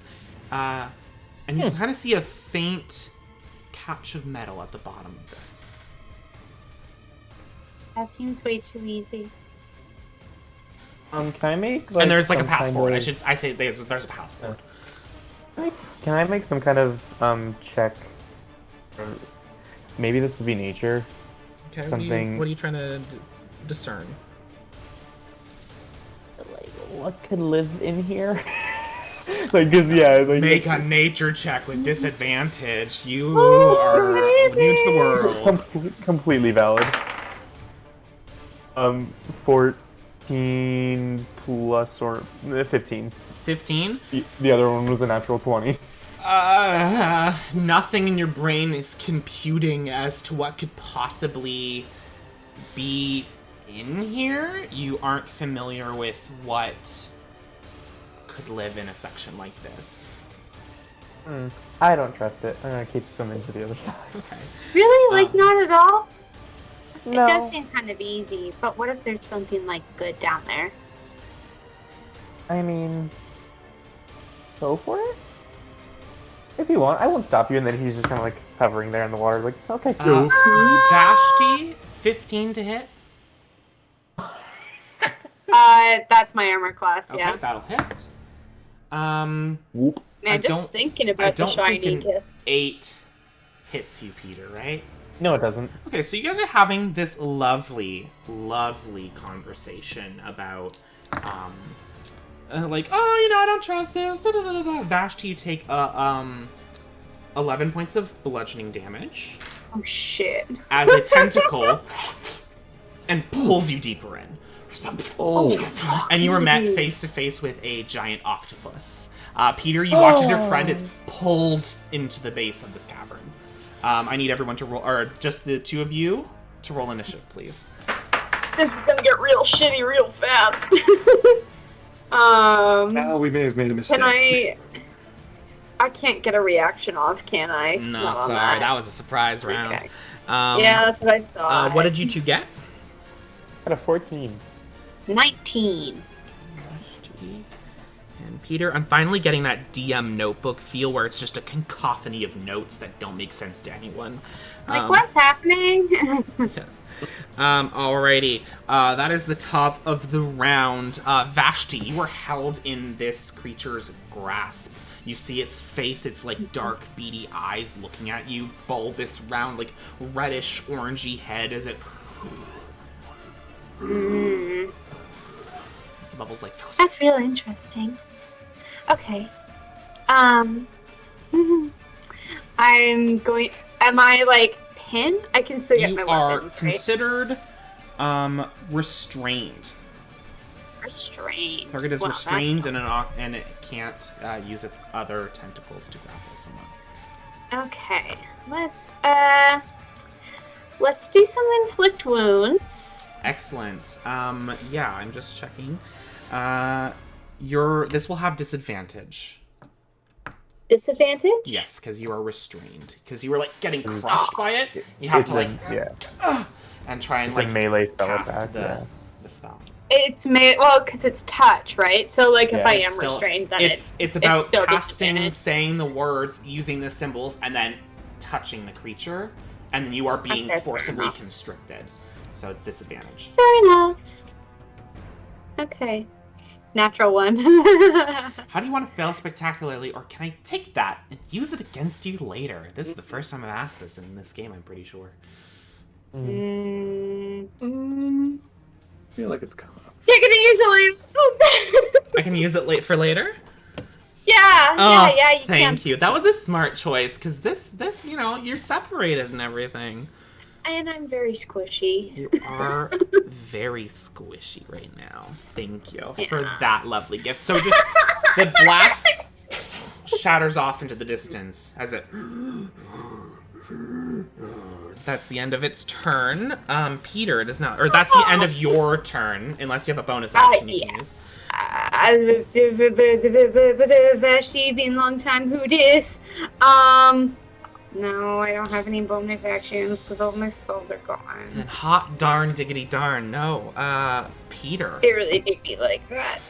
Speaker 2: And you can kind of see a faint catch of metal at the bottom of this.
Speaker 1: That seems way too easy.
Speaker 5: Can I make like,
Speaker 2: And there's like a
Speaker 5: some
Speaker 2: path
Speaker 5: kind
Speaker 2: forward.
Speaker 5: of-
Speaker 2: I say there's a path forward.
Speaker 5: Can I make some kind of check? Or maybe this would be nature.
Speaker 2: Okay,
Speaker 5: something-
Speaker 2: what are you trying to discern?
Speaker 5: Like, what could live in here? Like, cause yeah, like
Speaker 2: Make a nature check with disadvantage. You are new to the world.
Speaker 5: completely valid. 14 plus or 15.
Speaker 2: 15?
Speaker 5: The other one was a natural 20.
Speaker 2: Nothing in your brain is computing as to what could possibly be in here. You aren't familiar with what could live in a section like this.
Speaker 5: I don't trust it. I'm gonna keep swimming to the other side.
Speaker 2: Okay.
Speaker 1: Really? Like, not at all?
Speaker 5: No.
Speaker 1: It does seem kind of easy, but what if there's something, like, good down there?
Speaker 5: I mean, go for it. If you want, I won't stop you. And then he's just kind of like hovering there in the water, like, okay, go.
Speaker 2: Vashti, 15 to hit.
Speaker 1: That's my armor class,
Speaker 2: Okay,
Speaker 1: yeah.
Speaker 2: that'll hit.
Speaker 5: Whoop.
Speaker 1: Man, just thinking about the shiny
Speaker 2: think an
Speaker 1: gift.
Speaker 2: 8 hits you, Peter, right?
Speaker 5: No, it doesn't.
Speaker 2: Okay, so you guys are having this lovely, lovely conversation about, like, oh, you know, I don't trust this. Da, da, da, da, da. Vashti, you take 11 points of bludgeoning damage
Speaker 1: Oh, shit.
Speaker 2: as a tentacle and pulls you deeper in. And you are met face to face with a giant octopus. Peter, you watch as your friend is pulled into the base of this cavern. I need everyone to roll, or just the two of you to roll initiative, please.
Speaker 1: This is gonna get real shitty real fast.
Speaker 3: Now we may have made a mistake.
Speaker 1: I can't get a reaction off, can I?
Speaker 2: No,
Speaker 1: Not on
Speaker 2: sorry. That was a surprise round.
Speaker 1: Okay. Yeah, that's what I thought.
Speaker 2: What did you two get?
Speaker 5: Got a 14.
Speaker 1: 19.
Speaker 2: And Peter, I'm finally getting that DM notebook feel where it's just a cacophony of notes that don't make sense to anyone.
Speaker 1: Like, what's happening?
Speaker 2: Alrighty. That is the top of the round. Vashti, you are held in this creature's grasp. You see its face, its like dark, beady eyes looking at you, bulbous, round, like reddish, orangey head as it. As the bubbles like.
Speaker 1: That's real interesting. Okay. I'm going. Am I like pinned? I can still get my
Speaker 2: You are
Speaker 1: weapons, right?
Speaker 2: considered restrained.
Speaker 1: Restrained.
Speaker 2: Target is
Speaker 1: Wow,
Speaker 2: restrained and it can't use its other tentacles to grapple someone.
Speaker 1: Okay. Let's do some inflict wounds.
Speaker 2: Excellent. Yeah, I'm just checking. This will have disadvantage.
Speaker 1: Disadvantage?
Speaker 2: Yes, because you are restrained. Because you were like getting crushed by it. You have to like and try and
Speaker 5: it's
Speaker 2: like
Speaker 5: a melee spell
Speaker 2: cast
Speaker 5: attack.
Speaker 2: the spell.
Speaker 1: It's because it's touch, right? So like if I am
Speaker 2: Still,
Speaker 1: restrained, then
Speaker 2: it's about
Speaker 1: still
Speaker 2: casting,
Speaker 1: disadvantage.
Speaker 2: saying the words, using the symbols, and then touching the creature, and then you are being
Speaker 1: Okay, fair
Speaker 2: forcibly
Speaker 1: enough.
Speaker 2: constricted. So it's disadvantage.
Speaker 1: Fair enough. Okay. Natural one.
Speaker 2: How do you want to fail spectacularly, or can I take that and use it against you later? This is the first time I've asked this in this game, I'm pretty sure.
Speaker 3: I feel like it's coming up.
Speaker 1: You're gonna use it later.
Speaker 2: I can use it for later?
Speaker 1: Yeah, you can.
Speaker 2: Thank you. That was a smart choice, because this, you're separated and everything.
Speaker 1: And I'm very squishy.
Speaker 2: You are very squishy right now. Thank you for that lovely gift. So just the blast shatters off into the distance as it. That's the end of its turn. Peter, it is not, or that's the end of your turn, unless you have a bonus action you can use.
Speaker 1: Vashti, been a long time. Who dis? No, I don't have any bonus actions because all my spells are gone.
Speaker 2: And hot darn diggity darn, no. Peter.
Speaker 1: It really did be like that.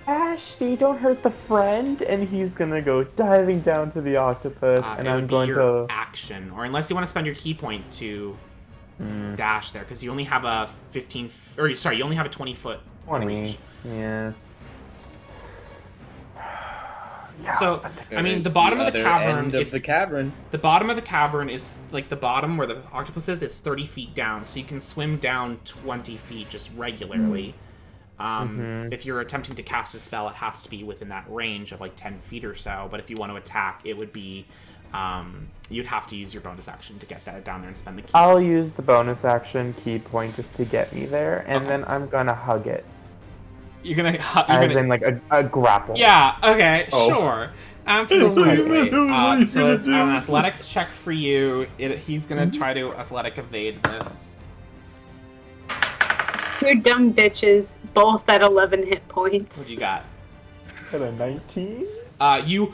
Speaker 5: Ashley, don't hurt the friend, and he's gonna go diving down to the octopus, and
Speaker 2: it
Speaker 5: I'm
Speaker 2: would
Speaker 5: going
Speaker 2: be your
Speaker 5: to
Speaker 2: action, or unless you want to spend your key point to dash there, because you only have a 15, or sorry, you only have a 20-foot
Speaker 5: 20.
Speaker 2: range.
Speaker 5: Yeah.
Speaker 2: So, I mean, the bottom of the cavern,
Speaker 4: the
Speaker 2: bottom of the cavern is, like, the bottom where the octopus is 30 feet down, so you can swim down 20 feet just regularly. If you're attempting to cast a spell, it has to be within that range of, like, 10 feet or so, but if you want to attack, it would be, you'd have to use your bonus action to get that down there and spend the key.
Speaker 5: I'll use the bonus action key point just to get me there, and then I'm gonna hug it.
Speaker 2: You're gonna
Speaker 5: in, like, a grapple.
Speaker 2: Yeah, okay, sure. Absolutely. So it's an athletics check for you. He's gonna try to athletic evade this.
Speaker 1: Two dumb bitches, both at 11 hit points.
Speaker 2: What do you got?
Speaker 5: Got a 19?
Speaker 2: You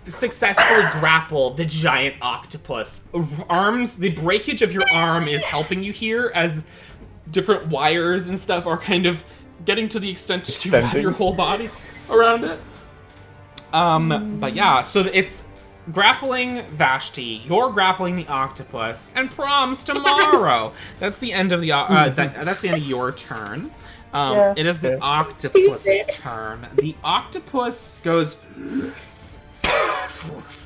Speaker 2: successfully grapple the giant octopus. The breakage of your arm is helping you here as different wires and stuff are kind of getting to the extent to wrap your whole body around it. But yeah, so it's grappling Vashti, you're grappling the octopus, and prom's tomorrow. That's the end of the that's the end of your turn. It is the octopus's turn. The octopus goes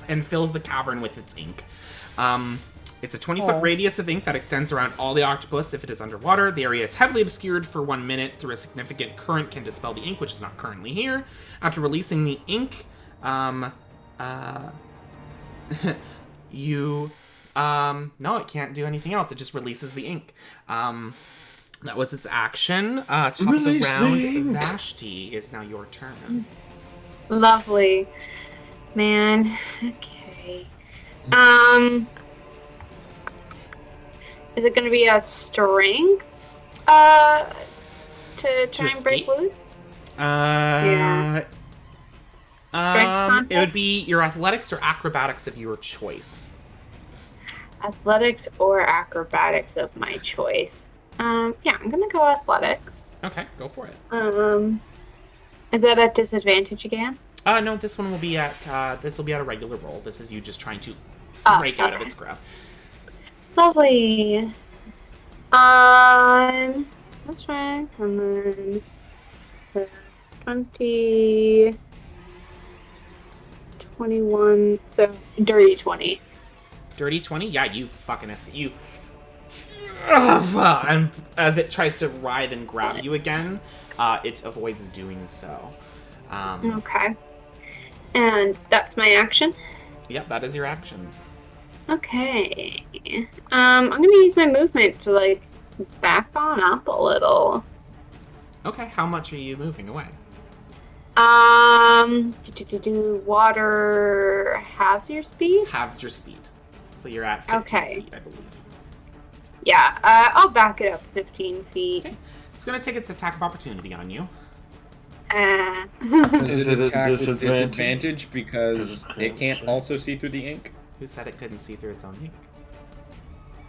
Speaker 2: and fills the cavern with its ink. It's a 20-foot radius of ink that extends around all the octopus if it is underwater. The area is heavily obscured for 1 minute through a significant current can dispel the ink, which is not currently here. After releasing the ink, you no, it can't do anything else. It just releases the ink. That was its action. Top of the round, Vashti, it's now your turn.
Speaker 1: Lovely. Man. Okay. Is it gonna be a strength to try and break
Speaker 2: escape?
Speaker 1: loose?
Speaker 2: Yeah.
Speaker 1: contest?
Speaker 2: It would be your athletics or acrobatics of your choice.
Speaker 1: Athletics or acrobatics of my choice. Yeah, I'm gonna go athletics.
Speaker 2: Okay, go for it.
Speaker 1: Is that at disadvantage again?
Speaker 2: No, this one will be at a regular roll. This is you just trying to break out of its grab.
Speaker 1: Lovely. That's right. And then 20, 21, so dirty 20.
Speaker 2: Dirty 20? Yeah, you fucking you. And as it tries to writhe and grab you again, it avoids doing so.
Speaker 1: Okay. And that's my action?
Speaker 2: Yep, that is your action.
Speaker 1: Okay. I'm gonna use my movement to, like, back on up a little.
Speaker 2: Okay, how much are you moving away?
Speaker 1: Water halves your speed?
Speaker 2: Halves your speed. So you're at 15 feet, I believe.
Speaker 1: Yeah, I'll back it up 15 feet.
Speaker 2: Okay. It's gonna take its attack of opportunity on you.
Speaker 6: Does it
Speaker 5: it a
Speaker 6: attack with
Speaker 5: disadvantage?
Speaker 6: disadvantage because it can't also see through the ink?
Speaker 2: Who said it couldn't see through its own ink?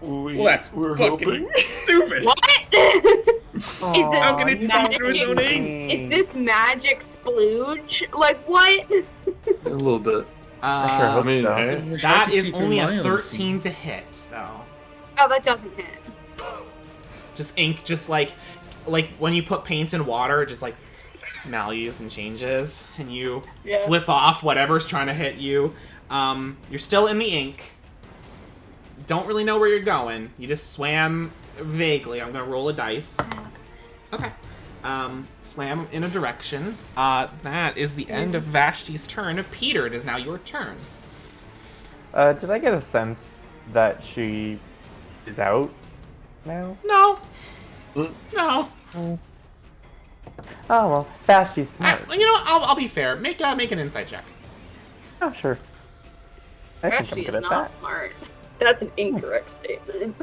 Speaker 6: Well, that's
Speaker 5: we're
Speaker 6: fucking stupid.
Speaker 1: What?
Speaker 6: How can it see through its own
Speaker 1: magic?
Speaker 6: ink?
Speaker 1: Is this magic splooge? Like, what?
Speaker 5: A little bit.
Speaker 2: I
Speaker 5: hope
Speaker 3: mean,
Speaker 5: so.
Speaker 3: hey,
Speaker 2: that is only a 13 to hit, though.
Speaker 1: Oh, that doesn't hit.
Speaker 2: Just ink, just like when you put paint in water, just like malleus and changes, and you flip off whatever's trying to hit you. You're still in the ink. Don't really know where you're going. You just swam vaguely. I'm gonna roll a dice. Okay. Swam in a direction. That is the end of Vashti's turn. Peter, it is now your turn.
Speaker 5: Did I get a sense that she is out now?
Speaker 2: No. No.
Speaker 5: Oh well, Vashti's smart.
Speaker 2: You know, I'll be fair. Make an insight check.
Speaker 5: Oh sure. I think I'm
Speaker 1: Actually,
Speaker 5: good
Speaker 1: is
Speaker 5: at
Speaker 1: not
Speaker 5: that.
Speaker 1: smart. That's an incorrect statement.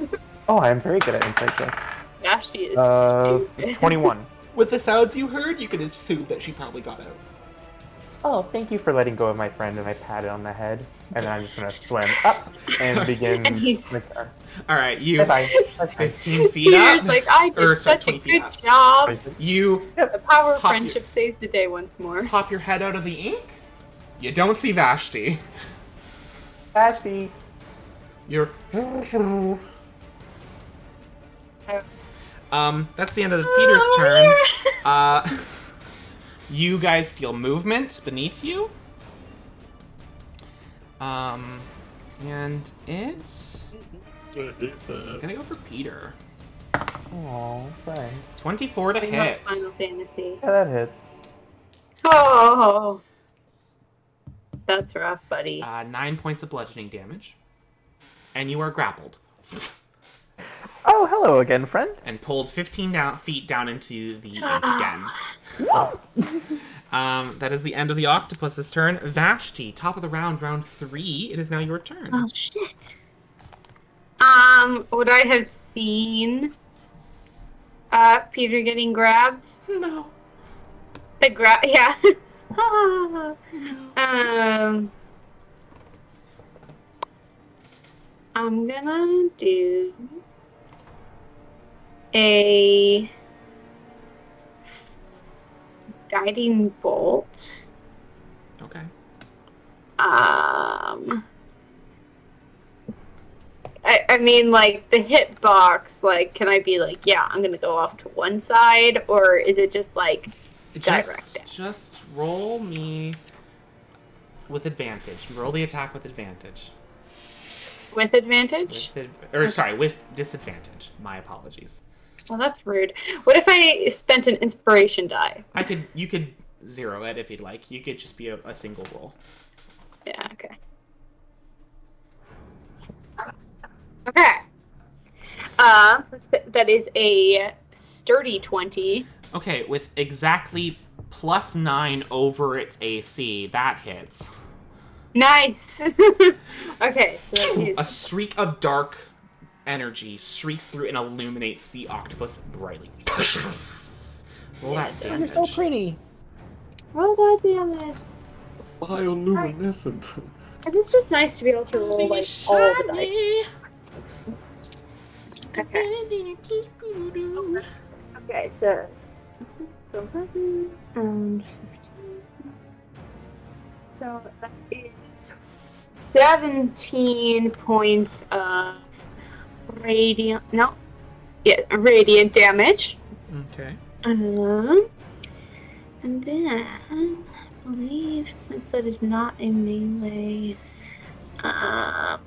Speaker 5: Oh, I am very good at insight checks.
Speaker 1: Vashti is stupid.
Speaker 5: 21.
Speaker 2: With the sounds you heard, you could assume that she probably got out.
Speaker 5: Oh, thank you for letting go of my friend, and I pat it on the head, and then I'm just gonna swim up and begin.
Speaker 1: And he's-
Speaker 2: All right, you
Speaker 5: Bye. That's fine.
Speaker 2: 15 feet
Speaker 1: Peter's
Speaker 2: up.
Speaker 1: like, I
Speaker 2: Or,
Speaker 1: did
Speaker 2: sorry,
Speaker 1: such a
Speaker 2: 20 feet
Speaker 1: good
Speaker 2: up.
Speaker 1: job.
Speaker 2: You
Speaker 1: The power of
Speaker 2: Pop
Speaker 1: friendship saves the day once more.
Speaker 2: pop your head out of the ink. You don't see Vashti.
Speaker 5: Vashti.
Speaker 2: You're. That's the end of Peter's turn. You guys feel movement beneath you. And it's gonna go for Peter.
Speaker 5: Oh, friend.
Speaker 2: 24 to
Speaker 1: I love
Speaker 2: hit.
Speaker 1: Final Fantasy.
Speaker 5: Yeah, that hits.
Speaker 1: Oh, that's rough, buddy.
Speaker 2: 9 points of bludgeoning damage. And you are grappled.
Speaker 5: Oh, hello again, friend.
Speaker 2: And pulled 15 feet down into the ink again. That is the end of the octopus's turn. Vashti, top of the round, round 3. It is now your turn.
Speaker 1: Oh shit. Would I have seen Peter getting grabbed?
Speaker 2: No.
Speaker 1: The grab, yeah. I'm gonna do a guiding bolt.
Speaker 2: Okay.
Speaker 1: I mean, like, the hitbox, like, can I be like, yeah, I'm gonna go off to one side, or is it just, like, direct?
Speaker 2: Just roll me with advantage. Roll the attack with advantage.
Speaker 1: With advantage?
Speaker 2: With disadvantage. My apologies.
Speaker 1: Well, that's rude. What if I spent an inspiration die?
Speaker 2: You could zero it if you'd like. You could just be a single roll.
Speaker 1: Yeah, okay. Okay. That is a sturdy 20.
Speaker 2: Okay, with exactly +9 over its AC, that hits.
Speaker 1: Nice! Okay, so that
Speaker 2: A
Speaker 1: is...
Speaker 2: streak of dark energy streaks through and illuminates the octopus brightly. Roll that damage.
Speaker 5: You're so pretty.
Speaker 1: Roll that damage.
Speaker 3: Bioluminescent.
Speaker 1: And it's just nice to be able to roll like all the dice. Okay. Okay, so 11 and 15. So that is 17 points of radiant. No, yeah, radiant damage.
Speaker 2: Okay.
Speaker 1: And then I believe since that is not a melee,
Speaker 2: I'm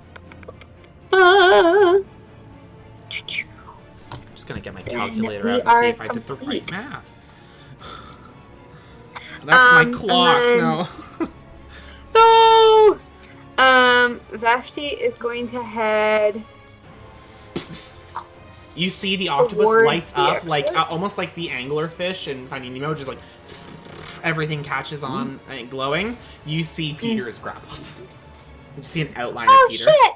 Speaker 2: just gonna get my calculator
Speaker 1: we
Speaker 2: out and see
Speaker 1: are
Speaker 2: if I did the right
Speaker 1: complete.
Speaker 2: math. That's my clock.
Speaker 1: and
Speaker 2: No.
Speaker 1: So, Vashti is going to head.
Speaker 2: You see the octopus
Speaker 1: Towards
Speaker 2: lights
Speaker 1: the
Speaker 2: up, like
Speaker 1: exit?
Speaker 2: almost like the anglerfish in Finding Nemo, just like everything catches on and glowing. You see Peter is grappled. You see an outline
Speaker 1: Oh
Speaker 2: of Peter.
Speaker 1: shit!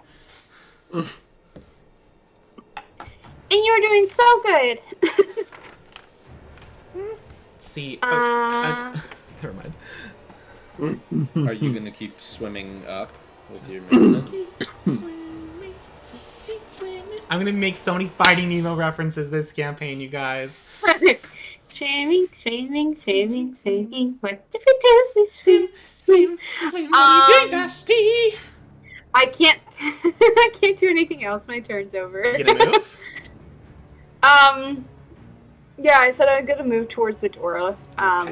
Speaker 1: And you're doing so good.
Speaker 2: See. Never mind.
Speaker 4: Are you gonna keep swimming up with your movement?
Speaker 2: I'm gonna make so many Finding Nemo references this campaign, you guys.
Speaker 1: Swimming. What do we do? We swim.
Speaker 2: Swim. What are you doing, Vashti?
Speaker 1: I can't. I can't do anything else. My turn's over.
Speaker 2: You gonna move?
Speaker 1: Yeah, I said I'm gonna move towards the door
Speaker 2: Okay.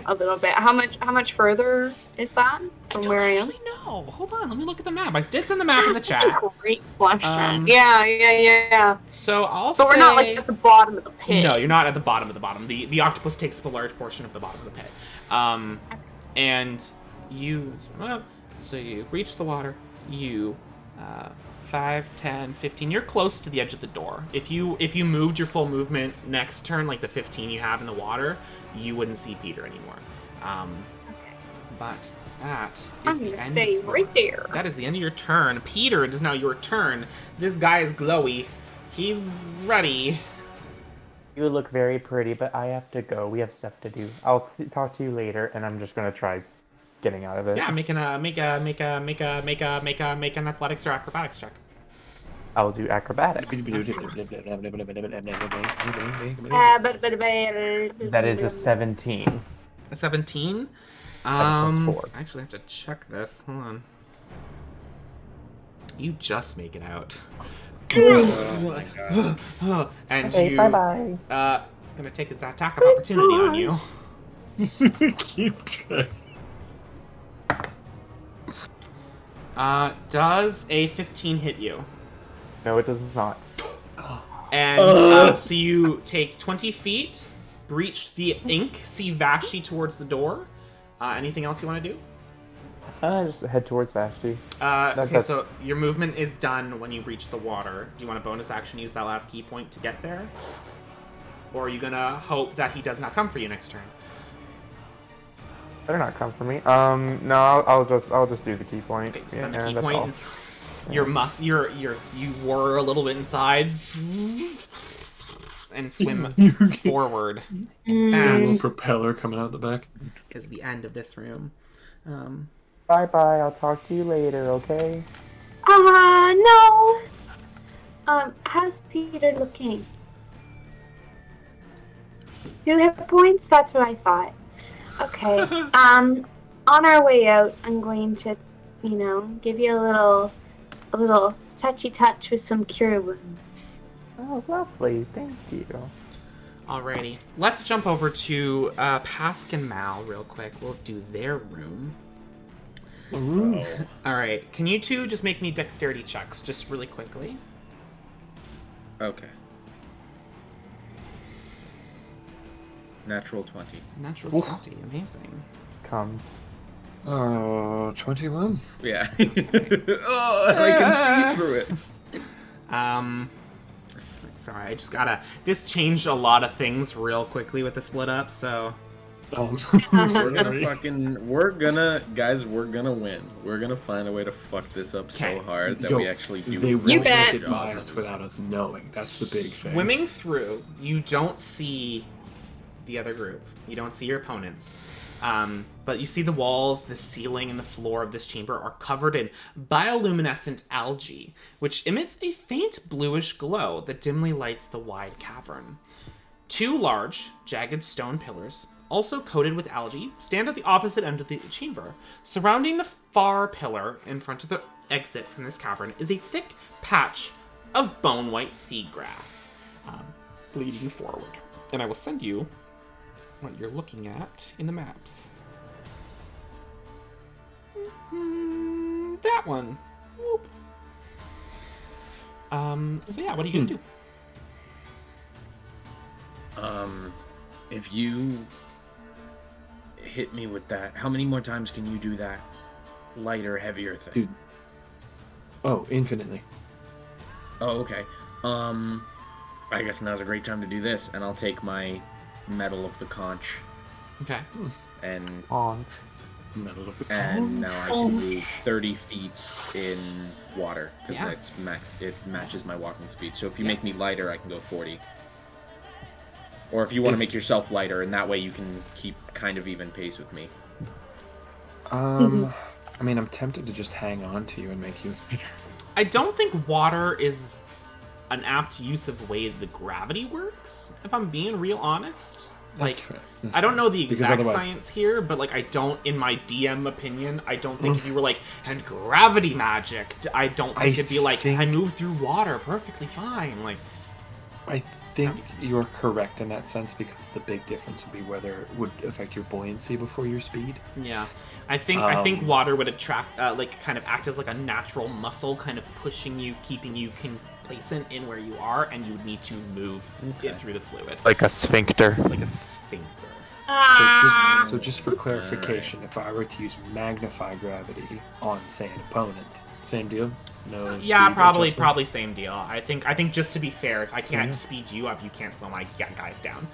Speaker 1: a little bit. How much further is that from where I am?
Speaker 2: Actually, no. Hold on. Let me look at the map. I did send the map in the chat.
Speaker 1: Great question.
Speaker 2: Um,
Speaker 1: Yeah.
Speaker 2: So I'll
Speaker 1: But
Speaker 2: say.
Speaker 1: we're not like at the bottom of the pit.
Speaker 2: No, you're not at the bottom of the bottom. The octopus takes up a large portion of the bottom of the pit. And you swim up, so you reach the water. You 5, 10, 15. You're close to the edge of the door. If you moved your full movement next turn, like the 15 you have in the water, you wouldn't see Peter anymore. But that is
Speaker 1: I'm
Speaker 2: the
Speaker 1: gonna
Speaker 2: end.
Speaker 1: stay right there.
Speaker 2: That is the end of your turn. Peter, it is now your turn. This guy is glowy. He's ready.
Speaker 5: You look very pretty, but I have to go. We have stuff to do. I'll talk to you later, and I'm just gonna try getting out of it.
Speaker 2: Yeah, make an athletics or acrobatics check.
Speaker 5: I'll do acrobatics. That is a 17.
Speaker 2: A 17.
Speaker 5: plus 4.
Speaker 2: I actually have to check this. Hold on. You just make it out.
Speaker 4: Oh my god.
Speaker 2: And
Speaker 5: Okay,
Speaker 2: you.
Speaker 5: bye-bye.
Speaker 2: It's gonna take its attack of opportunity on you.
Speaker 3: Keep track.
Speaker 2: Does a 15 hit you?
Speaker 5: No, it does not.
Speaker 2: And so you take 20 feet, breach the ink, see Vashti towards the door. Anything else you want to do?
Speaker 5: Just head towards Vashti.
Speaker 2: Okay,
Speaker 5: that's-
Speaker 2: so your movement is done when you reach the water. Do you want a bonus action, use that last key point to get there? Or are you gonna hope that he does not come for you next turn?
Speaker 5: Better not come for me. No, I'll just do the key point.
Speaker 2: Okay, spend the key
Speaker 5: that's
Speaker 2: point.
Speaker 5: all.
Speaker 2: You whir a little bit inside and swim forward.
Speaker 3: A little
Speaker 2: That
Speaker 3: propeller coming out the back.
Speaker 2: is the end of this room.
Speaker 5: Bye-bye. I'll talk to you later, okay?
Speaker 1: No. How's Peter looking? 2 hit points? That's what I thought. Okay. On our way out, I'm going to, give you a little touchy touch with some cure wounds.
Speaker 5: Oh, lovely. Thank you.
Speaker 2: Alrighty, let's jump over to Pask and Mal real quick. We'll do their room.
Speaker 3: Ooh.
Speaker 2: Alright, can you two just make me dexterity checks, just really quickly?
Speaker 4: Okay. Natural 20.
Speaker 2: Natural 20, amazing.
Speaker 5: Comes.
Speaker 3: 21?
Speaker 4: Yeah. Oh, I can see through it.
Speaker 2: Sorry, I just gotta... This changed a lot of things real quickly with the split up, so...
Speaker 3: Oh,
Speaker 4: We're gonna win. We're gonna find a way to fuck this up
Speaker 2: Okay.
Speaker 4: so hard that
Speaker 3: Yo,
Speaker 4: we actually do.
Speaker 3: They really
Speaker 1: bet.
Speaker 3: make it by us without us knowing. That's the big thing.
Speaker 2: Swimming through, you don't see the other group. You don't see your opponents. But you see the walls, the ceiling, and the floor of this chamber are covered in bioluminescent algae, which emits a faint bluish glow that dimly lights the wide cavern. 2 large, jagged stone pillars, also coated with algae, stand at the opposite end of the chamber. Surrounding the far pillar in front of the exit from this cavern is a thick patch of bone-white seagrass leading forward. And I will send you what you're looking at in the maps. That one. Whoop. So yeah, what are you gonna do?
Speaker 6: If you hit me with that, how many more times can you do that lighter, heavier thing?
Speaker 3: Dude. Oh, infinitely.
Speaker 6: Oh, okay. I guess now's a great time to do this, and I'll take my Medal of the Conch,
Speaker 2: Okay.
Speaker 6: and
Speaker 3: Medal of the
Speaker 6: and now I can move 30 feet in water, because
Speaker 2: Yeah.
Speaker 6: that's max. It matches my walking speed. So if you
Speaker 2: Yeah.
Speaker 6: make me lighter, I can go 40. Or if you want to
Speaker 3: If-
Speaker 6: make yourself lighter, and that way you can keep kind of even pace with me.
Speaker 3: I mean, I'm tempted to just hang on to you and make you later.
Speaker 2: I don't think water is an apt use of the way the gravity works, if I'm being real honest. Like,
Speaker 3: That's fair.
Speaker 2: I don't know the
Speaker 3: Because
Speaker 2: exact
Speaker 3: otherwise-
Speaker 2: science here, but like, I don't, in my DM opinion, I don't think if you were like, and gravity magic, I don't think it'd be like,
Speaker 3: think-
Speaker 2: I move through water perfectly fine. Like,
Speaker 3: I think you're correct in that sense, because the big difference would be whether it would affect your buoyancy before your speed.
Speaker 2: yeah, I think water would attract, like, kind of act as like a natural muscle, kind of pushing you, keeping you complacent in where you are, and you would need to move it through the fluid,
Speaker 5: Like a sphincter.
Speaker 2: like a sphincter.
Speaker 3: So just for clarification, if I were to use magnify gravity on, say, an opponent, same deal? No.
Speaker 2: Yeah,
Speaker 3: speed
Speaker 2: probably
Speaker 3: adjustment?
Speaker 2: same deal. I think just to be fair, if I can't speed you up, you can't slow my guys down.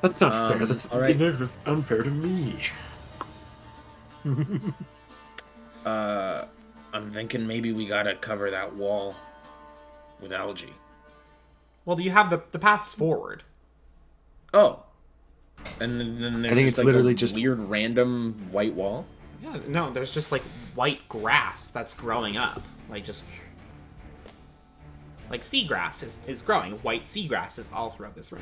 Speaker 3: That's not fair. That's
Speaker 6: all right.
Speaker 3: unfair to me.
Speaker 6: I'm thinking maybe we gotta cover that wall with algae.
Speaker 2: Well, do you have the paths forward?
Speaker 6: Oh. And then there's
Speaker 3: I think
Speaker 6: just
Speaker 3: it's
Speaker 6: like
Speaker 3: literally
Speaker 6: a
Speaker 3: just-
Speaker 6: weird random white wall.
Speaker 2: Yeah, no, there's just like white grass that's growing up, like just like seagrass is growing. White seagrass is all throughout this room.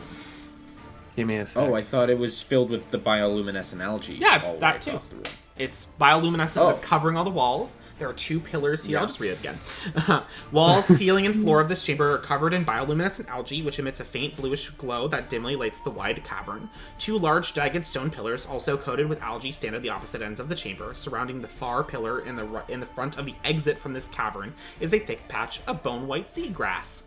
Speaker 3: Give me a sec.
Speaker 6: Oh, I thought it was filled with the bioluminescent algae.
Speaker 2: Yeah, it's
Speaker 6: all
Speaker 2: that
Speaker 6: right
Speaker 2: too.
Speaker 6: across the room.
Speaker 2: It's bioluminescent
Speaker 6: Oh.
Speaker 2: that's covering all the walls. There are 2 pillars here.
Speaker 6: Yeah.
Speaker 2: I'll just read it again. Walls, ceiling, and floor of this chamber are covered in bioluminescent algae, which emits a faint bluish glow that dimly lights the wide cavern. 2 large jagged stone pillars, also coated with algae, stand at the opposite ends of the chamber. Surrounding the far pillar in the front of the exit from this cavern is a thick patch of bone-white seagrass.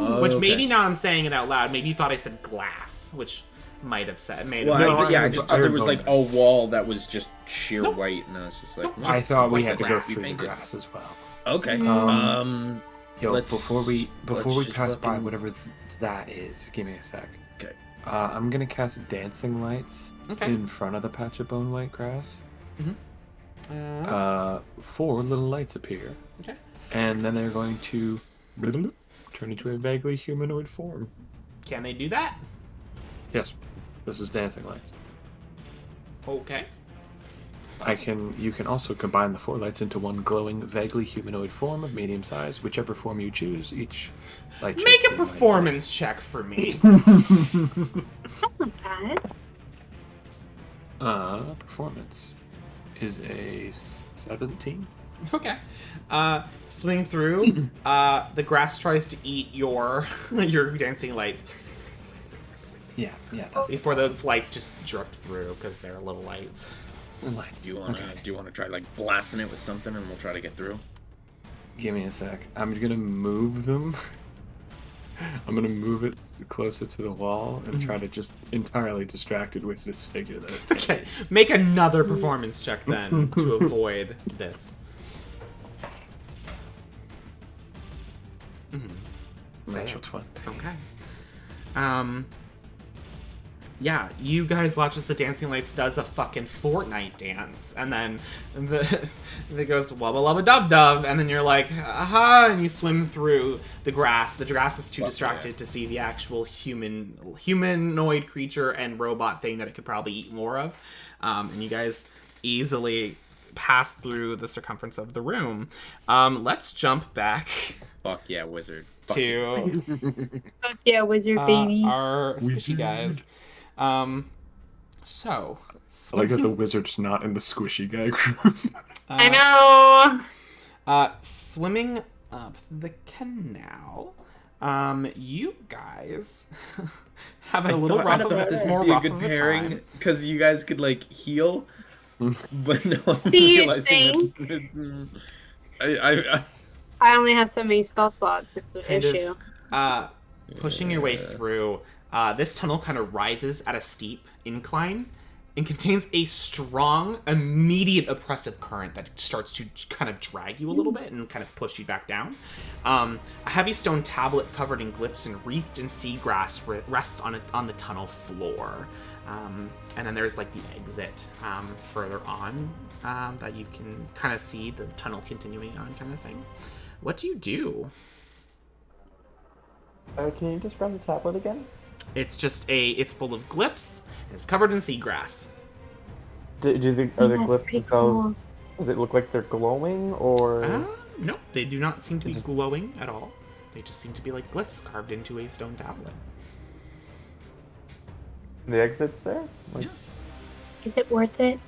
Speaker 6: Oh,
Speaker 2: Which
Speaker 6: okay.
Speaker 2: maybe now I'm saying it out loud. Maybe you thought I said glass, which might have said.
Speaker 6: Well,
Speaker 3: No,
Speaker 6: I
Speaker 3: I
Speaker 6: just thought there was
Speaker 3: remember.
Speaker 6: like a wall that was just sheer
Speaker 2: Nope.
Speaker 6: white, and I was just like,
Speaker 2: Nope.
Speaker 3: I thought we
Speaker 2: like
Speaker 3: had to
Speaker 2: the
Speaker 3: go
Speaker 2: glass
Speaker 6: we
Speaker 3: through the
Speaker 6: painted.
Speaker 3: grass as well.
Speaker 6: okay.
Speaker 3: Yo,
Speaker 6: Let's-
Speaker 3: before we
Speaker 6: let's just
Speaker 3: pass by
Speaker 6: fucking-
Speaker 3: whatever that is, give me a sec.
Speaker 6: Okay.
Speaker 3: I'm gonna cast dancing lights
Speaker 2: Okay.
Speaker 3: in front of the patch of bone white grass.
Speaker 2: Uh,
Speaker 3: 4 little lights appear,
Speaker 2: okay.
Speaker 3: and then they're going to turn into a vaguely humanoid form.
Speaker 2: Can they do that?
Speaker 3: Yes, this is dancing lights.
Speaker 2: Okay.
Speaker 3: You can also combine the 4 lights into one glowing, vaguely humanoid form of medium size, whichever form you choose. Each light
Speaker 2: Make
Speaker 3: sheds
Speaker 2: a
Speaker 3: dim light.
Speaker 2: performance check for me.
Speaker 1: That's not bad.
Speaker 3: Performance is a 17.
Speaker 2: Okay. Swing through. The grass tries to eat your dancing lights
Speaker 3: Yeah, that's
Speaker 2: before the lights just drift through because they're little lights.
Speaker 3: the lights.
Speaker 6: Do you wanna try like blasting it with something, and we'll try to get through?
Speaker 3: Give me a sec. I'm gonna move them. I'm gonna move it closer to the wall and try to just entirely distract it with this figure that.
Speaker 2: Okay. Make another performance check then to avoid this.
Speaker 3: Natural 20.
Speaker 2: Okay. yeah, you guys watch as the Dancing Lights does a fucking Fortnite dance, and then it goes wubba lubba dub dub, and then you're like, aha, and you swim through the grass. The grass is too distracted to see the actual humanoid creature and robot thing that it could probably eat more of, and you guys easily pass through the circumference of the room. Let's jump back.
Speaker 4: Fuck yeah, wizard.
Speaker 2: To
Speaker 1: Fuck yeah, wizard baby.
Speaker 2: our squishy guys. So
Speaker 3: I like that the wizard's not in the squishy guy group.
Speaker 1: I know.
Speaker 2: Swimming up the canal. You guys having a little rough of it.
Speaker 4: This
Speaker 2: More
Speaker 4: would be a
Speaker 2: rough
Speaker 4: good
Speaker 2: of a
Speaker 4: pairing
Speaker 2: time.
Speaker 4: because you guys could like heal, but no one's
Speaker 1: See you
Speaker 4: realizing that.
Speaker 1: I only have so many spell slots. It's the
Speaker 2: Kind
Speaker 1: issue.
Speaker 2: of pushing your way through. This tunnel kind of rises at a steep incline and contains a strong, immediate oppressive current that starts to kind of drag you a little bit and kind of push you back down. A heavy stone tablet covered in glyphs and wreathed in seagrass rests on the tunnel floor. And then there's like the exit further on that you can kind of see the tunnel continuing on, kind of thing. What do you do?
Speaker 5: Can you describe the tablet again?
Speaker 2: It's just it's full of glyphs, and it's covered in seagrass.
Speaker 5: Are the
Speaker 1: That's
Speaker 5: glyphs
Speaker 1: pretty
Speaker 5: themselves?
Speaker 1: cool.
Speaker 5: Does it look like they're glowing, or?
Speaker 2: No, they do not seem to be glowing at all. They just seem to be like glyphs carved into a stone tablet.
Speaker 5: The exit's there? Like,
Speaker 2: Yeah.
Speaker 1: Is it worth it?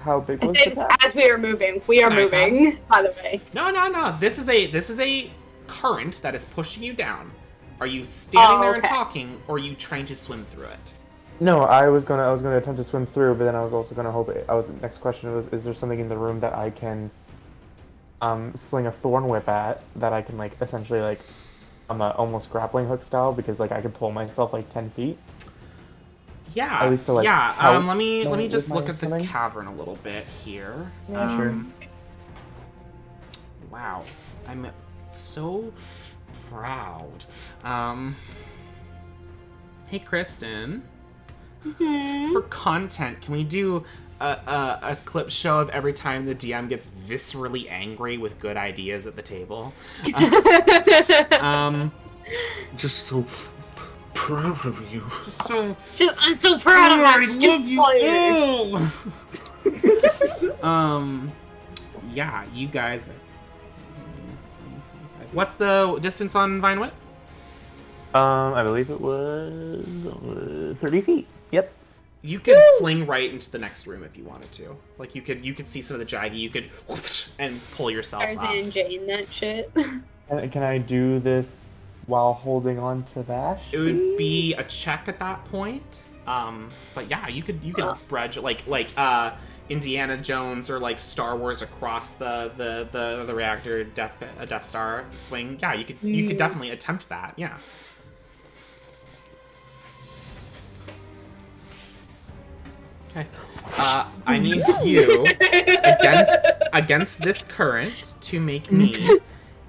Speaker 5: how big
Speaker 1: As,
Speaker 5: was the tablet?
Speaker 1: as we are moving. We are
Speaker 2: Can I
Speaker 1: moving, by the way.
Speaker 2: No. This is a current that is pushing you down. Are you standing there and
Speaker 1: okay.
Speaker 2: talking, or are you trying to swim through it?
Speaker 5: No, I was gonna attempt to swim through, but then I was also gonna hope. Next question was, is there something in the room that I can, sling a thorn whip at that I can like essentially like, almost grappling hook style because like I could pull myself like 10 feet.
Speaker 2: Yeah.
Speaker 5: At least to, like,
Speaker 2: yeah.
Speaker 5: help
Speaker 2: Let me
Speaker 5: with
Speaker 2: just
Speaker 5: my
Speaker 2: look at the
Speaker 5: swimming?
Speaker 2: cavern a little bit here.
Speaker 5: Yeah, sure.
Speaker 2: Wow, I'm so proud. Hey, Kristen. For content, can we do a clip show of every time the DM gets viscerally angry with good ideas at the table?
Speaker 3: Just so proud of you.
Speaker 1: I'm so proud of our
Speaker 2: Yeah, you guys. What's the distance on Vine Whip?
Speaker 5: I believe it was 30 feet. Yep.
Speaker 2: You could sling right into the next room if you wanted to. Like you could see some of the jaggy. You could whoosh and pull yourself up.
Speaker 1: Tarzan Jane, that shit.
Speaker 5: Can I do this while holding on to Vash?
Speaker 2: It would be a check at that point. But yeah, you could bridge like Indiana Jones or like Star Wars across the reactor Death Star swing. Yeah, you could definitely attempt that. Yeah. Okay. I need you against this current to make me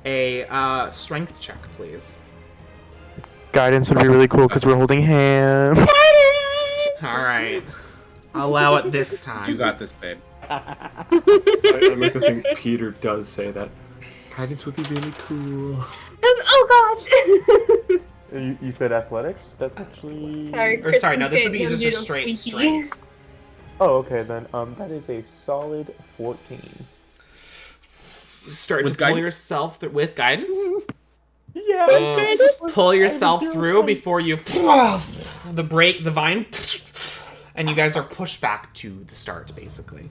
Speaker 2: a strength check, please.
Speaker 5: Guidance would be really cool because we're holding hands.
Speaker 2: All right. Allow it this time.
Speaker 4: You got this, babe.
Speaker 3: I like to think Peter does say that. Guidance would be really cool.
Speaker 1: Oh gosh.
Speaker 5: You said athletics? That's actually...
Speaker 1: Sorry,
Speaker 2: Or sorry, no, this would be
Speaker 1: Kristen's
Speaker 2: just a
Speaker 1: getting
Speaker 2: straight
Speaker 1: noodle
Speaker 2: strength.
Speaker 5: Oh, okay then. That is a solid 14.
Speaker 2: Start
Speaker 4: With
Speaker 2: to pull
Speaker 4: guidance?
Speaker 2: yourself with guidance.
Speaker 5: Yeah.
Speaker 2: Pull yourself through before you the vine, and you guys are pushed back to the start, basically.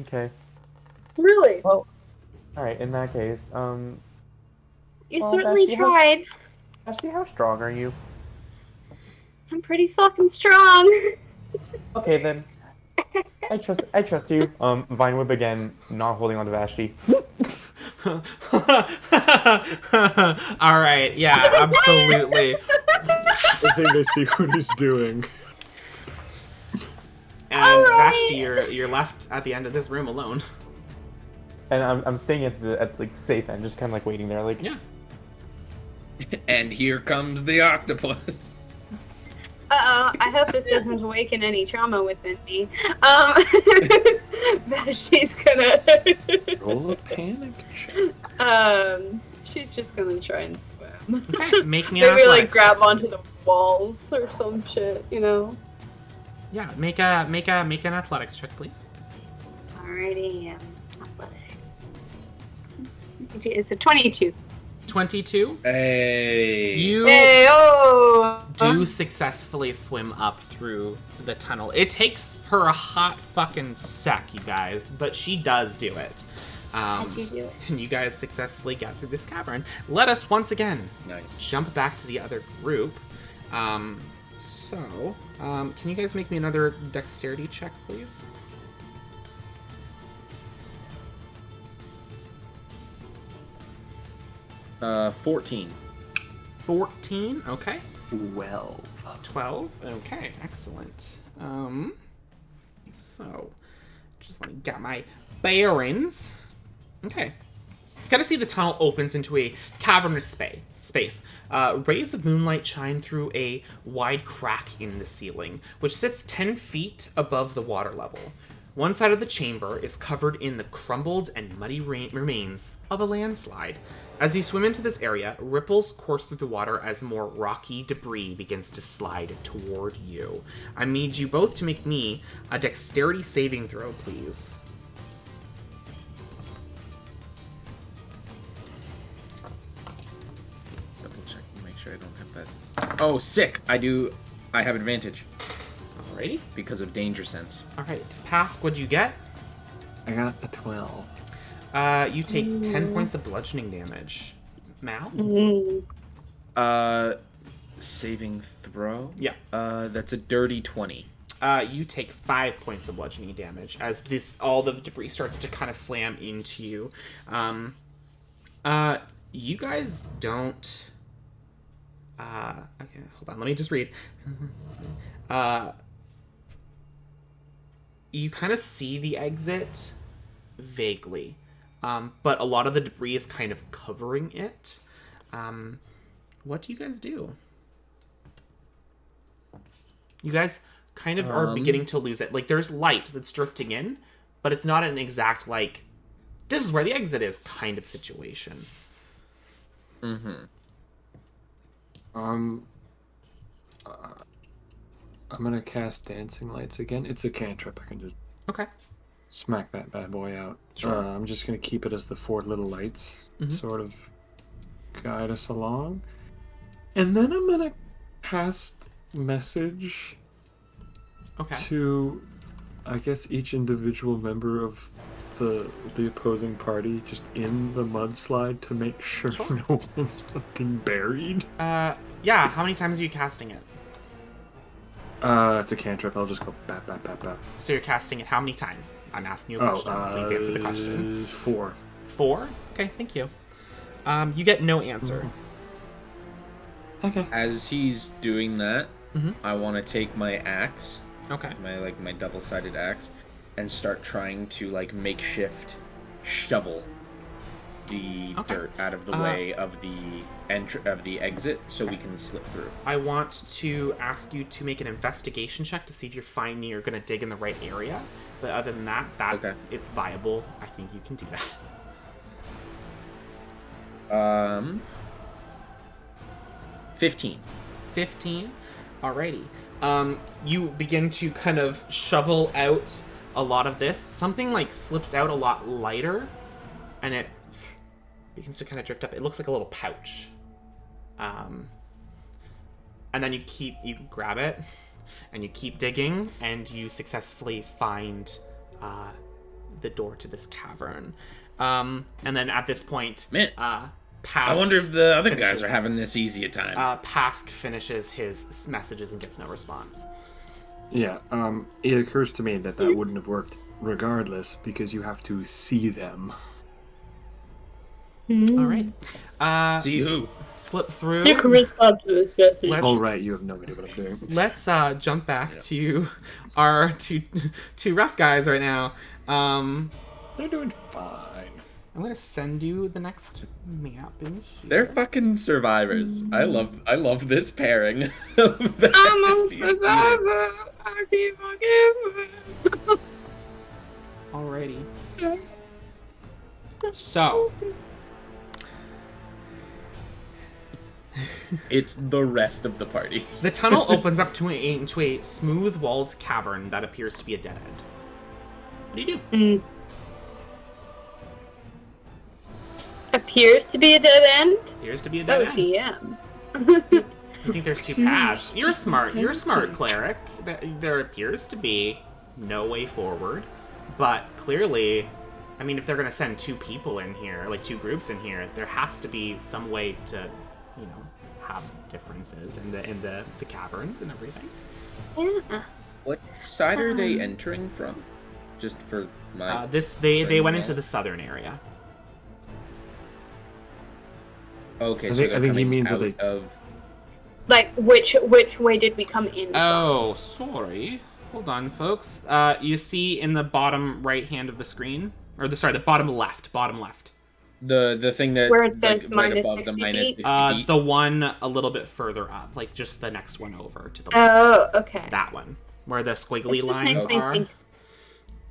Speaker 5: Okay.
Speaker 1: Really?
Speaker 5: Well, all right. In that case,
Speaker 1: You
Speaker 5: well,
Speaker 1: certainly
Speaker 5: that's-
Speaker 1: tried.
Speaker 5: Ashley, how strong are you?
Speaker 1: I'm pretty fucking strong.
Speaker 5: Okay then. I trust you. Vine Whip again, not holding on to Vashti.
Speaker 2: All right, yeah, absolutely.
Speaker 3: I think they see what he's doing.
Speaker 2: And
Speaker 1: right.
Speaker 2: Vashti, you're left at the end of this room alone.
Speaker 5: And I'm staying at the like safe end, just kind of like waiting there, like.
Speaker 2: Yeah.
Speaker 4: And here comes the octopus.
Speaker 1: I hope this doesn't awaken any trauma within me. But she's gonna.
Speaker 3: Roll a panic check.
Speaker 1: She's just gonna try and swim.
Speaker 2: Okay, make me an
Speaker 1: Maybe like
Speaker 2: athletics
Speaker 1: grab
Speaker 2: check,
Speaker 1: onto
Speaker 2: please.
Speaker 1: the walls or some shit, you know.
Speaker 2: Yeah, make an athletics check, please.
Speaker 1: Alrighty, athletics. It's a 22.
Speaker 2: 22.
Speaker 4: Hey.
Speaker 2: You
Speaker 1: Hey, oh!
Speaker 2: do successfully swim up through the tunnel. It takes her a hot fucking sec, you guys, but she does do it.
Speaker 1: How'd you do it?
Speaker 2: And you guys successfully get through this cavern. Let us once again
Speaker 4: Nice.
Speaker 2: jump back to the other group. Can you guys make me another dexterity check, please?
Speaker 4: Uh, 14.
Speaker 2: 14, okay.
Speaker 3: 12.
Speaker 2: 12, okay, excellent. So, just let me get my bearings. Okay. Kind of see the tunnel opens into a cavernous space. Rays of moonlight shine through a wide crack in the ceiling, which sits 10 feet above the water level. One side of the chamber is covered in the crumbled and muddy remains of a landslide. As you swim into this area, ripples course through the water as more rocky debris begins to slide toward you. I need you both to make me a dexterity saving throw, please.
Speaker 4: Double check and make sure I don't have that. Oh, sick. I have advantage
Speaker 2: Alrighty.
Speaker 4: because of danger sense.
Speaker 2: Alright. Pask, what'd you get?
Speaker 3: I got a 12.
Speaker 2: You take 10 points of bludgeoning damage. Mal?
Speaker 4: Saving throw?
Speaker 2: Yeah.
Speaker 4: That's a dirty 20.
Speaker 2: You take 5 points of bludgeoning damage as all the debris starts to kind of slam into you. You guys don't. Okay, hold on. Let me just read. You kind of see the exit vaguely, but a lot of the debris is kind of covering it. What do you guys do? You guys kind of are beginning to lose it. Like, there's light that's drifting in, but it's not an exact, like, this is where the exit is kind of situation.
Speaker 3: I'm gonna cast Dancing Lights again. It's a cantrip. I can just
Speaker 2: Okay.
Speaker 3: smack that bad boy out.
Speaker 2: Sure.
Speaker 3: I'm just gonna keep it as the 4 little lights to sort of guide us along. And then I'm gonna cast message
Speaker 2: Okay.
Speaker 3: to, I guess, each individual member of the opposing party just in the mudslide to make sure no one's fucking buried.
Speaker 2: Yeah, how many times are you casting it?
Speaker 3: It's a cantrip. I'll just go bap, bap, bap, bap.
Speaker 2: So you're casting it how many times? I'm asking you a question. Please answer the question.
Speaker 3: 4.
Speaker 2: 4? Okay, thank you. You get no answer.
Speaker 3: Okay.
Speaker 4: As he's doing that, I want to take my axe,
Speaker 2: Okay.
Speaker 4: my double-sided axe, and start trying to makeshift shovel the
Speaker 2: Okay.
Speaker 4: dirt out of the way of the exit so we can slip through.
Speaker 2: I want to ask you to make an investigation check to see if you're finding you're going to dig in the right area. But other than that,
Speaker 4: Okay.
Speaker 2: it's viable. I think you can do that.
Speaker 4: 15.
Speaker 2: 15. Alrighty. You begin to kind of shovel out a lot of this. Something slips out a lot lighter, and it begins to kind of drift up. It looks like a little pouch. And then you grab it, and you keep digging, and you successfully find the door to this cavern. And then at this point,
Speaker 4: Man,
Speaker 2: Pask
Speaker 4: I wonder if the other guys
Speaker 2: finishes-
Speaker 4: are having this easy a time.
Speaker 2: Pask finishes his messages and gets no response.
Speaker 3: Yeah, it occurs to me that wouldn't have worked regardless because you have to see them.
Speaker 2: All right.
Speaker 4: See who?
Speaker 2: Slip through.
Speaker 1: You can respond to this message.
Speaker 2: Let's,
Speaker 3: All right, you have no idea what I'm doing.
Speaker 2: let's jump back to our two rough guys right now.
Speaker 3: They're doing fine.
Speaker 2: I'm gonna send you the next map in here.
Speaker 4: They're fucking survivors. I love this pairing.
Speaker 1: I'm a survivor. I keep on giving.
Speaker 2: Alrighty. So.
Speaker 4: It's the rest of the party.
Speaker 2: The tunnel opens up into a smooth-walled cavern that appears to be a dead end. What do you do?
Speaker 1: Appears to be a dead end?
Speaker 2: Appears to be a dead end.
Speaker 1: DM.
Speaker 2: I think there's two paths. You're smart, cleric. There appears to be no way forward, but clearly, I mean, if they're gonna send two people in here, like two groups in here, there has to be some way to, you know, have differences in the caverns and everything.
Speaker 1: Yeah.
Speaker 4: What side are they entering from? Just for my.
Speaker 2: They went into the southern area.
Speaker 4: Okay,
Speaker 3: I
Speaker 4: so
Speaker 3: think
Speaker 4: they're
Speaker 3: he
Speaker 4: coming
Speaker 3: means that
Speaker 4: out
Speaker 3: they-
Speaker 4: of.
Speaker 1: Like, which way did we come in?
Speaker 2: Oh, sorry. Hold on, folks. You see in the bottom right hand of the screen, or the bottom left.
Speaker 4: The thing that
Speaker 1: Where it says
Speaker 4: right
Speaker 1: minus
Speaker 4: above
Speaker 1: 60
Speaker 4: the minus
Speaker 1: feet?
Speaker 4: 60 feet.
Speaker 2: The one a little bit further up, like just the next one over to the left.
Speaker 1: Oh, okay.
Speaker 2: That one, where the squiggly
Speaker 1: This just
Speaker 2: lines
Speaker 1: makes me
Speaker 2: are.
Speaker 1: think.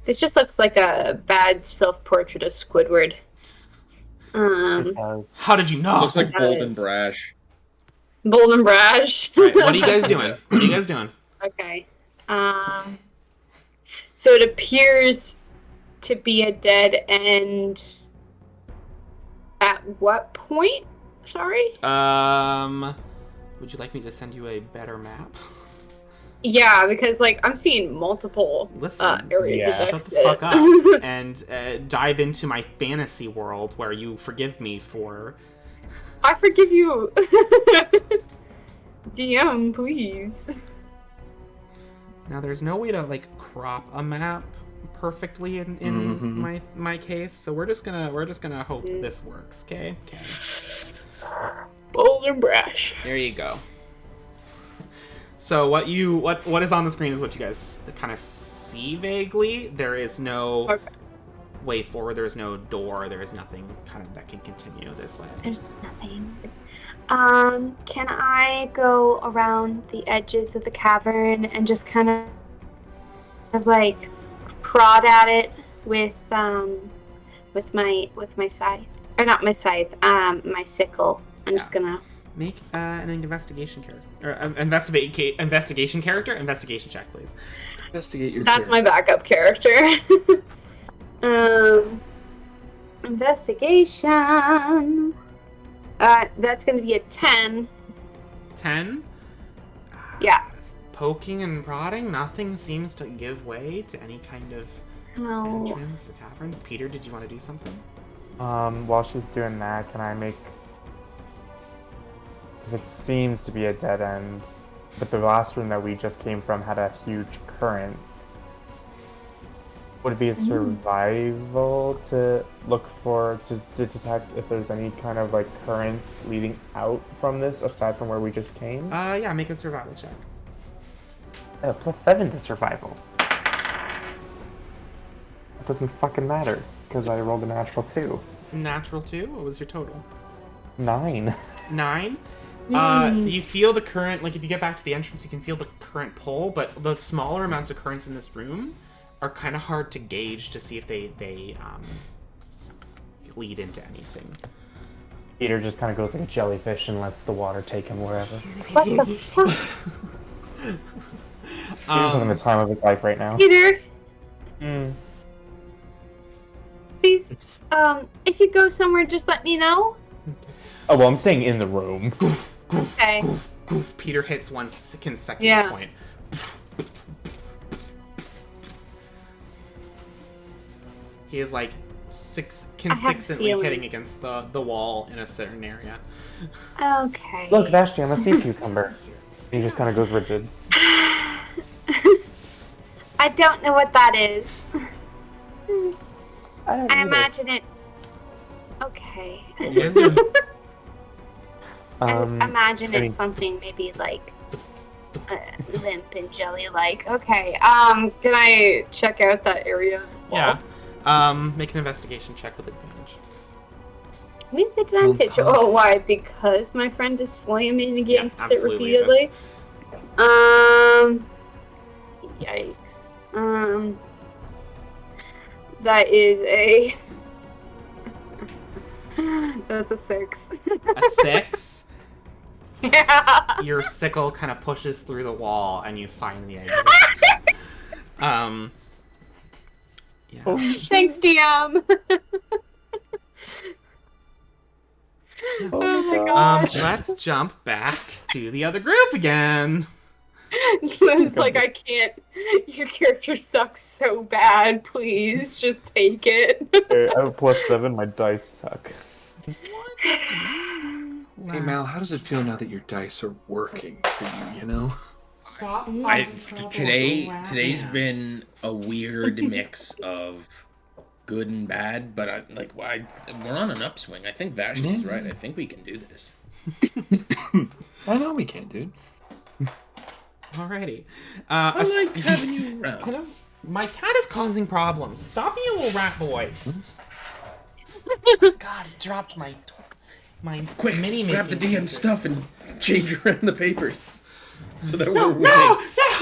Speaker 1: This just looks like a bad self-portrait of Squidward.
Speaker 5: Because
Speaker 2: How did you know?
Speaker 4: Looks like
Speaker 1: That
Speaker 4: bold
Speaker 1: is-
Speaker 4: and brash.
Speaker 1: Bold and brash.
Speaker 2: Right, what are you guys doing?
Speaker 1: Okay. So it appears to be a dead end. At what point? Sorry?
Speaker 2: Would you like me to send you a better map?
Speaker 1: Yeah, because, like, I'm seeing multiple
Speaker 2: Listen,
Speaker 1: areas
Speaker 5: yeah.
Speaker 1: of
Speaker 2: shut the
Speaker 1: exit.
Speaker 2: fuck up and dive into my fantasy world where you forgive me for.
Speaker 1: I forgive you. DM, please.
Speaker 2: Now, there's no way to like crop a map perfectly in my case, so we're just gonna hope that this works. Okay.
Speaker 1: Bold and brash.
Speaker 2: There you go. So what is on the screen is what you guys kind of see vaguely. There is no way forward. There is no door. There is nothing kind of that can continue this way.
Speaker 1: There's nothing. Can I go around the edges of the cavern and just kind of like prod at it with my scythe, or not my scythe, my sickle? I'm just gonna
Speaker 2: make an investigation character, or investigation check, please.
Speaker 3: Investigate your
Speaker 1: That's
Speaker 3: character.
Speaker 1: my backup character. Investigation. That's gonna be a 10.
Speaker 2: 10.
Speaker 1: Yeah.
Speaker 2: Poking and prodding, nothing seems to give way to any kind of
Speaker 1: No.
Speaker 2: entrance or cavern. Peter, did you want to do something?
Speaker 5: while she's doing that, can I make? It seems to be a dead end, but the last room that we just came from had a huge current. Would it be a survival to look for, to detect if there's any kind of like currents leading out from this, aside from where we just came?
Speaker 2: Yeah, make a survival check.
Speaker 5: +7 to survival. It doesn't fucking matter, because I rolled a natural 2.
Speaker 2: Natural 2? What was your total?
Speaker 5: 9.
Speaker 2: 9? You feel the current, like if you get back to the entrance, you can feel the current pull, but the smaller amounts of currents in this room are kind of hard to gauge to see if they lead into anything.
Speaker 5: Peter just kind of goes like a jellyfish and lets the water take him wherever.
Speaker 1: What the fuck?
Speaker 5: Peter's having the time of his life right now.
Speaker 1: Peter,
Speaker 5: Mm.
Speaker 1: please, if you go somewhere, just let me know.
Speaker 5: Oh, well, I'm staying in the room.
Speaker 1: Okay.
Speaker 2: Goof. Peter hits one consecutive
Speaker 1: Yeah.
Speaker 2: point. He is like consistently
Speaker 1: feeling.
Speaker 2: hitting against the wall in a certain area.
Speaker 1: Okay.
Speaker 5: Look, Vashti, I'm a sea cucumber. He just kind of goes rigid.
Speaker 1: I don't know what that is.
Speaker 5: I don't
Speaker 1: I
Speaker 5: either.
Speaker 1: imagine it's okay.
Speaker 2: You guys are-
Speaker 1: I imagine
Speaker 5: I mean-
Speaker 1: it's something maybe like limp and jelly-like. Okay. Can I check out that area? of the wall?
Speaker 2: Yeah. Make an investigation check with advantage.
Speaker 1: With advantage.
Speaker 2: Well,
Speaker 1: Oh, why? Because my friend is slamming against it
Speaker 2: absolutely it
Speaker 1: repeatedly.
Speaker 2: is.
Speaker 1: Yikes. That is a. That's a 6.
Speaker 2: A 6.
Speaker 1: Yeah.
Speaker 2: Your sickle kind of pushes through the wall, and you find the exit. Yeah.
Speaker 1: Thanks, DM.
Speaker 5: Oh my god.
Speaker 2: Let's jump back to the other group again.
Speaker 1: Liv's like, I can't. Your character sucks so bad. Please, just take it.
Speaker 5: I have a +7. My dice suck.
Speaker 3: Hey Mal, how does it feel now that your dice are working for you? You know.
Speaker 6: Today's been a weird mix of good and bad, but we're on an upswing. I think Vashti's right. I think we can do this.
Speaker 3: I know we can, dude.
Speaker 2: Alrighty.
Speaker 6: I like having you around.
Speaker 2: My cat is causing problems. Stop being a little rat boy. God, it dropped my
Speaker 6: Quick,
Speaker 2: mini
Speaker 6: grab the
Speaker 2: making
Speaker 6: DM
Speaker 2: pieces.
Speaker 6: stuff and change around the papers so that we're
Speaker 2: No,
Speaker 6: winning.
Speaker 2: no.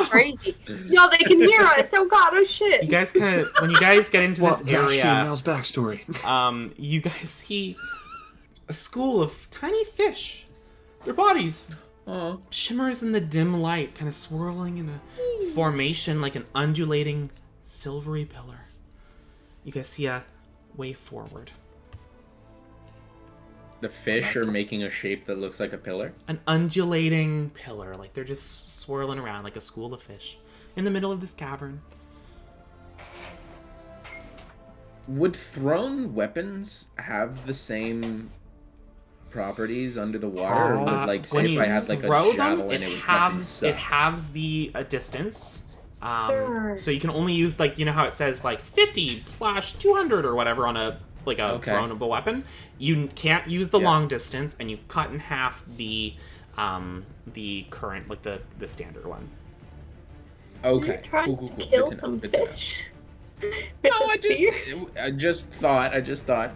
Speaker 1: Crazy. No, they can hear us. Oh god, oh shit.
Speaker 2: You guys kind of, when you guys get into
Speaker 3: What
Speaker 2: this
Speaker 3: Vashti and
Speaker 2: area,
Speaker 3: Mal's backstory?
Speaker 2: you guys see a school of tiny fish. Their bodies
Speaker 6: Oh,
Speaker 2: shimmers in the dim light, kind of swirling in a formation like an undulating silvery pillar. You guys see a way forward.
Speaker 6: the fish are making a shape that looks like a pillar.
Speaker 2: An undulating pillar, like they're just swirling around like a school of fish in the middle of this cavern.
Speaker 6: Would thrown weapons have the same properties under the water, or would like say
Speaker 2: When
Speaker 6: if
Speaker 2: you
Speaker 6: I had like
Speaker 2: throw
Speaker 6: a javelin, it would fucking suck?
Speaker 2: it halves the distance.
Speaker 1: Sure.
Speaker 2: So you can only use like, you know how it says like 50/200 or whatever on a
Speaker 6: Okay.
Speaker 2: thrownable weapon. You can't use the
Speaker 6: Yeah.
Speaker 2: long distance, and you cut in half the current, like the standard one.
Speaker 6: Okay,
Speaker 1: You're trying
Speaker 6: cool.
Speaker 1: to kill
Speaker 6: Good to know,
Speaker 1: some
Speaker 6: good to know.
Speaker 1: fish.
Speaker 6: No, I just thought,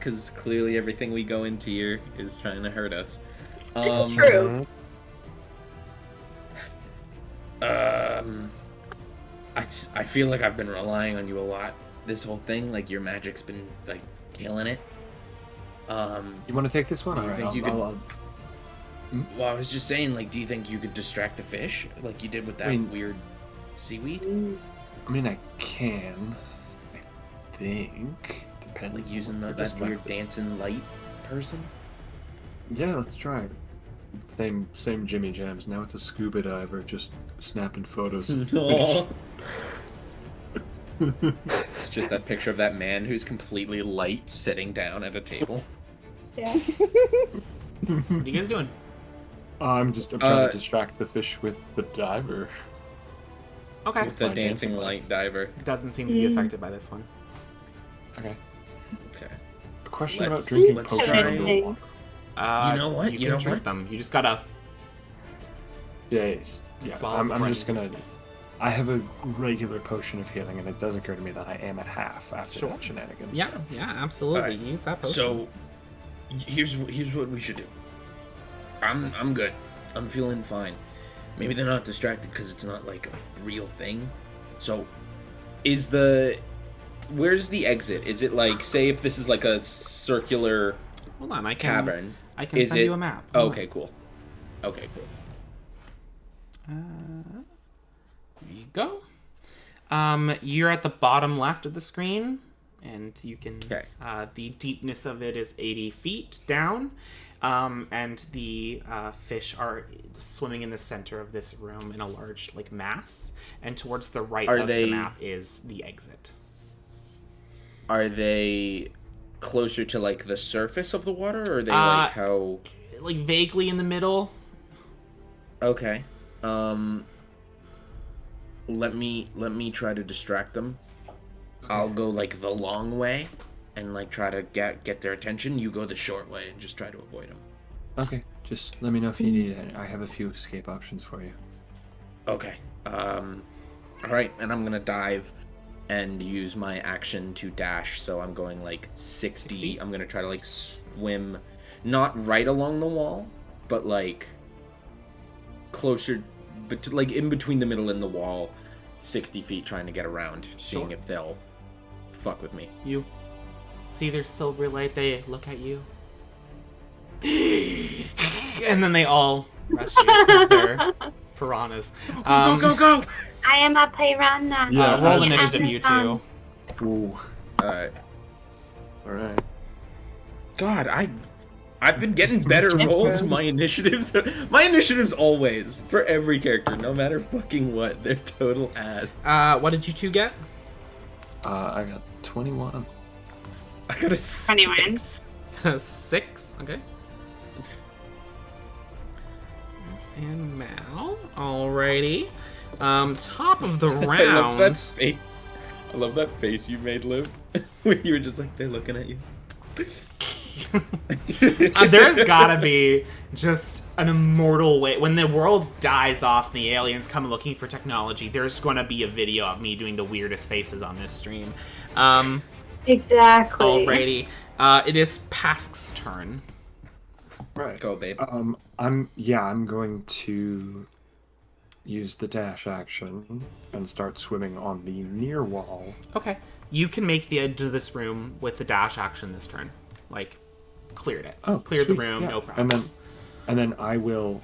Speaker 6: because clearly everything we go into here is trying to hurt us.
Speaker 1: It's true.
Speaker 6: I feel like I've been relying on you a lot this whole thing. Like, your magic's been, like, killing it.
Speaker 3: You want to take this one?
Speaker 6: You
Speaker 3: All right.
Speaker 6: think you
Speaker 3: I'll-
Speaker 6: Well, I was just saying, like, do you think you could distract the fish? Like you did with that weird seaweed?
Speaker 3: I mean, I can. I think. Depends.
Speaker 6: Like, using
Speaker 3: on what
Speaker 6: that
Speaker 3: distract
Speaker 6: weird
Speaker 3: it.
Speaker 6: dancing light person?
Speaker 3: Yeah, let's try it. Same Jimmy Jams. Now it's a scuba diver just snapping photos of fish.
Speaker 6: It's just that picture of that man who's completely light sitting down at a table.
Speaker 1: Yeah.
Speaker 2: What are you guys doing?
Speaker 3: I'm trying to distract the fish with the diver.
Speaker 2: Okay.
Speaker 6: With the
Speaker 3: my
Speaker 6: dancing
Speaker 3: dancing
Speaker 6: light
Speaker 3: lights.
Speaker 6: diver.
Speaker 2: It doesn't seem to be affected by this one.
Speaker 3: Okay.
Speaker 6: Okay.
Speaker 3: A question
Speaker 6: Let's-
Speaker 3: about drinking
Speaker 6: let's
Speaker 3: potions
Speaker 6: try-
Speaker 3: underwater.
Speaker 6: You know what?
Speaker 2: You
Speaker 6: You
Speaker 2: can
Speaker 6: know
Speaker 2: drink
Speaker 6: what?
Speaker 2: them. You just gotta
Speaker 3: Yeah.
Speaker 2: swallow
Speaker 3: I'm
Speaker 2: before
Speaker 3: just
Speaker 2: anything
Speaker 3: gonna.
Speaker 2: sleeps.
Speaker 3: I have a regular potion of healing, and it does occur to me that I am at half after
Speaker 2: Sure.
Speaker 3: that shenanigans.
Speaker 2: Yeah, absolutely.
Speaker 6: Alright.
Speaker 2: Use that potion.
Speaker 6: So, here's what we should do. I'm good. I'm feeling fine. Maybe they're not distracted because it's not like a real thing. So, where's the exit? Is it like, say if this is like a circular
Speaker 2: Hold on, I can
Speaker 6: cavern?
Speaker 2: I can
Speaker 6: Is
Speaker 2: send
Speaker 6: it-
Speaker 2: you a map.
Speaker 6: Oh,
Speaker 2: Hold
Speaker 6: okay, cool. Okay, cool.
Speaker 2: on. There you go. You're at the bottom left of the screen, and you can.
Speaker 6: Okay.
Speaker 2: The deepness of it is 80 feet down, and the fish are swimming in the center of this room in a large like mass. And towards the right
Speaker 6: Are
Speaker 2: of
Speaker 6: they-
Speaker 2: the map is the exit.
Speaker 6: Are they closer to like the surface of the water, or are they
Speaker 2: Uh,
Speaker 6: like how?
Speaker 2: Like vaguely in the middle.
Speaker 6: Okay. Let me try to distract them. I'll go like the long way and like try to get their attention. You go the short way and just try to avoid them.
Speaker 3: Okay. Just let me know if you need it. I have a few escape options for you.
Speaker 6: Okay. All right, and I'm gonna dive and use my action to dash. So I'm going like 60.
Speaker 2: 60?
Speaker 6: I'm gonna try to like swim
Speaker 4: not right along the wall, but like closer, but like in between the middle and the wall, 60 feet, trying to get around, seeing
Speaker 2: Sure.
Speaker 4: if they'll fuck with me.
Speaker 2: You see their silver light, they look at you. And then they all rush you because they're piranhas.
Speaker 4: Go!
Speaker 1: I am a piranha.
Speaker 3: Yeah,
Speaker 2: Roll
Speaker 3: as-
Speaker 2: initiative, you two.
Speaker 3: Ooh.
Speaker 4: Alright.
Speaker 3: Alright.
Speaker 4: God, I've been getting better rolls. My initiatives always, for every character, no matter fucking what, they're total ass.
Speaker 2: What did you two get?
Speaker 3: I got 21.
Speaker 4: I got a 6.
Speaker 1: 21.
Speaker 2: 6. Okay. And Mal. Alrighty. Top of the
Speaker 4: I love that
Speaker 2: round.
Speaker 4: face. I love that face you made, Liv. When you were just like, they're looking at you.
Speaker 2: There's gotta be just an immortal way. When the world dies off and the aliens come looking for technology, there's gonna be a video of me doing the weirdest faces on this stream.
Speaker 1: Exactly.
Speaker 2: Alrighty. It is Pask's turn.
Speaker 3: Right.
Speaker 4: Go, babe.
Speaker 3: I'm going to use the dash action and start swimming on the near wall.
Speaker 2: Okay. You can make the edge of this room with the dash action this turn. Like, cleared it.
Speaker 3: Oh,
Speaker 2: Cleared the
Speaker 3: sweet,
Speaker 2: room,
Speaker 3: yeah.
Speaker 2: no problem.
Speaker 3: And then I will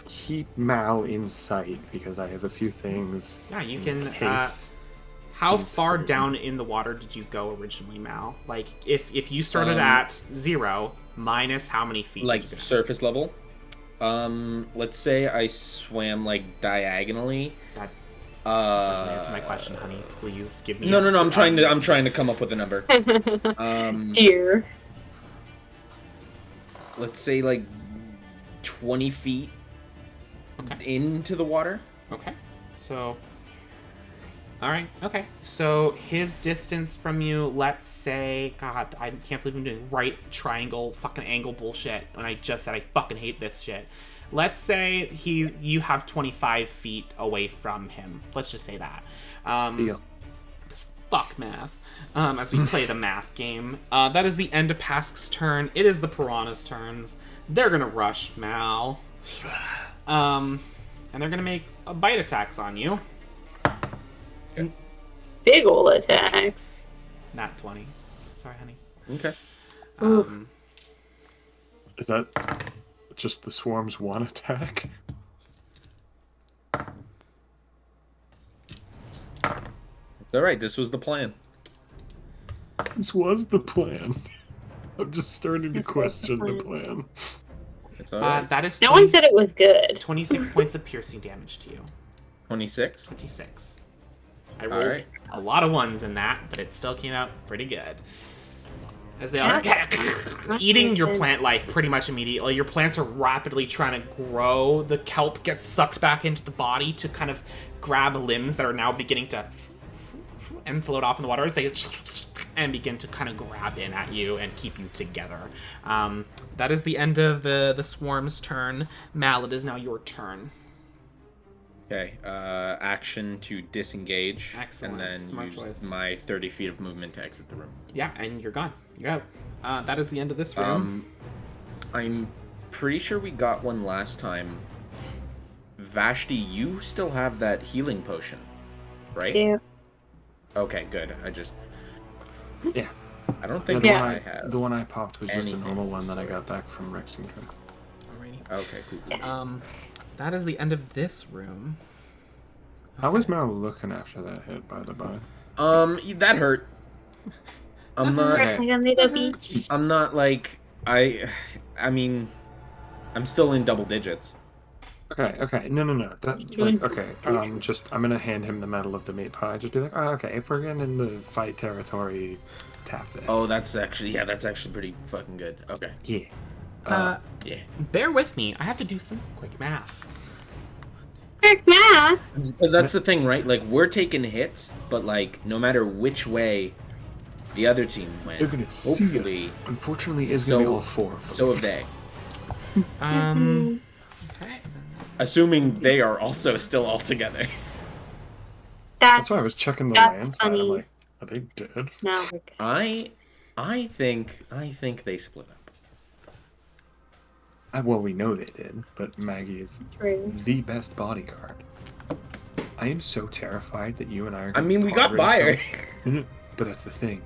Speaker 3: keep Mal in sight because I have a few things.
Speaker 2: Yeah, you
Speaker 3: in
Speaker 2: can.
Speaker 3: case
Speaker 2: How
Speaker 3: he's
Speaker 2: far
Speaker 3: hurt.
Speaker 2: down in the water did you go originally, Mal? Like, if you started at 0, minus how many feet?
Speaker 4: Like
Speaker 2: did you go?
Speaker 4: surface level. Let's say I swam like diagonally.
Speaker 2: That doesn't answer my question, honey. Please give me.
Speaker 4: No. I'm trying to come up with a number.
Speaker 1: Dear.
Speaker 4: Let's say like 20 feet
Speaker 2: Okay.
Speaker 4: into the water.
Speaker 2: Okay. So. Alright, okay. So his distance from you, let's say, God, I can't believe I'm doing right triangle fucking angle bullshit when I just said I fucking hate this shit. Let's say you have 25 feet away from him. Let's just say that.
Speaker 3: Deal.
Speaker 2: Fuck math. As we play the math game. That is the end of Pask's turn. It is the piranha's turns. They're gonna rush Mal. And they're gonna make bite attacks on you.
Speaker 1: Big ol' attacks.
Speaker 2: Not 20. Sorry, honey.
Speaker 4: Okay.
Speaker 3: Is that just the swarm's one attack?
Speaker 4: All right. This was the plan.
Speaker 3: This was the plan. I'm just starting to
Speaker 1: This was the
Speaker 3: question the
Speaker 1: plan.
Speaker 3: plan.
Speaker 4: It's all right.
Speaker 2: That is
Speaker 1: No one said it was good.
Speaker 2: 26 points of piercing damage to you.
Speaker 4: 26.
Speaker 2: 26. I rolled
Speaker 4: Alright.
Speaker 2: a lot of ones in that, but it still came out pretty good. As they are eating your plant life pretty much immediately. Your plants are rapidly trying to grow. The kelp gets sucked back into the body to kind of grab limbs that are now beginning to and float off in the water as they and begin to kind of grab in at you and keep you together. That is the end of the swarm's turn. Mal, it is now your turn.
Speaker 4: Okay. Action to disengage.
Speaker 2: Excellent.
Speaker 4: And then
Speaker 2: Smart
Speaker 4: use
Speaker 2: choice.
Speaker 4: my 30 feet of movement to exit the room.
Speaker 2: Yeah, and you're gone. You're out. That is the end of this room.
Speaker 4: I'm pretty sure we got one last time. Vashti, you still have that healing potion, right?
Speaker 1: Yeah.
Speaker 4: Okay, good.
Speaker 3: Yeah.
Speaker 4: I don't think
Speaker 3: the,
Speaker 1: Yeah.
Speaker 3: one
Speaker 4: I
Speaker 3: I,
Speaker 4: have.
Speaker 3: the one I popped was just a
Speaker 4: anything,
Speaker 3: normal one that I
Speaker 4: so-
Speaker 3: got back from Rexington.
Speaker 2: Alrighty.
Speaker 4: Okay, cool.
Speaker 2: That is the end of this room.
Speaker 3: How was Mal looking after that hit, by the by?
Speaker 4: That hurt. I'm not.
Speaker 1: Like a little beach.
Speaker 4: I'm not like I mean, I'm still in double digits.
Speaker 3: Okay. No. That like okay. I'm gonna hand him the medal of the meat pie. Just be like, oh, okay. If we're getting in the fight territory, tap this.
Speaker 4: Oh, that's actually pretty fucking good. Okay.
Speaker 3: yeah.
Speaker 4: Yeah.
Speaker 2: Bear with me. I have to do some quick math.
Speaker 1: Quick math.
Speaker 4: Because that's the thing, right? Like we're taking hits, but like no matter which way the other team went,
Speaker 3: They're gonna see
Speaker 4: hopefully
Speaker 3: us. Unfortunately, it's gonna be
Speaker 4: so-
Speaker 3: all four of them.
Speaker 4: so have they.
Speaker 2: Okay.
Speaker 4: Assuming they are also still all together.
Speaker 3: That's why I was checking the
Speaker 1: that's
Speaker 3: land side.
Speaker 1: funny.
Speaker 3: I'm like, are they dead?
Speaker 1: No, we're good.
Speaker 4: I think they split up.
Speaker 3: Well, we know they did, but Maggie is
Speaker 1: Rude.
Speaker 3: the best bodyguard. I am so terrified that you and I are.
Speaker 6: I mean, we got
Speaker 3: tolerate
Speaker 6: by her.
Speaker 3: But that's the thing.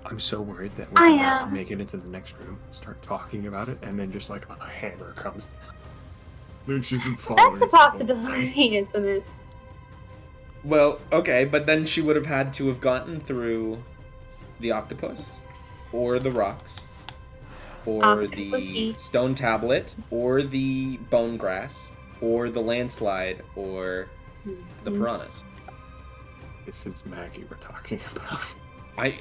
Speaker 3: I'm so worried that
Speaker 1: I
Speaker 3: we're gonna
Speaker 1: am.
Speaker 3: make it into the next room, start talking about it, and then just like a hammer comes down. Like she's been following
Speaker 1: That's a
Speaker 3: us the whole
Speaker 1: possibility, isn't it?
Speaker 6: Well, okay, but then she would have had to have gotten through the octopus, or the rocks, or
Speaker 1: Octopusy.
Speaker 6: the stone tablet, or the bone grass, or the landslide, or the piranhas.
Speaker 3: This is Maggie we're talking about.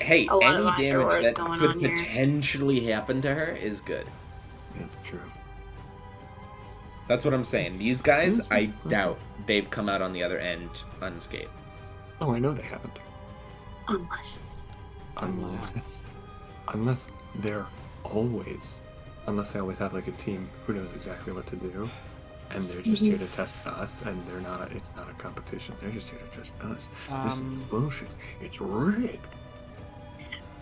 Speaker 6: Hey,
Speaker 1: A lot
Speaker 6: any
Speaker 1: of
Speaker 6: damage
Speaker 1: afterwards
Speaker 6: that
Speaker 1: going
Speaker 6: could
Speaker 1: on here.
Speaker 6: potentially happen to her is good.
Speaker 3: That's true.
Speaker 6: That's what I'm saying. These guys, I doubt they've come out on the other end unscathed.
Speaker 3: Oh, I know they haven't. Unless they're always, unless they always have like a team who knows exactly what to do, and they're just here to test us, and they're not. It's not a competition. They're just here to test us. This is bullshit. It's rigged.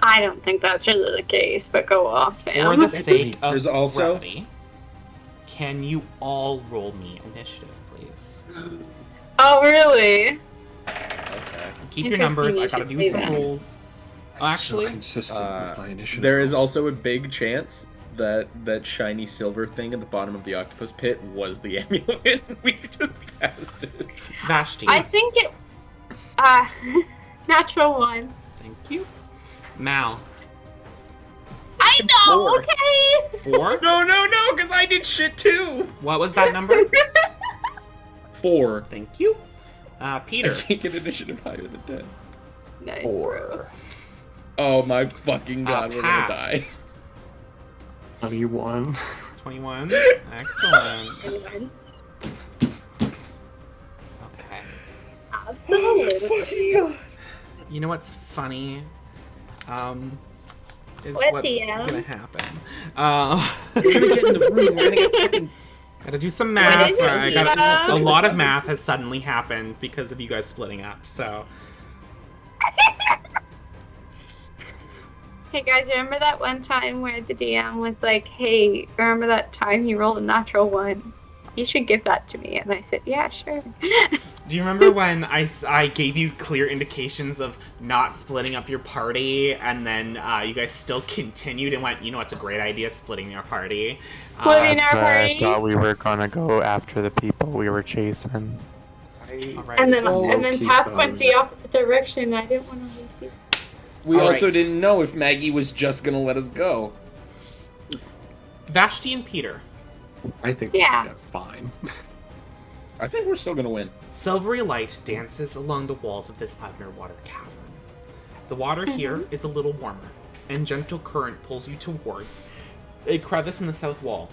Speaker 1: I don't think that's really the case, but go off,
Speaker 2: For
Speaker 1: fam.
Speaker 2: the sake of
Speaker 6: There's also-
Speaker 2: brevity, can you all roll me initiative, please?
Speaker 1: Oh, really?
Speaker 6: Okay.
Speaker 2: Keep your
Speaker 1: Interesting
Speaker 2: numbers.
Speaker 1: you
Speaker 2: I gotta
Speaker 1: should
Speaker 2: do
Speaker 1: say
Speaker 2: some
Speaker 1: that.
Speaker 2: rolls. Oh, actually,
Speaker 3: so consistent with my initiative.
Speaker 6: There is
Speaker 3: rolls.
Speaker 6: also a big chance that that shiny silver thing at the bottom of the octopus pit was the amulet. We just passed it.
Speaker 2: Vashti.
Speaker 1: I think it. Natural one.
Speaker 2: Thank you. Mal.
Speaker 1: I know.
Speaker 6: Four.
Speaker 1: Okay.
Speaker 2: 4?
Speaker 6: No, because I did shit too.
Speaker 2: What was that number?
Speaker 6: 4.
Speaker 2: Thank you.
Speaker 6: I
Speaker 2: Peter.
Speaker 6: can't get initiative higher than 10.
Speaker 1: Nice.
Speaker 3: 4.
Speaker 6: Oh my fucking god, we're gonna
Speaker 2: pass.
Speaker 6: die.
Speaker 3: 21.
Speaker 2: 21. Excellent.
Speaker 1: Bro.
Speaker 2: Okay.
Speaker 1: Absolutely.
Speaker 2: You know what's funny? Is
Speaker 1: What,
Speaker 2: what's
Speaker 1: DM?
Speaker 2: gonna happen.
Speaker 6: We're gonna get in the room. We're gonna get fucking.
Speaker 2: Gotta do some
Speaker 1: What
Speaker 2: math.
Speaker 1: is it,
Speaker 2: I gotta,
Speaker 1: DM?
Speaker 2: a lot of math has suddenly happened because of you guys splitting up. So
Speaker 1: Hey guys, remember that one time where the DM was like, "Hey, remember that time you rolled a natural one? You should give that to me." And I said, "Yeah, sure."
Speaker 2: do you remember when I gave you clear indications of not splitting up your party, and then you guys still continued and went, you know, it's a great idea splitting your party.
Speaker 1: Splitting our
Speaker 5: That's why I
Speaker 1: party.
Speaker 5: thought we were gonna go after the people we were chasing.
Speaker 2: Alright.
Speaker 1: And then
Speaker 3: low-key
Speaker 1: Path
Speaker 3: thought
Speaker 1: went
Speaker 3: it
Speaker 1: the
Speaker 3: was-
Speaker 1: opposite direction. I didn't want to leave you.
Speaker 6: We
Speaker 2: All
Speaker 6: also
Speaker 2: right.
Speaker 6: didn't know if Maggie was just gonna let us go.
Speaker 2: Vashti and Peter.
Speaker 3: I think
Speaker 1: Yeah.
Speaker 3: fine.
Speaker 6: I think we're still gonna win.
Speaker 2: Silvery light dances along the walls of this underwater cavern. The water here is a little warmer, and gentle current pulls you towards a crevice in the south wall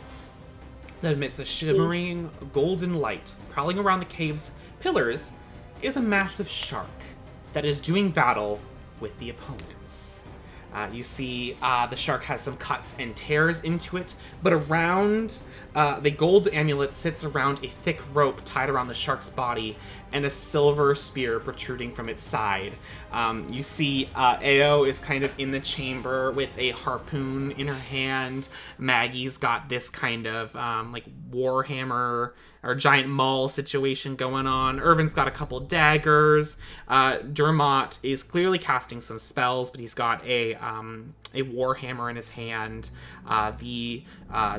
Speaker 2: that emits a shimmering golden light. Prowling around the cave's pillars is a massive shark that is doing battle with the opponents. You see the shark has some cuts and tears into it, but around the gold amulet sits around a thick rope tied around the shark's body and a silver spear protruding from its side. You see Ao is kind of in the chamber with a harpoon in her hand. Maggie's got this kind of like warhammer or giant maul situation going on. Irvin's got a couple daggers. Dermot is clearly casting some spells, but he's got a warhammer in his hand. The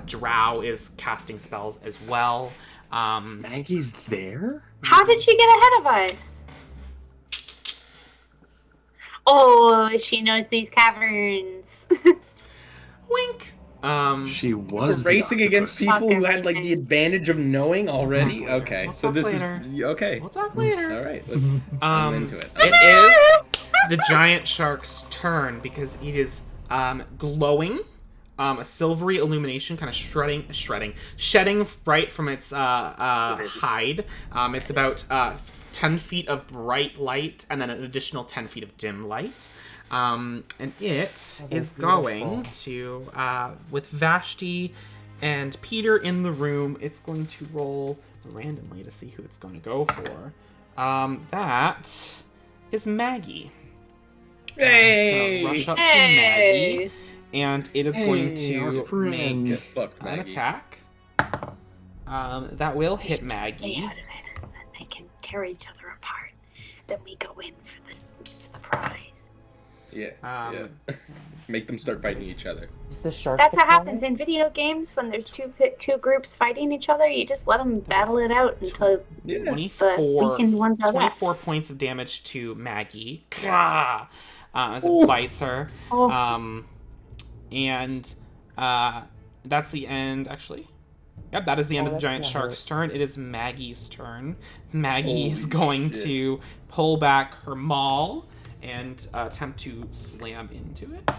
Speaker 2: drow is casting spells as well.
Speaker 3: Maggie's there?
Speaker 1: How did she get ahead of us? Oh, she knows these caverns.
Speaker 2: Wink.
Speaker 3: She
Speaker 6: We're
Speaker 3: was the
Speaker 6: racing against
Speaker 3: octopus.
Speaker 6: people who had like the advantage of knowing already. Okay,
Speaker 2: We'll
Speaker 6: so
Speaker 2: talk
Speaker 6: this
Speaker 2: later.
Speaker 6: is okay.
Speaker 2: We'll talk later.
Speaker 6: All right, let's. I'm into it.
Speaker 2: It is the giant shark's turn because it is glowing, a silvery illumination, kind of shedding right from its hide. It's about 10 feet of bright light and then an additional 10 feet of dim light. And it is going to, with Vashti and Peter in the room, it's going to roll randomly to see who it's going to go for. That is Maggie.
Speaker 6: Hey!
Speaker 2: It's gonna rush up to
Speaker 1: Hey!
Speaker 2: Maggie, and it is going
Speaker 3: Hey, our
Speaker 2: to
Speaker 3: friend.
Speaker 2: make
Speaker 6: Fuck
Speaker 2: an
Speaker 6: Maggie.
Speaker 2: attack. That will hit
Speaker 1: Stay
Speaker 2: Maggie.
Speaker 1: out of it, and then they can tear each other apart. Then we go in for the prize.
Speaker 4: Yeah.
Speaker 2: Um,
Speaker 4: Make them start fighting each other.
Speaker 5: Is the shark
Speaker 1: That's
Speaker 5: the
Speaker 1: what
Speaker 5: target?
Speaker 1: happens in video games when there's two groups fighting each other. You just let them battle it out until
Speaker 4: Yeah.
Speaker 1: the
Speaker 2: 24,
Speaker 1: weakened ones are left.
Speaker 2: 24 points of damage to Maggie. Gah! As it bites her.
Speaker 1: Oh.
Speaker 2: And that's the end, actually. Yep, that is the end of the
Speaker 5: that's
Speaker 2: giant
Speaker 5: gonna
Speaker 2: shark's turn. It is Maggie's turn. Maggie is going to pull back her maul and attempt to slam into it.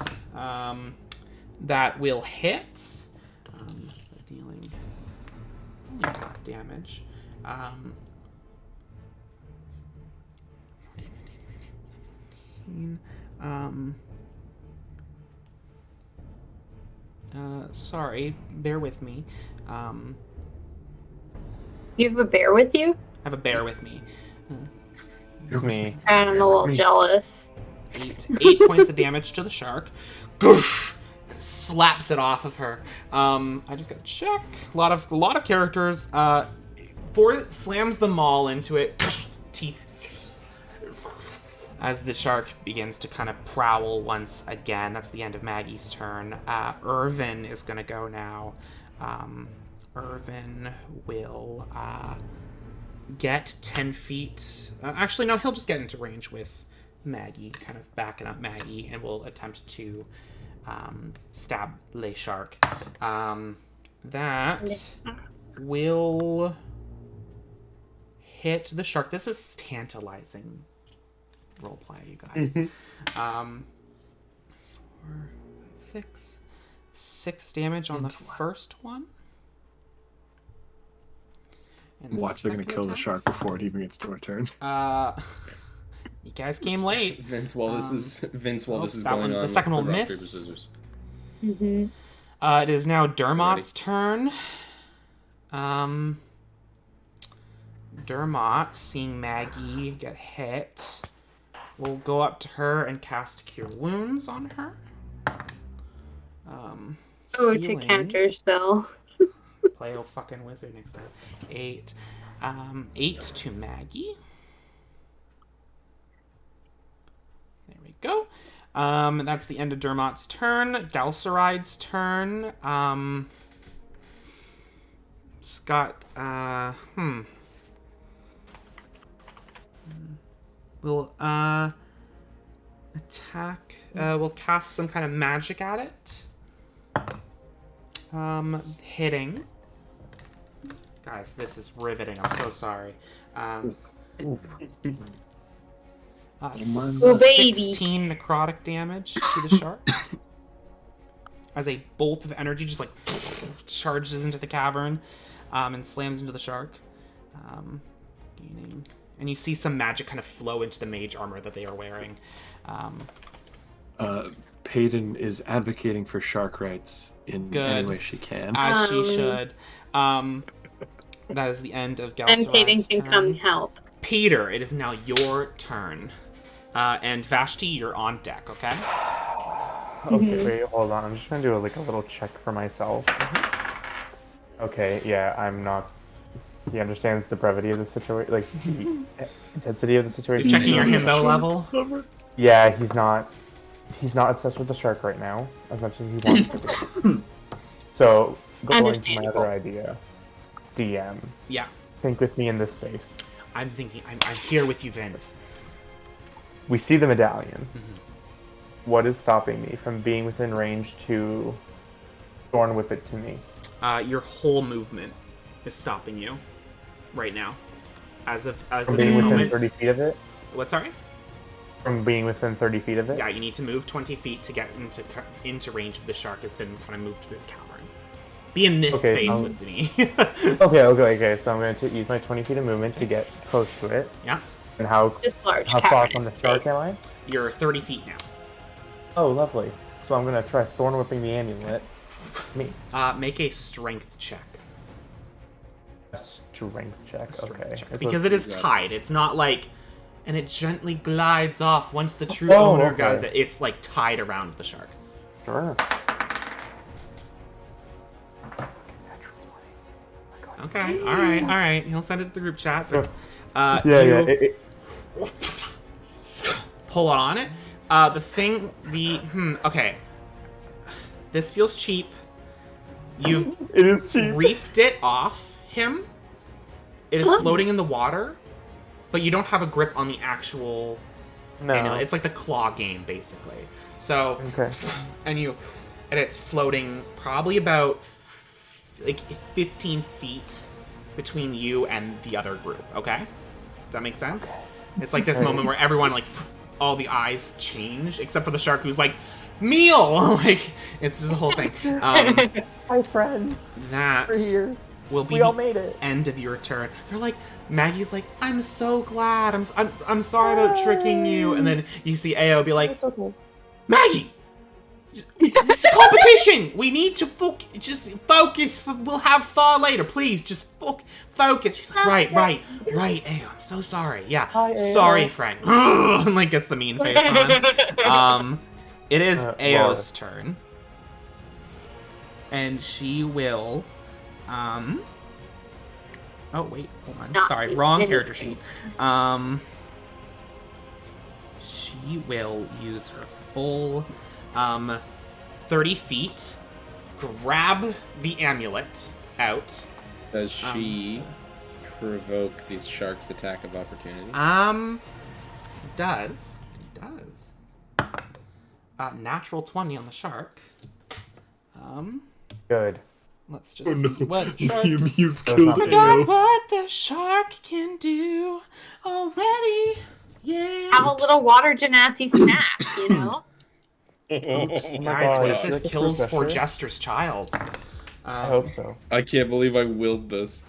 Speaker 2: That will hit, dealing only half damage. Sorry, bear with me.
Speaker 1: You have a bear with you?
Speaker 2: I have a bear with me.
Speaker 5: It's me.
Speaker 1: I'm a little jealous.
Speaker 2: 8 points of damage to the shark. Goosh! Slaps it off of her. I just got to check. A lot of characters. Slams the maul into it. Teeth. As the shark begins to kind of prowl once again. That's the end of Maggie's turn. Irvin is going to go now. Irvin will get 10 feet. Actually, no, he'll just get into range with Maggie, kind of backing up Maggie, and will attempt to stab Le Shark. That will hit the shark. This is tantalizing roleplay, you guys. 4, 6. 6 damage on the first one. And
Speaker 3: Watch, they're gonna
Speaker 2: second
Speaker 3: kill the
Speaker 2: attack.
Speaker 3: shark before it even gets to our turn.
Speaker 2: You guys came late.
Speaker 4: Vince, while this is
Speaker 2: that
Speaker 4: going
Speaker 2: one-
Speaker 4: on,
Speaker 2: the second
Speaker 4: with
Speaker 2: will
Speaker 4: rock,
Speaker 2: miss.
Speaker 4: paper, scissors.
Speaker 1: Mm-hmm.
Speaker 2: It is now Dermot's turn. Dermot, seeing Maggie get hit, will go up to her and cast Cure Wounds on her.
Speaker 1: Oh, to
Speaker 2: Healing.
Speaker 1: counter spell.
Speaker 2: Play a fucking wizard next time. 8. 8 to Maggie. There we go. That's the end of Dermot's turn. Galsaride's turn. Scott, We'll, attack. We'll cast some kind of magic at it. Hitting. Guys, this is riveting. I'm so sorry.
Speaker 1: Oh, baby.
Speaker 2: 16 necrotic damage to the shark. As a bolt of energy just like charges into the cavern and slams into the shark. Gaining. And you see some magic kind of flow into the mage armor that they are wearing.
Speaker 3: Peyton is advocating for shark rights in
Speaker 2: Good.
Speaker 3: any way she can.
Speaker 2: As she should. That is the end of
Speaker 1: And Peyton
Speaker 2: Galsaride's
Speaker 1: can
Speaker 2: turn.
Speaker 1: come help.
Speaker 2: Peter, it is now your turn. And Vashti, you're on deck, okay?
Speaker 5: Okay, wait, hold on. I'm just gonna do a little check for myself. Okay, yeah, I'm not. He understands the brevity of the situation, like the intensity of the situation.
Speaker 2: You're checking your himbo level?
Speaker 5: Yeah, he's not obsessed with the shark right now as much as he wants to be. So, going to my
Speaker 1: Understandable.
Speaker 5: other idea, DM,
Speaker 2: Yeah.
Speaker 5: think with me in this space.
Speaker 2: I'm thinking, I'm here with you, Vince.
Speaker 5: We see the medallion. What is stopping me from being within range to Thorn Whip it to me?
Speaker 2: Your whole movement is stopping you right now. As of
Speaker 5: From
Speaker 2: this
Speaker 5: being within
Speaker 2: moment.
Speaker 5: 30 feet of it?
Speaker 2: What, sorry?
Speaker 5: From being within 30 feet of it?
Speaker 2: Yeah, you need to move 20 feet to get into range of the shark. It's been kind of moved through the cavern. Be in this
Speaker 5: Okay,
Speaker 2: space
Speaker 5: so-
Speaker 2: with me.
Speaker 5: Okay. So I'm going to use my 20 feet of movement to get close to it.
Speaker 2: Yeah.
Speaker 5: And how
Speaker 1: Just large
Speaker 5: far from
Speaker 1: cavernous
Speaker 5: the shark
Speaker 1: space.
Speaker 5: am I?
Speaker 2: You're 30 feet now.
Speaker 5: Oh, lovely. So I'm going to try Thorn Whipping the amulet. Me.
Speaker 2: Make a strength check.
Speaker 5: A strength check. Okay. So
Speaker 2: Because it is tied. It's not like, and it gently glides off once the true
Speaker 5: Oh,
Speaker 2: owner
Speaker 5: okay.
Speaker 2: does it. It's like tied around the shark.
Speaker 5: Sure.
Speaker 2: Okay. All right. He'll send it to the group chat. But,
Speaker 5: Yeah.
Speaker 2: pull on it. Okay. This feels cheap. You've
Speaker 5: It is cheap.
Speaker 2: reefed it off him. It is floating in the water, but you don't have a grip on the actual amulet. It's like the claw game, basically. So,
Speaker 5: Okay.
Speaker 2: and it's floating probably about like 15 feet between you and the other group. Okay, does that make sense? It's like this moment where everyone all the eyes change except for the shark who's like, meal. Like it's just the whole thing.
Speaker 5: Hi, friends.
Speaker 2: That
Speaker 5: We're here.
Speaker 2: will be
Speaker 5: We all
Speaker 2: the
Speaker 5: made it.
Speaker 2: end of your turn. They're like, Maggie's like, I'm so glad. I'm sorry about tricking you. And then you see Ao be like,
Speaker 5: It's okay.
Speaker 2: Maggie, this is a competition. We need to just focus. We'll have fun later. Please, just focus. She's like, right. Ao, I'm so sorry. Yeah,
Speaker 5: Hi, Ao.
Speaker 2: sorry, friend. And like gets the mean face on. It is Ao's turn, and she will. Oh wait, hold on. Sorry, wrong character sheet. She will use her full 30 feet, grab the amulet out.
Speaker 4: Does she provoke the shark's attack of opportunity?
Speaker 2: Does. Natural 20 on the shark.
Speaker 5: Good.
Speaker 2: Let's just see what the shark...
Speaker 3: You've
Speaker 5: That's
Speaker 3: killed
Speaker 5: not
Speaker 2: Forgot
Speaker 3: Ao.
Speaker 2: what the shark can do already. Yeah.
Speaker 1: Have a little water genasi snack, you know?
Speaker 2: Oops,
Speaker 5: Oh my
Speaker 2: guys, what
Speaker 5: God,
Speaker 2: if
Speaker 5: should I
Speaker 2: this
Speaker 5: get
Speaker 2: kills
Speaker 5: fruit
Speaker 2: for
Speaker 5: Jester?
Speaker 2: Jester's child?
Speaker 5: I hope so.
Speaker 4: I can't believe I willed this.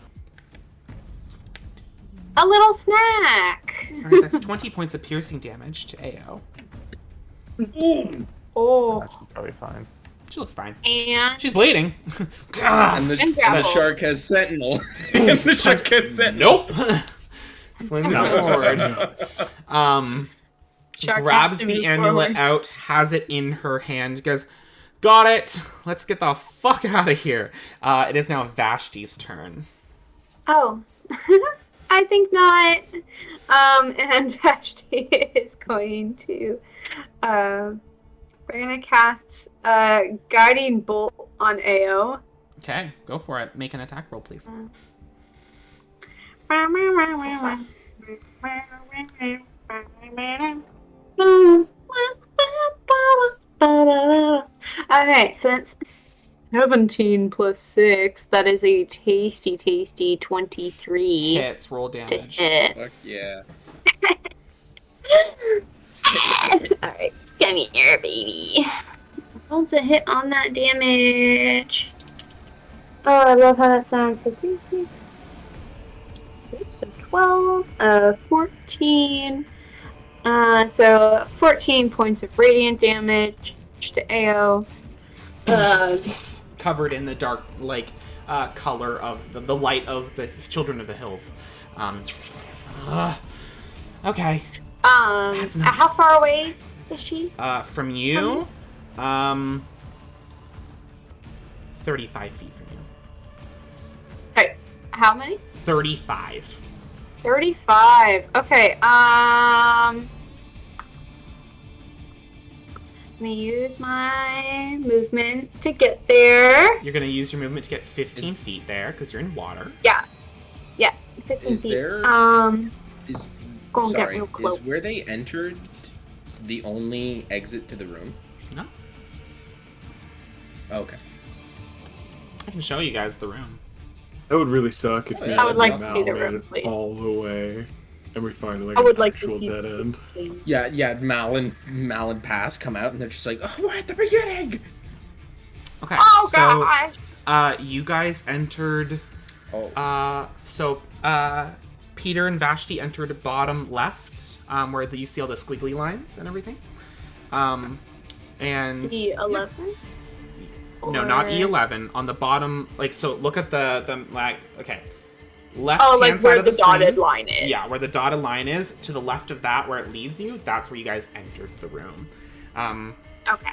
Speaker 1: A little snack.
Speaker 2: Alright, that's 20 points of piercing damage to Ao.
Speaker 1: Oh,
Speaker 5: That should probably be fine.
Speaker 2: She looks fine.
Speaker 1: and
Speaker 2: She's bleeding.
Speaker 4: And the
Speaker 1: grapple.
Speaker 4: shark has sentinel. And the shark has sentinel.
Speaker 2: Nope. Slings forward.
Speaker 1: shark
Speaker 2: Grabs
Speaker 1: has to
Speaker 2: the
Speaker 1: move
Speaker 2: amulet
Speaker 1: forward.
Speaker 2: out, has it in her hand, goes, got it. Let's get the fuck out of here. It is now Vashti's turn.
Speaker 1: Oh, I think not. And Vashti is going to, we're gonna cast Guiding Bolt on Ao.
Speaker 2: Okay, go for it. Make an attack roll, please.
Speaker 1: Okay, so that's 17 plus 6. That is a tasty 23.
Speaker 2: Hits, roll
Speaker 1: to
Speaker 2: damage.
Speaker 1: hit.
Speaker 4: Fuck yeah.
Speaker 1: Alright, come here, baby. Roll to hit on that damage. Oh, I love how that sounds. So 3, 6. So 12, 14. So 14 points of radiant damage to Ao.
Speaker 2: Covered in the dark, color of the light of the Children of the Hills. Okay. That's nice.
Speaker 1: How far away is she?
Speaker 2: From you, 35 feet from you.
Speaker 1: Okay, how many?
Speaker 2: 35.
Speaker 1: 35. Okay, let me use my movement to get there.
Speaker 2: You're gonna use your movement to get 15 feet there because you're in water.
Speaker 1: Yeah, 15
Speaker 4: Is
Speaker 1: feet.
Speaker 4: there- Is
Speaker 1: Go and get
Speaker 4: sorry,
Speaker 1: real close.
Speaker 4: is where they entered the only exit to the room?
Speaker 2: No,
Speaker 4: Okay.
Speaker 2: I can show you guys the room.
Speaker 3: That would really suck if me
Speaker 4: I would
Speaker 3: and
Speaker 4: like to
Speaker 3: Mal
Speaker 1: see the
Speaker 3: made
Speaker 1: room,
Speaker 3: it
Speaker 1: please.
Speaker 3: all the way, and we find like
Speaker 1: I would
Speaker 3: an
Speaker 1: like to
Speaker 3: actual
Speaker 1: see
Speaker 3: dead end.
Speaker 4: Yeah, Mal and Pass come out and they're just like, oh, we're at the beginning!
Speaker 2: Okay,
Speaker 1: Oh
Speaker 2: so
Speaker 1: gosh!
Speaker 2: you guys entered.
Speaker 4: Oh.
Speaker 2: Peter and Vashti entered bottom left, where you see all the squiggly lines and everything. And
Speaker 1: The 11.
Speaker 2: no, not
Speaker 1: Or-
Speaker 2: E11. On the bottom, so look at the okay, left
Speaker 1: Oh,
Speaker 2: hand
Speaker 1: like
Speaker 2: side
Speaker 1: where
Speaker 2: of
Speaker 1: the
Speaker 2: the screen.
Speaker 1: dotted line is.
Speaker 2: Yeah, where the dotted line is. To the left of that, where it leads you, that's where you guys entered the room.
Speaker 1: Okay.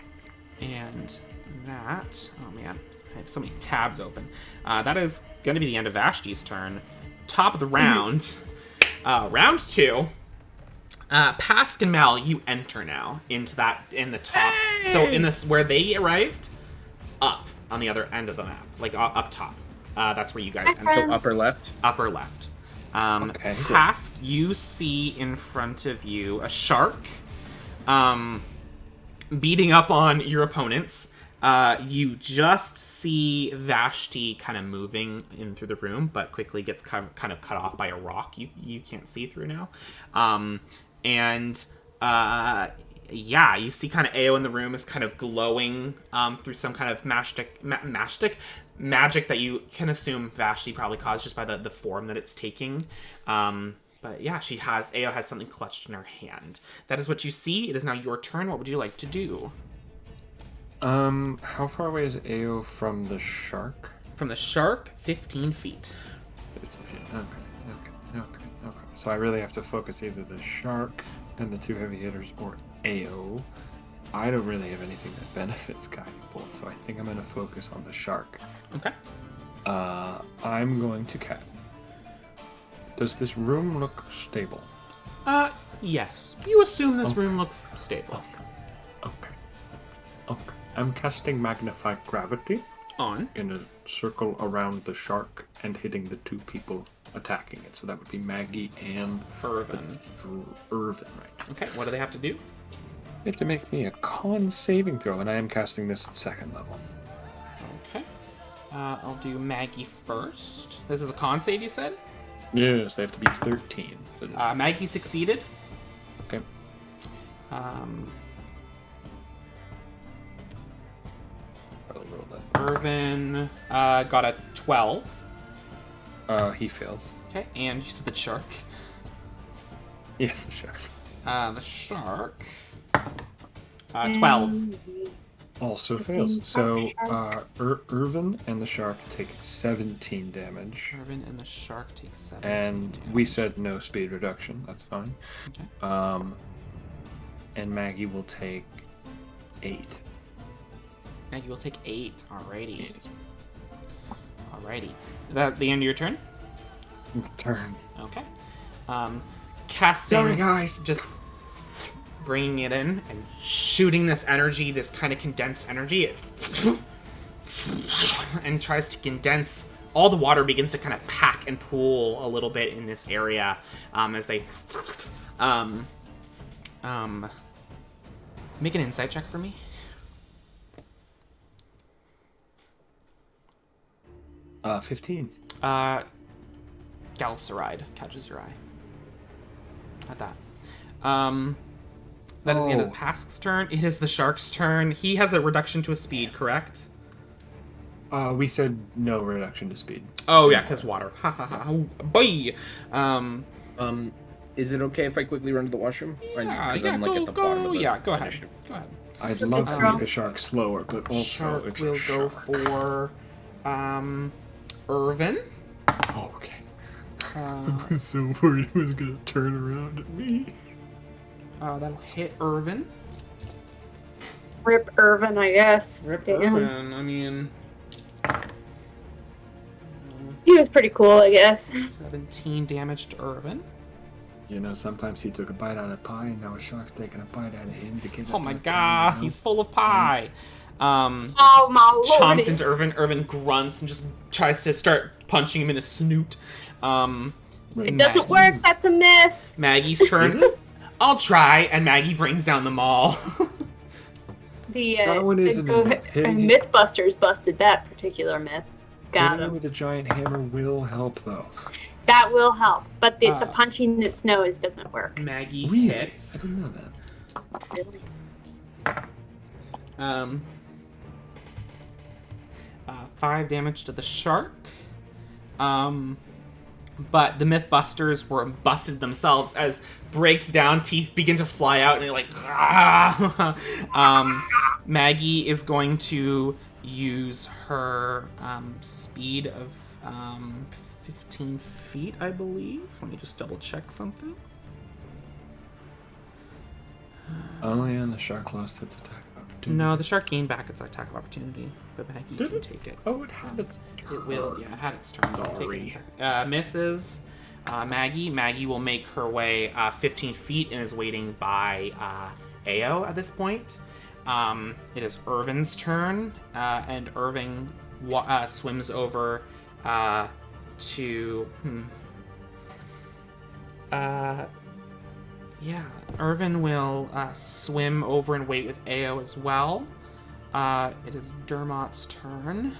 Speaker 2: And that, oh man, I have so many tabs open. That is going to be the end of Vashti's turn. Top of the round. Round 2. Pask and Mal, you enter now in the top. So in this, where they arrived, up on the other end of the map, like up top. That's where you guys enter.
Speaker 4: So upper left.
Speaker 2: Upper left.
Speaker 3: Okay, cool.
Speaker 2: Pask, you see in front of you a shark, beating up on your opponents. You just see Vashti kind of moving in through the room, but quickly gets kind of cut off by a rock you can't see through now. Yeah, you see kind of Ao in the room is kind of glowing through some kind of magic that you can assume Vashti probably caused just by the form that it's taking. But yeah, Ao has something clutched in her hand. That is what you see. It is now your turn. What would you like to do?
Speaker 3: How far away is Ao from the shark?
Speaker 2: From the shark, 15 feet.
Speaker 3: 15 feet. Okay. So I really have to focus either the shark and the 2 heavy hitters or Ao. I don't really have anything that benefits Guiding Bolt, so I think I'm going to focus on the shark.
Speaker 2: Okay.
Speaker 3: I'm going to cat. Does this room look stable?
Speaker 2: Yes. You assume this room looks stable.
Speaker 3: Okay. I'm casting Magnify Gravity
Speaker 2: On.
Speaker 3: in a circle around the shark and hitting the 2 people attacking it. So that would be Maggie and
Speaker 2: Irvin.
Speaker 3: Irvin, right?
Speaker 2: Okay, what do they have to do?
Speaker 3: They have to make me a con saving throw, and I am casting this at 2nd level.
Speaker 2: Okay. I'll do Maggie first. This is a con save, you said?
Speaker 3: Yes, they have to be 13.
Speaker 2: Maggie succeeded.
Speaker 3: Okay. Probably roll that.
Speaker 2: Irvin got a 12.
Speaker 3: He failed.
Speaker 2: Okay, and you said the shark.
Speaker 3: Yes, the shark.
Speaker 2: The shark. 12.
Speaker 3: Also fails. So, Irvin and the shark take 17 damage.
Speaker 2: Irvin and the shark take 17
Speaker 3: And
Speaker 2: damage.
Speaker 3: we said no speed reduction. That's fine.
Speaker 2: Okay.
Speaker 3: And Maggie will take 8.
Speaker 2: Maggie will take 8. Alrighty. Alrighty. Is that the end of your turn?
Speaker 3: Turn.
Speaker 2: Okay. Casting.
Speaker 3: Sorry, guys.
Speaker 2: Just bringing it in and shooting this energy, this kind of condensed energy, and tries to condense. All the water begins to kind of pack and pool a little bit in this area as they make an insight check for me.
Speaker 3: 15.
Speaker 2: Galceride catches your eye. At that. That is the end of the Pask's turn. It is the shark's turn. He has a reduction to his speed, correct?
Speaker 3: We said no reduction to speed.
Speaker 2: Oh yeah, because water. Ha ha ha. Boy.
Speaker 4: Is it okay if I quickly run to the washroom?
Speaker 2: Yeah,
Speaker 4: Because I'm like at the bottom of the
Speaker 2: go ahead.
Speaker 4: initiative.
Speaker 2: Go ahead.
Speaker 3: I'd love to make the shark slower, but also
Speaker 2: Shark
Speaker 3: it's
Speaker 2: will
Speaker 3: a
Speaker 2: go
Speaker 3: shark.
Speaker 2: for Irvin.
Speaker 3: Oh, okay.
Speaker 2: Uh,
Speaker 3: I was so worried it was gonna turn around at me.
Speaker 2: That'll hit Irvin.
Speaker 1: Rip Irvin, I guess.
Speaker 2: Rip
Speaker 1: Damn.
Speaker 2: Irvin. I mean,
Speaker 1: He was pretty cool, I guess.
Speaker 2: 17 damage to Irvin.
Speaker 3: You know, sometimes he took a bite out of pie, and now a shark's taking a bite out of him to get.
Speaker 2: Oh my god, he's full of pie.
Speaker 1: Oh my lord.
Speaker 2: Chomps into Irvin. Irvin grunts and just tries to start punching him in his snoot.
Speaker 1: It doesn't work, that's a myth.
Speaker 2: Maggie's turn. I'll try, and Maggie brings down the mall.
Speaker 3: That one isn't a myth. Hitting it-
Speaker 1: Mythbusters busted that particular myth. Got
Speaker 3: Hitting him
Speaker 1: him.
Speaker 3: with a giant hammer will help, though.
Speaker 1: That will help, but the punching its nose doesn't work.
Speaker 2: Maggie
Speaker 3: Really?
Speaker 2: hits.
Speaker 3: I didn't know that.
Speaker 2: 5 damage to the shark. But the Mythbusters were busted themselves as breaks down, teeth begin to fly out, and they're like, Maggie is going to use her speed of 15 feet, I believe. Let me just double check something.
Speaker 3: Oh yeah, and the shark lost its attack. Okay. opportunity?
Speaker 2: No, the shark gained back its attack of opportunity, but Maggie
Speaker 3: Did
Speaker 2: can
Speaker 3: it?
Speaker 2: take it.
Speaker 3: Oh, it had its
Speaker 2: It will, yeah, it had its turn. I'll take it in a
Speaker 3: Sorry.
Speaker 2: second. Misses. Maggie. Maggie will make her way 15 feet and is waiting by Ao at this point. It is Irvin's turn, and Irving swims over to... yeah, Irvin will swim over and wait with Ao as well. It is Dermot's turn.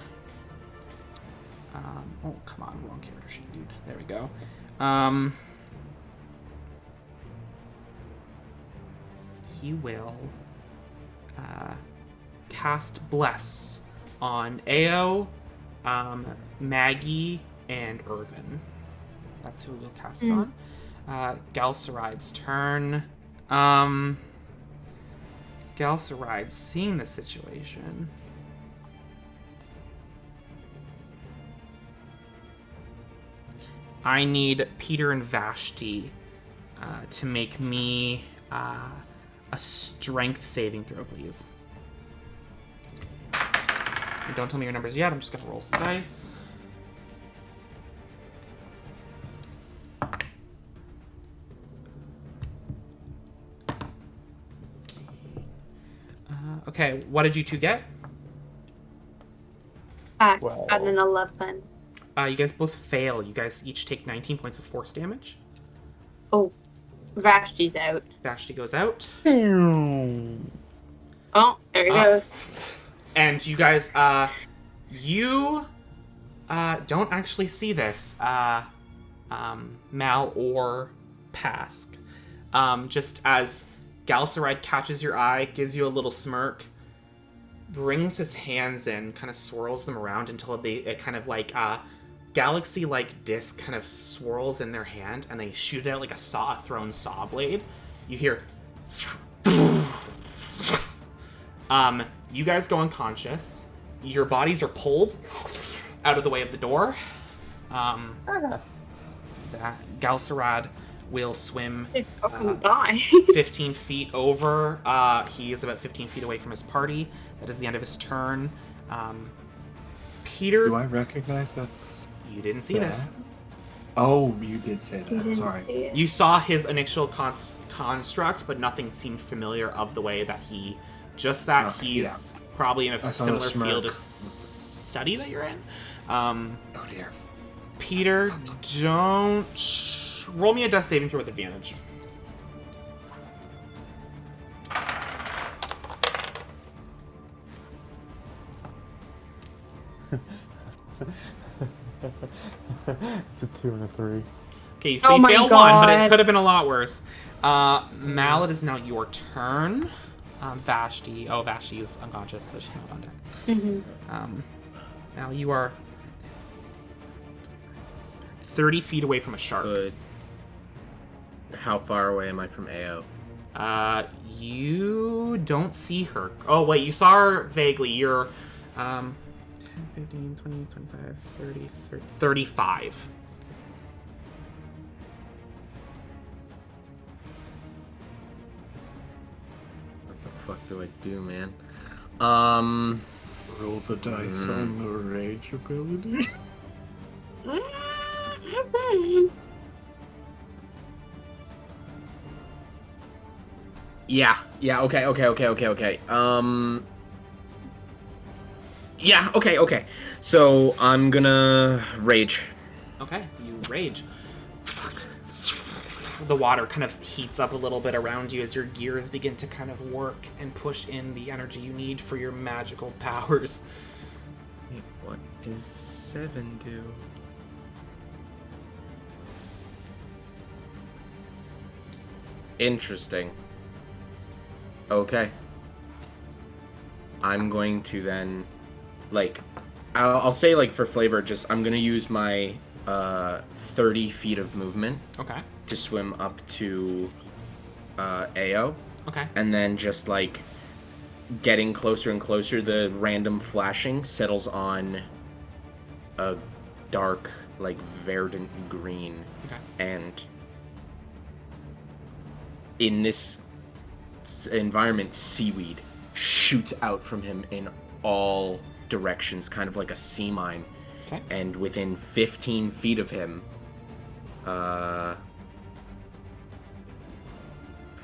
Speaker 2: Oh, come on, wrong character sheet, dude. There we go. He will cast Bless on Ao, Maggie, and Irvin. That's who we'll cast it on. Galceride's turn. Galceride, seeing the situation, I need Peter and Vashti to make me a strength saving throw, please. And don't tell me your numbers yet. I'm just gonna roll some dice. Okay, what did you two get?
Speaker 5: Well.
Speaker 1: Got an 11.
Speaker 2: You guys both fail. You guys each take 19 points of force damage.
Speaker 1: Oh, Vashti's out.
Speaker 2: Vashti goes out.
Speaker 1: Oh, there he goes.
Speaker 2: And you guys, you don't actually see this, Mal or Pask. Just as Galceride catches your eye, gives you a little smirk, brings his hands in, kind of swirls them around until it kind of like galaxy-like disc kind of swirls in their hand, and they shoot it out like a thrown saw blade. You hear, you guys go unconscious. Your bodies are pulled out of the way of the door. That Galcerad will swim
Speaker 1: They fucking die.
Speaker 2: 15 feet over. He is about 15 feet away from his party. That is the end of his turn. Peter,
Speaker 3: Do I recognize that's...
Speaker 2: you didn't see this.
Speaker 3: Oh, you did say
Speaker 1: You
Speaker 3: that.
Speaker 1: didn't
Speaker 3: Sorry.
Speaker 1: see it.
Speaker 2: You saw his initial construct, but nothing seemed familiar of the way that he... Just that
Speaker 3: Okay,
Speaker 2: he's probably in
Speaker 3: I
Speaker 2: a
Speaker 3: saw the
Speaker 2: similar field
Speaker 3: smirk.
Speaker 2: of study that you're in.
Speaker 3: Oh dear.
Speaker 2: Peter, don't... Roll me a death saving throw with advantage.
Speaker 5: It's a 2 and a 3.
Speaker 2: Okay, so
Speaker 1: Oh
Speaker 2: you
Speaker 1: my
Speaker 2: failed one, but it
Speaker 1: God.
Speaker 2: could have been a lot worse. Mal, it is now your turn. Vashti. Oh, Vashti is unconscious, so she's not on deck. Mal, you are 30 feet away from a shark.
Speaker 4: Good. How far away am I from Ao?
Speaker 2: You don't see her. Oh, wait, you saw her vaguely. You're 10, 15, 20, 25, 30, 35.
Speaker 4: What the fuck do I do, man?
Speaker 3: Roll the dice on the rage ability.
Speaker 4: Yeah, okay. Yeah, okay. So I'm gonna rage.
Speaker 2: Okay, you rage. The water kind of heats up a little bit around you as your gears begin to kind of work and push in the energy you need for your magical powers.
Speaker 4: Wait, what does 7 do? Interesting. Okay. I'm going to then, like, I'll say, like, for flavor, just I'm gonna use my 30 feet of movement
Speaker 2: Okay.
Speaker 4: to swim up to Ao,
Speaker 2: Okay.
Speaker 4: and then just like getting closer and closer, the random flashing settles on a dark, like verdant green,
Speaker 2: Okay.
Speaker 4: and in this environment, seaweed shoots out from him in all directions, kind of like a sea mine.
Speaker 2: Okay.
Speaker 4: And within 15 feet of him,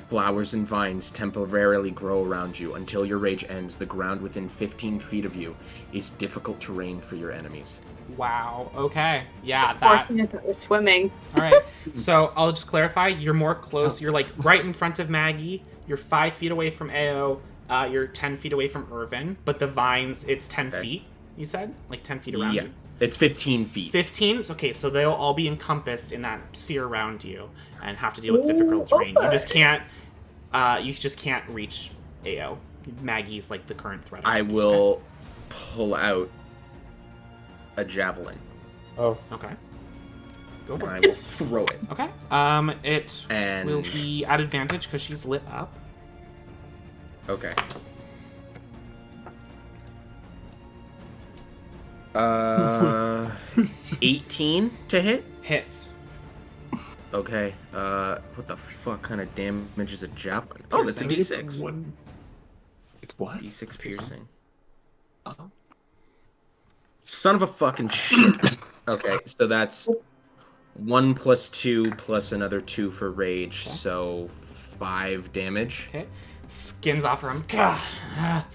Speaker 4: flowers and vines temporarily grow around you. Until your rage ends, the ground within 15 feet of you is difficult terrain for your enemies.
Speaker 2: Wow. Okay. Yeah. That.
Speaker 1: Fortunate that we're swimming.
Speaker 2: All right. So I'll just clarify. You're more close. You're like right in front of Maggie. You're 5 feet away from Ao. You're 10 feet away from Irvin. But the vines, it's 10 feet. You said like 10 feet around you.
Speaker 4: It's 15 feet.
Speaker 2: 15. Okay. So they'll all be encompassed in that sphere around you and have to deal with difficult terrain. You just can't. You just can't reach Ao. Maggie's like the current threat.
Speaker 4: I will pull out a javelin.
Speaker 5: Oh.
Speaker 2: Okay. Go
Speaker 4: And
Speaker 2: for
Speaker 4: I
Speaker 2: it.
Speaker 4: will throw it.
Speaker 2: Okay. It
Speaker 4: And-
Speaker 2: will be at advantage because she's lit up.
Speaker 4: Okay. 18 to hit?
Speaker 2: Hits.
Speaker 4: Okay. What the fuck kind of damage is a javelin? Oh, that's a
Speaker 2: Piercing.
Speaker 4: D6.
Speaker 3: It's what?
Speaker 4: D6 piercing.
Speaker 3: Oh.
Speaker 4: Son of a fucking shit. Okay, so that's 1 + 2 plus another 2 for rage, so 5 damage.
Speaker 2: Okay. Skins off her arm. At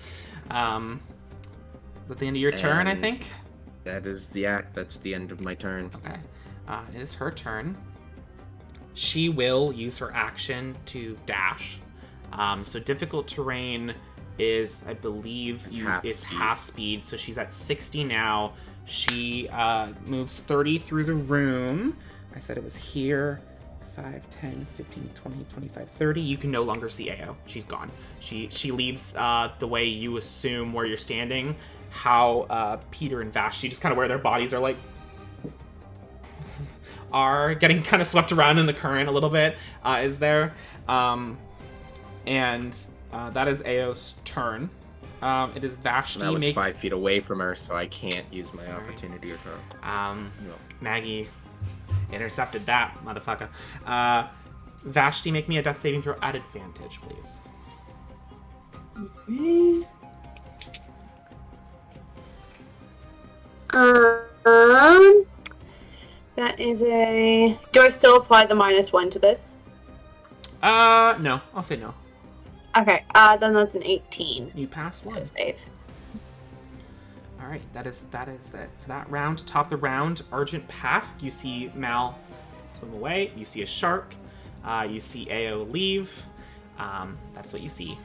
Speaker 2: the end of your turn, I
Speaker 4: And-
Speaker 2: think.
Speaker 4: That is that's the end of my turn.
Speaker 2: Okay. It is her turn. She will use her action to dash. So difficult terrain is, I believe,
Speaker 4: It's
Speaker 2: half speed. So she's at 60 now. She moves 30 through the room. I said it was here. 5, 10, 15, 20, 25, 30. You can no longer see Ao. She's gone. She leaves the way you assume where you're standing. How Peter and Vashti, just kind of where their bodies are like, are getting kind of swept around in the current a little bit, is there. And that is Ao's turn. It is Vashti.
Speaker 4: And I was 5 feet away from her, so I can't use my opportunity attack. No.
Speaker 2: Maggie intercepted that, motherfucker. Vashti, make me a death saving throw at advantage, please.
Speaker 1: That is a. Do I still apply the -1 to this?
Speaker 2: No. I'll say no.
Speaker 1: Okay, then that's an 18.
Speaker 2: You passed one.
Speaker 1: So save.
Speaker 2: All right, that is that for that round. Top of the round, Argent Pask. You see Mal swim away. You see a shark. You see Ao leave. That's what you see.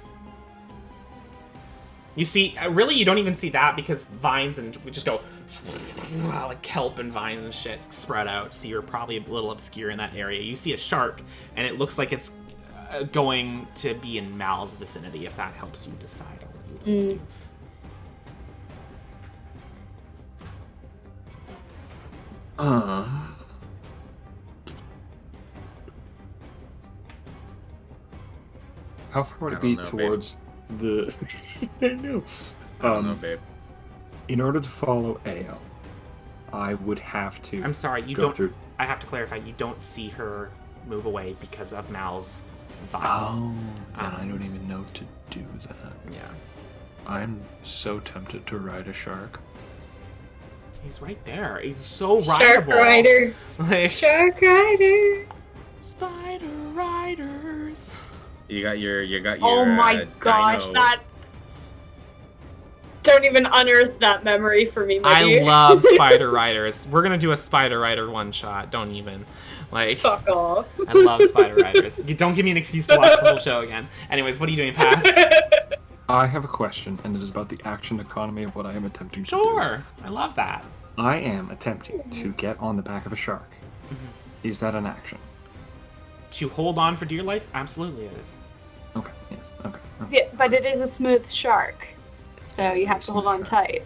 Speaker 2: You see, really, you don't even see that because vines and we just go like kelp and vines and shit spread out. So you're probably a little obscure in that area. You see a shark, and it looks like it's going to be in Mal's vicinity. If that helps you decide on what you want to do.
Speaker 3: How far would
Speaker 4: I
Speaker 3: it be
Speaker 4: don't know, babe.
Speaker 3: towards the? I know.
Speaker 4: I don't know, babe.
Speaker 3: In order to follow Ao, I would have to.
Speaker 2: I'm sorry, you
Speaker 3: go
Speaker 2: don't.
Speaker 3: through.
Speaker 2: I have to clarify. You don't see her move away because of Mal's vines.
Speaker 3: Oh, and I don't even know to do that.
Speaker 2: Yeah,
Speaker 3: I'm so tempted to ride a shark.
Speaker 2: he's right there. He's so
Speaker 1: Shark
Speaker 2: rideable.
Speaker 1: Rider.
Speaker 2: Like,
Speaker 1: Shark Rider.
Speaker 2: Spider Riders.
Speaker 4: You got your
Speaker 1: Oh my gosh,
Speaker 4: dino.
Speaker 1: that. Don't even unearth that memory for me, my
Speaker 2: I
Speaker 1: dude.
Speaker 2: love Spider Riders. We're gonna do a Spider Rider one shot. Don't even. Like,
Speaker 1: Fuck off.
Speaker 2: I love Spider Riders. You don't give me an excuse to watch the whole show again. Anyways, what are you doing, Past?
Speaker 3: I have a question, and it is about the action economy of what I am attempting to do.
Speaker 2: Sure, I love that.
Speaker 3: I am attempting to get on the back of a shark. Is that an action?
Speaker 2: To hold on for dear life, absolutely it is.
Speaker 3: Okay. Yes. Okay.
Speaker 1: Yeah, but it is a smooth shark, so you have to hold on tight.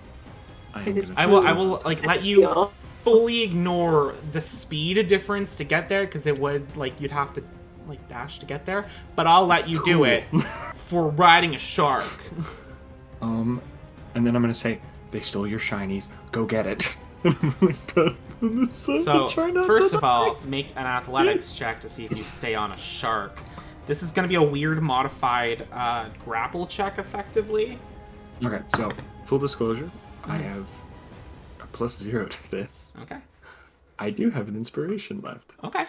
Speaker 3: I
Speaker 1: It
Speaker 3: am
Speaker 1: is
Speaker 3: gonna
Speaker 2: I will like let you
Speaker 1: Steel.
Speaker 2: fully ignore the speed difference to get there because it would like you'd have to like dash to get there, but I'll let you do
Speaker 3: cool.
Speaker 2: it for riding a shark.
Speaker 3: And then I'm gonna say, they stole your shinies. Go get it.
Speaker 2: So first of all, make an athletics check to see if you stay on a shark. This is going to be a weird modified grapple check, effectively.
Speaker 3: Okay, so full disclosure, I have a +0 to this.
Speaker 2: Okay.
Speaker 3: I do have an inspiration left.
Speaker 2: Okay.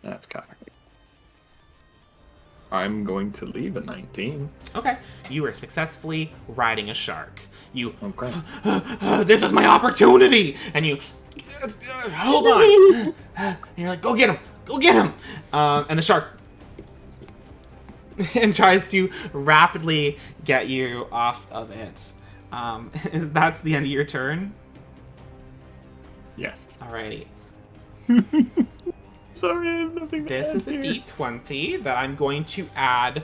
Speaker 3: That's cocked. I'm going to leave at 19.
Speaker 2: Okay. You are successfully riding a shark. You,
Speaker 3: Okay.
Speaker 2: this is my opportunity! And you, hold on. And you're like, go get him! Go get him! And the shark and tries to rapidly get you off of it. That's the end of your turn?
Speaker 3: Yes.
Speaker 2: Alrighty.
Speaker 3: Sorry, I have nothing to
Speaker 2: This
Speaker 3: add
Speaker 2: is a
Speaker 3: here.
Speaker 2: D20 that I'm going to add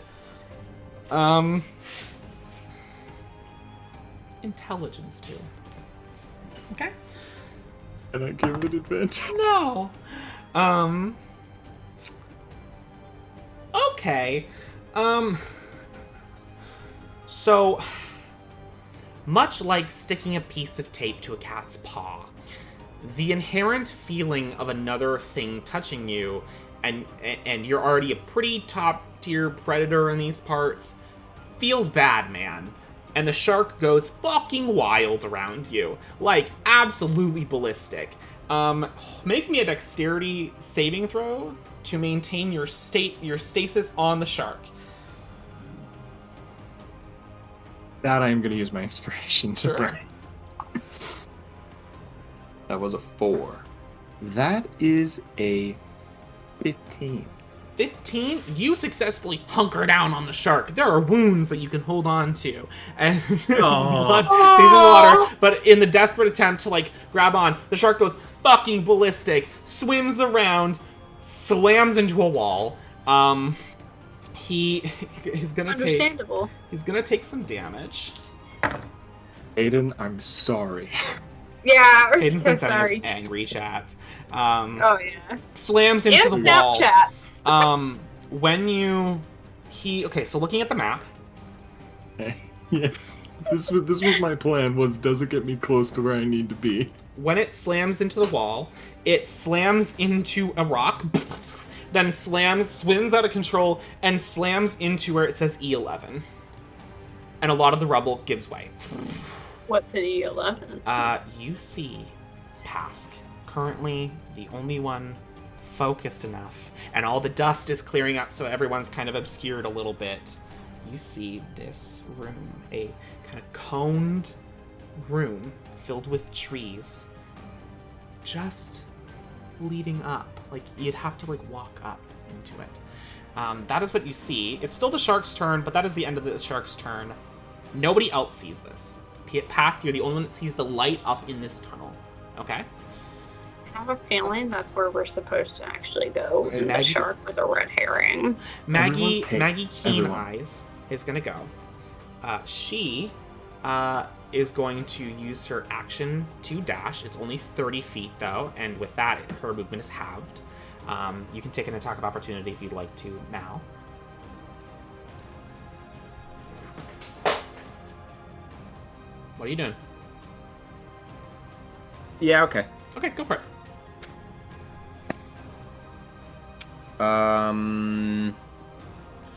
Speaker 2: intelligence to. Okay?
Speaker 3: Can I give it advantage?
Speaker 2: No. Okay. So much like sticking a piece of tape to a cat's paw, the inherent feeling of another thing touching you, and you're already a pretty top tier predator in these parts, feels bad, man. And the shark goes fucking wild around you, like absolutely ballistic. Make me a dexterity saving throw to maintain your stasis on the shark.
Speaker 3: That I'm going to use my inspiration to
Speaker 2: Sure.
Speaker 3: burn. That was a 4. That is a 15.
Speaker 2: 15, you successfully hunker down on the shark. There are wounds that you can hold on to. And blood stays in the water. But in the desperate attempt to, like, grab on, the shark goes fucking ballistic, swims around, slams into a wall. He is gonna take...
Speaker 1: Understandable.
Speaker 2: He's gonna take some damage.
Speaker 3: Aiden, I'm sorry.
Speaker 1: Yeah, we're
Speaker 2: Aiden's
Speaker 1: so
Speaker 2: been sending
Speaker 1: sorry.
Speaker 2: us angry chats.
Speaker 1: Oh yeah.
Speaker 2: Slams into
Speaker 1: And
Speaker 2: the wall.
Speaker 1: Snapchats.
Speaker 2: Okay, so looking at the map,
Speaker 3: Yes. This was my plan, does it get me close to where I need to be?
Speaker 2: when it slams into the wall, it slams into a rock, then swims out of control, and slams into where it says E11. And a lot of the rubble gives way.
Speaker 1: What's an E11?
Speaker 2: You see Pask, currently the only one focused enough, and all the dust is clearing up, so everyone's kind of obscured a little bit. You see this room, a kind of coned room filled with trees, just leading up. Like, you'd have to, like, walk up into it. That is what you see. It's still the shark's turn, but that is the end of the shark's turn. Nobody else sees this. Pask, you're the only one that sees the light up in this tunnel. Okay?
Speaker 1: I have a feeling that's where we're supposed to actually go. And the
Speaker 2: Maggie-
Speaker 1: shark was a red herring.
Speaker 2: Maggie
Speaker 3: Everyone
Speaker 2: Keen
Speaker 3: everyone.
Speaker 2: Eyes is going to go. She is going to use her action to dash. It's only 30 feet, though, and with that, her movement is halved. You can take an attack of opportunity if you'd like to now. What are you doing?
Speaker 4: Yeah, okay.
Speaker 2: Okay, go for it.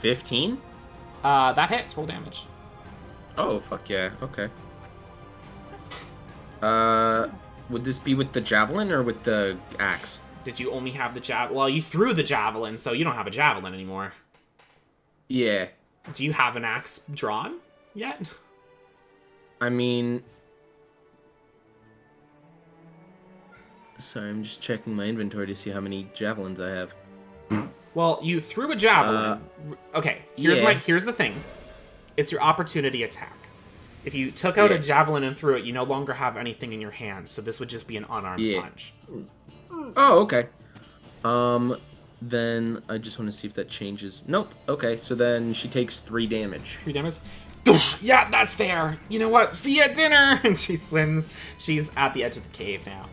Speaker 4: 15?
Speaker 2: That hits. Roll damage.
Speaker 4: Oh, fuck yeah. Okay. Would this be with the javelin or with the axe?
Speaker 2: Did you only have the javelin? Well, you threw the javelin, so you don't have a javelin anymore.
Speaker 4: Yeah.
Speaker 2: Do you have an axe drawn yet?
Speaker 4: I mean... Sorry, I'm just checking my inventory to see how many javelins I have.
Speaker 2: Well, you threw a javelin. Okay, here's
Speaker 4: yeah.
Speaker 2: here's the thing. It's your opportunity attack. If you took out a javelin and threw it, you no longer have anything in your hand, so this would just be an unarmed punch.
Speaker 4: Oh, okay. Then I just want to see if that changes. Nope. Okay, so then she takes 3 damage.
Speaker 2: 3 damage. Yeah, that's fair. You know what? See you at dinner. And she swims. She's at the edge of the cave now.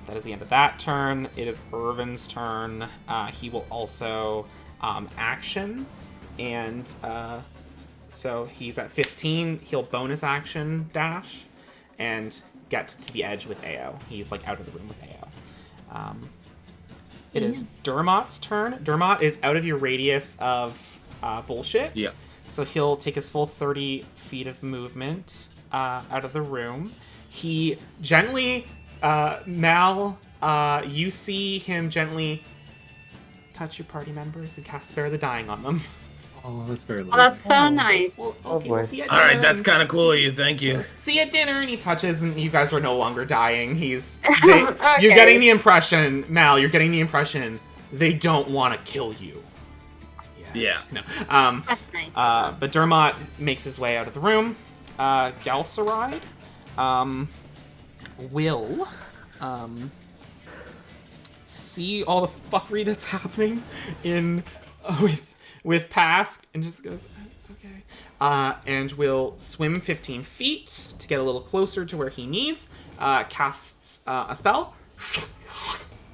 Speaker 2: That is the end of that turn. It is Irvin's turn. He will also action, and so he's at 15. He'll bonus action dash and get to the edge with AO. He's like out of the room with AO. It is Dermot's turn. Dermot is out of your radius of bullshit.
Speaker 4: Yeah.
Speaker 2: So he'll take his full 30 feet of movement out of the room. He gently, Mal, you see him gently touch your party members and cast Spare the Dying on them.
Speaker 3: Oh, that's very
Speaker 1: Oh, that's so nice.
Speaker 2: We'll see you at
Speaker 6: All right,
Speaker 2: dinner.
Speaker 6: that's kind of cool of you. Thank you.
Speaker 2: See you at dinner, and he touches, and you guys are no longer dying. You're
Speaker 1: Okay.
Speaker 2: getting the impression, Mal, you're getting the impression they don't want to kill you.
Speaker 6: Yeah.
Speaker 2: No.
Speaker 1: That's nice.
Speaker 2: But Dermot makes his way out of the room. Galceride will see all the fuckery that's happening in with Pask and just goes, okay. And will swim 15 feet to get a little closer to where he needs. Casts a spell.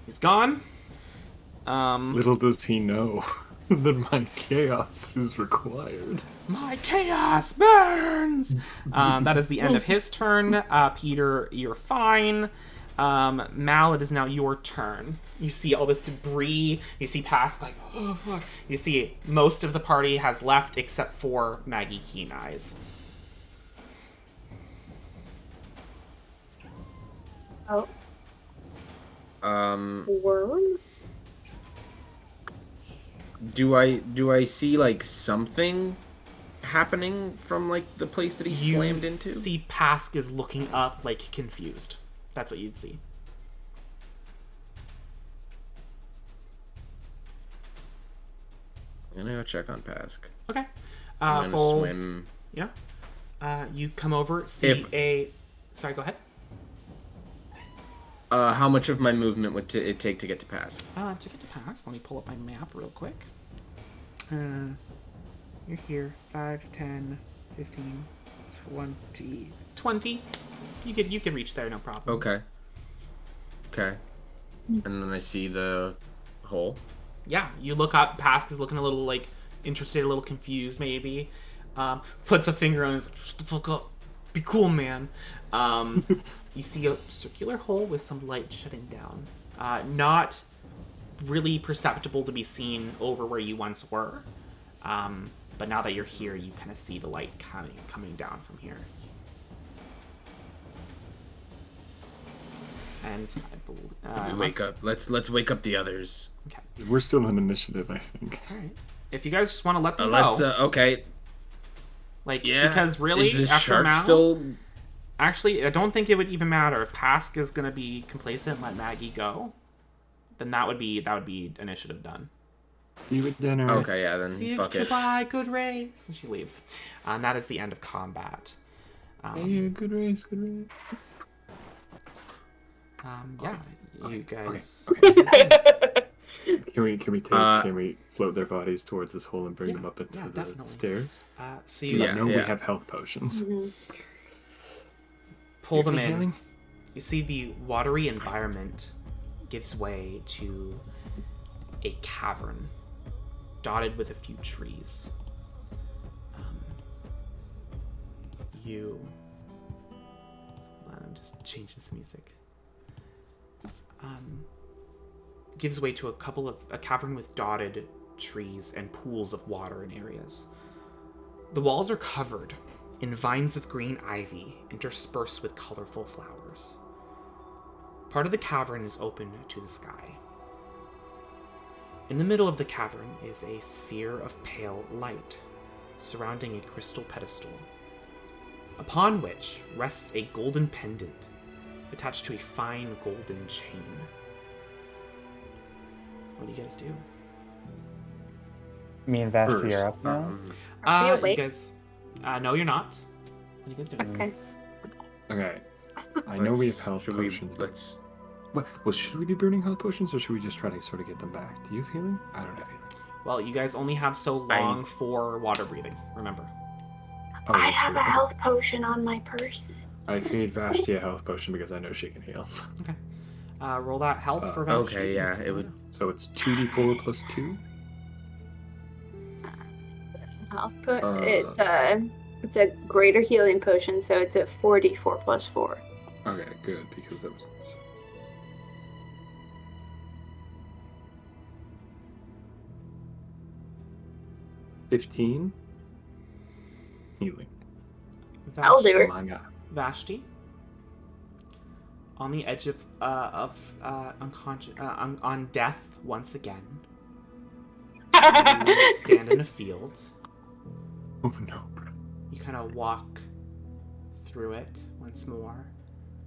Speaker 2: He's gone.
Speaker 3: Little does he know that my chaos is required.
Speaker 2: My chaos burns! That is the end of his turn. Peter, you're fine. Mal, it is now your turn. You see all this debris. You see Pask like, oh fuck. You see most of the party has left except for Maggie Keen Eyes.
Speaker 1: Oh, worm?
Speaker 4: Do I see like something happening from like the place that he slammed into?
Speaker 2: See Pask is looking up like confused. That's what you'd see.
Speaker 4: I'm gonna go check on Pask.
Speaker 2: Okay.
Speaker 4: I'm gonna
Speaker 2: Full
Speaker 4: swim.
Speaker 2: Yeah. You come over, see Sorry, go ahead.
Speaker 4: How much of my movement would it take to get to Pask?
Speaker 2: To get to Pask, let me pull up my map real quick. You're here. 5, 10, 15, 20. 20. You can reach there, no problem.
Speaker 4: Okay. And then I see the hole.
Speaker 2: Yeah, you look up. Pask is looking a little like interested, a little confused, maybe. Puts a finger on his. Shut the fuck up. Be cool, man. You see a circular hole with some light shutting down. Not really perceptible to be seen over where you once were. But now that you're here, you kind of see the light coming down from here. And I believe,
Speaker 6: Wake up. Let's wake up the others.
Speaker 2: Okay.
Speaker 3: We're still in initiative, I think.
Speaker 2: All right. If you guys just want to let them
Speaker 6: Let's.
Speaker 2: go,
Speaker 6: Okay.
Speaker 2: like
Speaker 6: Yeah.
Speaker 2: because really,
Speaker 6: Is this
Speaker 2: after
Speaker 6: shark
Speaker 2: Mal,
Speaker 6: still?
Speaker 2: actually, I don't think it would even matter if Pask is gonna be complacent and let Maggie go. Then that would be initiative done.
Speaker 3: See you at dinner.
Speaker 4: Okay, yeah, then
Speaker 2: See you,
Speaker 4: fuck it.
Speaker 2: goodbye, good race. And she leaves. And that is the end of combat.
Speaker 3: Hey, good race, good race.
Speaker 2: Yeah, you guys.
Speaker 3: Can we float their bodies towards this hole and bring them up into the
Speaker 2: definitely.
Speaker 3: stairs?
Speaker 2: So you
Speaker 3: I know we have health potions.
Speaker 2: pull them
Speaker 3: You
Speaker 2: in.
Speaker 3: healing?
Speaker 2: You see the watery environment gives way to a cavern dotted with a few trees. I'm just changing some music. Gives way to a cavern with dotted trees and pools of water in areas. The walls are covered in vines of green ivy interspersed with colorful flowers. Part of the cavern is open to the sky. In the middle of the cavern is a sphere of pale light, surrounding a crystal pedestal, upon which rests a golden pendant attached to a fine golden chain. What do you guys do?
Speaker 5: Me and Vashti are up now.
Speaker 1: Are we
Speaker 2: You
Speaker 1: awake?
Speaker 2: guys... no, you're not. What are you guys doing?
Speaker 1: Okay.
Speaker 3: Okay. I know we have health
Speaker 4: Should
Speaker 3: potions.
Speaker 4: let's.
Speaker 3: Well, should we be burning health potions, or should we just try to sort of get them back? Do you have healing? I don't have healing.
Speaker 2: Well, you guys only have so long for water breathing, remember.
Speaker 3: Oh,
Speaker 1: I
Speaker 3: that's
Speaker 1: have
Speaker 3: true.
Speaker 1: a health potion on my person.
Speaker 3: I feed Vashti a health potion because I know she can heal.
Speaker 2: Okay. Roll that health for Vashti.
Speaker 4: Okay, yeah, it would.
Speaker 3: So it's 2d4 plus 2?
Speaker 1: Health it's a greater healing potion, so it's a 4d4 plus 4.
Speaker 3: Okay, good, because that was... 15. Healing.
Speaker 1: I'll do it.
Speaker 3: My God.
Speaker 2: Vashti, on the edge of unconscious, on death once again. You stand in a field.
Speaker 3: Oh no.
Speaker 2: You kind of walk through it once more,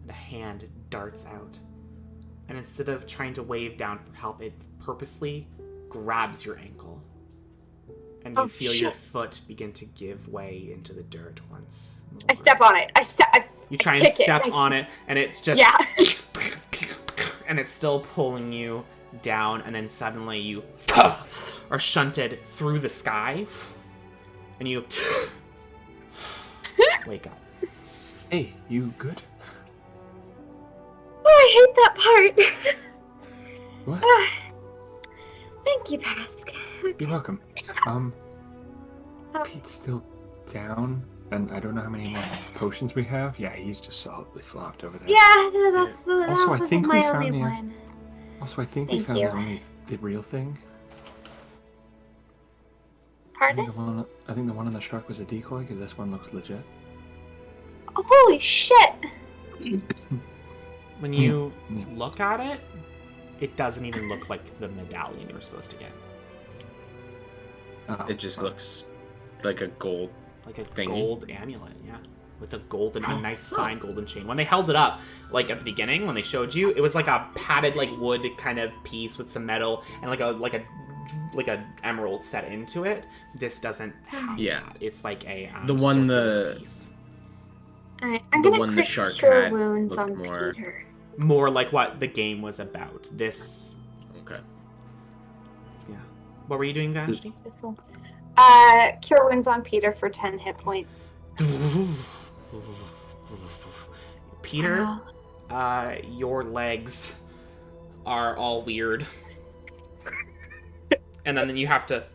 Speaker 2: and a hand darts out. And instead of trying to wave down for help, it purposely grabs your ankle. And you feel your foot begin to give way into the dirt once more.
Speaker 1: I step on it.
Speaker 2: You try and step on it, and it's just...
Speaker 1: Yeah.
Speaker 2: And it's still pulling you down, and then suddenly you are shunted through the sky, and you wake up.
Speaker 3: Hey, you good?
Speaker 1: Oh, I hate that part.
Speaker 3: What?
Speaker 1: Thank you, Pask.
Speaker 3: You're welcome. Pete's still down, and I don't know how many more potions we have. Yeah, he's just solidly flopped over there.
Speaker 1: Yeah, no, that's the.
Speaker 3: Also, I
Speaker 1: that was
Speaker 3: think
Speaker 1: my
Speaker 3: we
Speaker 1: only
Speaker 3: found the.
Speaker 1: one.
Speaker 3: Also, I think we
Speaker 1: Thank
Speaker 3: found
Speaker 1: you.
Speaker 3: the real thing. I
Speaker 1: Pardon?
Speaker 3: think the one on the shark was a decoy because this one looks legit.
Speaker 1: Oh, holy shit!
Speaker 2: When you
Speaker 3: Yeah.
Speaker 2: look at it, it doesn't even look like the medallion you were supposed to get.
Speaker 3: Oh,
Speaker 4: It just looks like a gold.
Speaker 2: Like a
Speaker 4: Thingy.
Speaker 2: gold amulet, yeah. With a golden, a nice fine golden chain. When they held it up, like at the beginning, when they showed you, it was like a padded like wood kind of piece with some metal and like a emerald set into it. This doesn't have
Speaker 4: Yeah.
Speaker 2: that. It's like a
Speaker 4: The one
Speaker 2: circular
Speaker 4: the-
Speaker 2: piece.
Speaker 1: Alright, I'm
Speaker 4: The
Speaker 1: gonna
Speaker 4: one the
Speaker 1: quick
Speaker 4: shark
Speaker 1: cure
Speaker 4: had
Speaker 1: wounds
Speaker 4: looked
Speaker 1: on
Speaker 4: more-
Speaker 1: Peter.
Speaker 2: More like what the game was about. This,
Speaker 4: Okay.
Speaker 2: yeah. What were you doing, Vashti?
Speaker 1: Cure wounds on Peter for 10 hit points.
Speaker 2: Peter,
Speaker 1: Wow.
Speaker 2: your legs are all weird. And then you have to...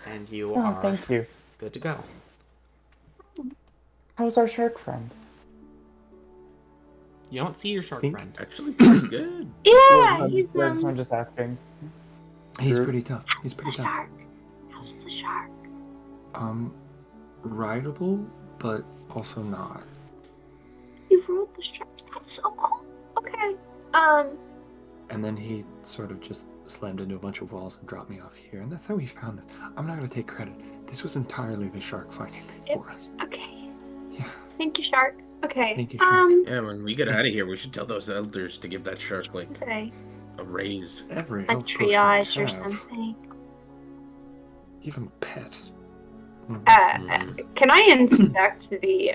Speaker 2: And you
Speaker 5: Oh,
Speaker 2: are
Speaker 5: thank you.
Speaker 2: good to go.
Speaker 5: How's our shark friend?
Speaker 2: You don't see your shark
Speaker 3: Think-
Speaker 2: friend.
Speaker 4: Actually, pretty good.
Speaker 1: Yeah, he's
Speaker 5: I'm just asking.
Speaker 3: He's
Speaker 5: Sure.
Speaker 3: pretty tough. He's
Speaker 1: the
Speaker 3: pretty tough.
Speaker 1: shark. How's the shark?
Speaker 3: Rideable, but also not.
Speaker 1: You rode the shark. That's so cool. Okay.
Speaker 3: And then he sort of just slammed into a bunch of walls and dropped me off here, and that's how we found this. I'm not gonna take credit. This was entirely the shark finding this
Speaker 1: Yep.
Speaker 3: for us.
Speaker 1: Okay.
Speaker 3: Yeah.
Speaker 1: Thank you, shark. Okay.
Speaker 3: Thank you, shark.
Speaker 4: Yeah, when we get out of here, we should tell those elders to give that shark like
Speaker 1: Okay.
Speaker 4: a raise.
Speaker 3: Every
Speaker 1: A
Speaker 3: health potion
Speaker 1: triage
Speaker 3: we
Speaker 1: or
Speaker 3: have,
Speaker 1: something.
Speaker 3: even pet. Mhm.
Speaker 1: Can I inspect the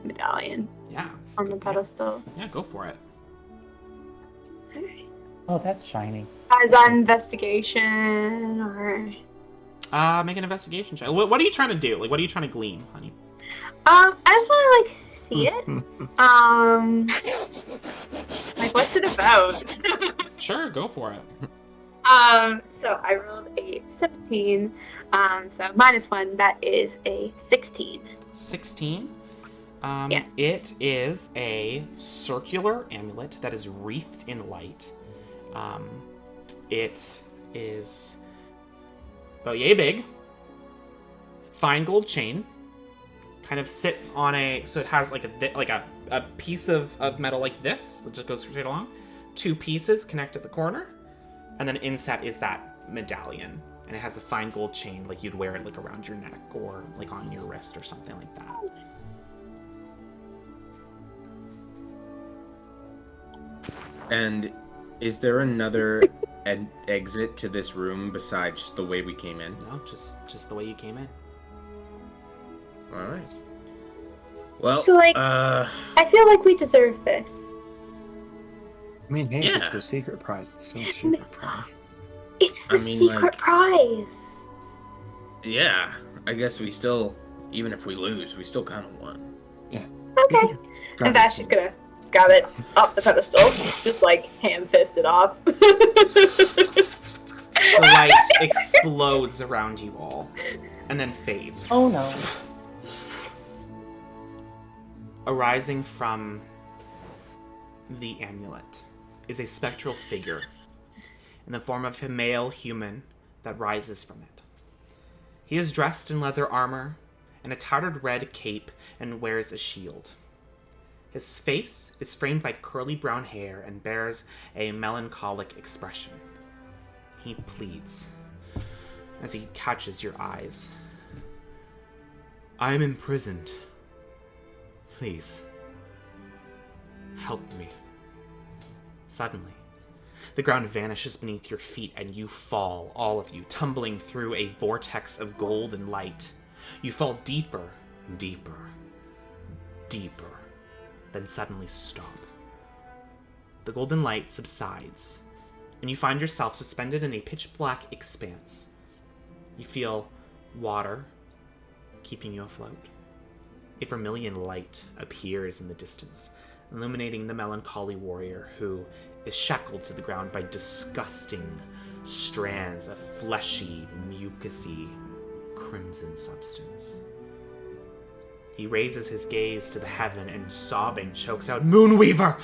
Speaker 1: medallion
Speaker 2: Yeah.
Speaker 1: on the pedestal?
Speaker 2: Yeah, go for it.
Speaker 1: Alright.
Speaker 5: Oh, that's shiny.
Speaker 1: As on investigation or
Speaker 2: Make an investigation check. What are you trying to do? Like, what are you trying to glean, honey?
Speaker 1: I just want to like see it. Like what's it about?
Speaker 2: Sure, go for it.
Speaker 1: So I rolled a 17. So -1, that is a 16.
Speaker 2: 16.
Speaker 1: Yes.
Speaker 2: It is a circular amulet that is wreathed in light. It is about yay big. Fine gold chain. Kind of sits on so it has like a piece of metal like this that just goes straight along. 2 pieces connect at the corner. And then inset is that medallion. And it has a fine gold chain, like you'd wear it like around your neck or like on your wrist or something like that.
Speaker 4: And is there another exit to this room besides the way we came in?
Speaker 2: No, just the way you came in.
Speaker 4: All right. Well,
Speaker 1: So, like, I feel like we deserve this.
Speaker 3: I mean, hey, if it's
Speaker 4: Yeah.
Speaker 3: the secret prize, it's still a secret prize.
Speaker 1: It's the
Speaker 4: I mean,
Speaker 1: secret
Speaker 4: like-
Speaker 1: prize.
Speaker 4: yeah, I guess we still, even if we lose, we still kind of won.
Speaker 1: Okay. And Vash is gonna grab it off the pedestal, just like hand fist it off.
Speaker 2: The light explodes around you all and then fades.
Speaker 5: Oh no.
Speaker 2: Arising from the amulet is a spectral figure. in the form of a male human that rises from it. He is dressed in leather armor and a tattered red cape and wears a shield. His face is framed by curly brown hair and bears a melancholic expression. He pleads as he catches your eyes. I am imprisoned. Please, help me. Suddenly, the ground vanishes beneath your feet and you fall, all of you, tumbling through a vortex of golden light. You fall deeper, deeper, deeper, then suddenly stop. The golden light subsides, and you find yourself suspended in a pitch-black expanse. You feel water keeping you afloat. A vermilion light appears in the distance, illuminating the melancholy warrior who is shackled to the ground by disgusting strands of fleshy, mucousy, crimson substance. He raises his gaze to the heaven and, sobbing, chokes out, Moonweaver!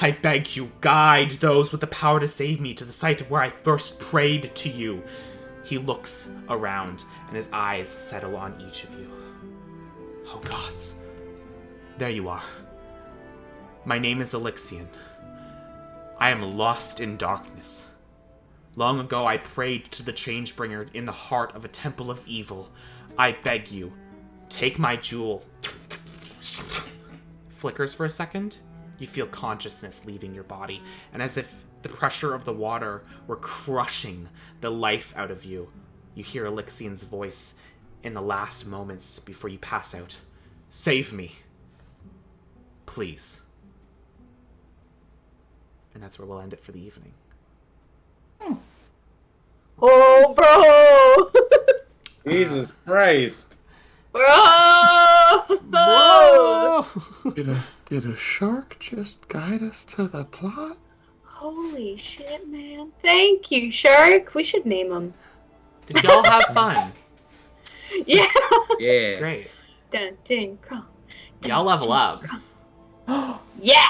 Speaker 2: I beg you, guide those with the power to save me to the site of where I first prayed to you. He looks around, and his eyes settle on each of you. Oh gods. There you are. My name is Elixion. I am lost in darkness. Long ago I prayed to the Changebringer in the heart of a temple of evil. I beg you, take my jewel. Flickers for a second. You feel consciousness leaving your body, and as if the pressure of the water were crushing the life out of you, you hear Elixion's voice in the last moments before you pass out. Save me. Please. And that's where we'll end it for the evening.
Speaker 1: Oh, bro!
Speaker 4: Jesus Christ.
Speaker 1: Bro!
Speaker 3: Did a shark just guide us to the plot?
Speaker 1: Holy shit, man. Thank you, Shark. We should name him.
Speaker 2: Did y'all have fun?
Speaker 1: Yeah!
Speaker 4: Yeah.
Speaker 2: Great.
Speaker 1: Dun, dun, crawl.
Speaker 2: Y'all level up.
Speaker 1: Yeah!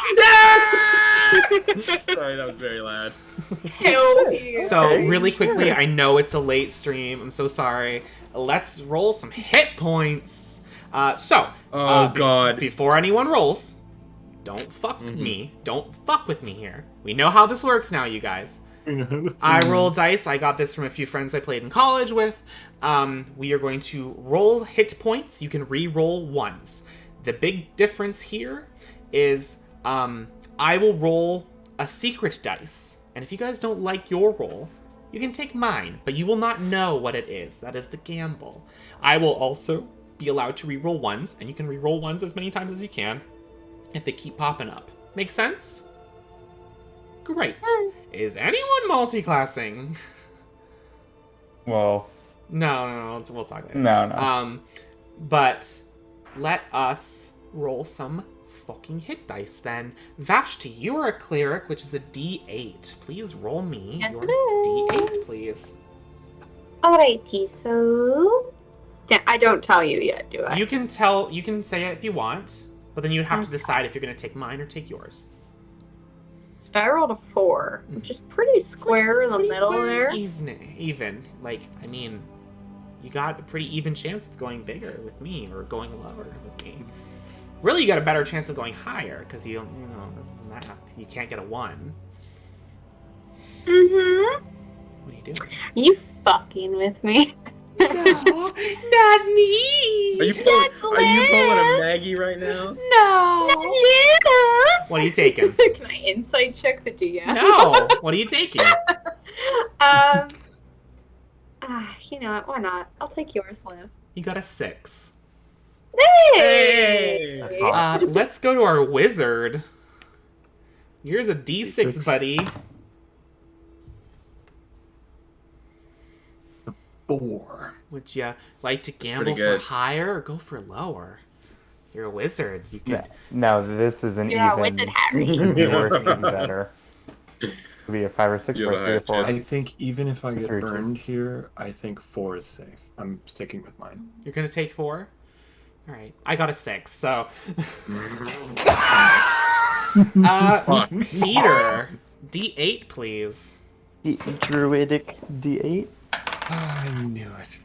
Speaker 4: Sorry, that was very loud.
Speaker 1: Hell yeah.
Speaker 2: So, really quickly, I know it's a late stream. I'm so sorry. Let's roll some hit points.
Speaker 4: God.
Speaker 2: Before anyone rolls, don't fuck me. Don't fuck with me here. We know how this works now, you guys. I roll dice. I got this from a few friends I played in college with. We are going to roll hit points. You can re-roll ones. The big difference here is I will roll a secret dice. And if you guys don't like your roll, you can take mine, but you will not know what it is. That is the gamble. I will also be allowed to re-roll ones, and you can re-roll ones as many times as you can if they keep popping up. Make sense? Great. Is anyone multi-classing?
Speaker 5: Well,
Speaker 2: No, we'll talk later.
Speaker 5: no.
Speaker 2: But let us roll some fucking hit dice then. Vashti, you are a cleric, which is a D8. Please roll me
Speaker 1: Yes,
Speaker 2: your
Speaker 1: it is.
Speaker 2: D8, please.
Speaker 1: Alrighty, so... I don't tell you yet, do I?
Speaker 2: You can say it if you want, but then you have to decide if you're going to take mine or take yours.
Speaker 1: So I rolled a 4, which is pretty square in the
Speaker 2: Pretty
Speaker 1: middle
Speaker 2: square
Speaker 1: there.
Speaker 2: Even. Like, I mean, you got a pretty even chance of going bigger with me or going lower with me. Really, you got a better chance of going higher because you can't get a 1.
Speaker 1: Mm-hmm.
Speaker 2: What are you doing?
Speaker 1: You fucking with me.
Speaker 2: No, not me.
Speaker 4: Are you pulling a Maggie right now?
Speaker 2: No. What are you taking?
Speaker 1: Can I insight check the DM?
Speaker 2: No. What are you taking?
Speaker 1: You know what? Why not? I'll take yours, Liv.
Speaker 2: You got a 6.
Speaker 1: Hey!
Speaker 2: Let's go to our wizard. Here's a D6, buddy.
Speaker 3: 4.
Speaker 2: Would you like to gamble
Speaker 4: pretty
Speaker 2: for
Speaker 4: good.
Speaker 2: higher or go for lower? You're a wizard. You could.
Speaker 5: No, this isn't
Speaker 1: You're a
Speaker 5: even.
Speaker 1: wizard, Harry.
Speaker 5: Yours would be better. It'd be a 5 or 6
Speaker 4: You have a
Speaker 5: or 3 or
Speaker 4: higher
Speaker 5: 4.
Speaker 3: I think even if I get
Speaker 5: 3 or 2.
Speaker 3: burned here, I think 4 is safe. I'm sticking with mine.
Speaker 2: You're gonna take 4. All right. I got a 6. So. Peter, D8, please.
Speaker 5: Druidic D8.
Speaker 3: I knew it.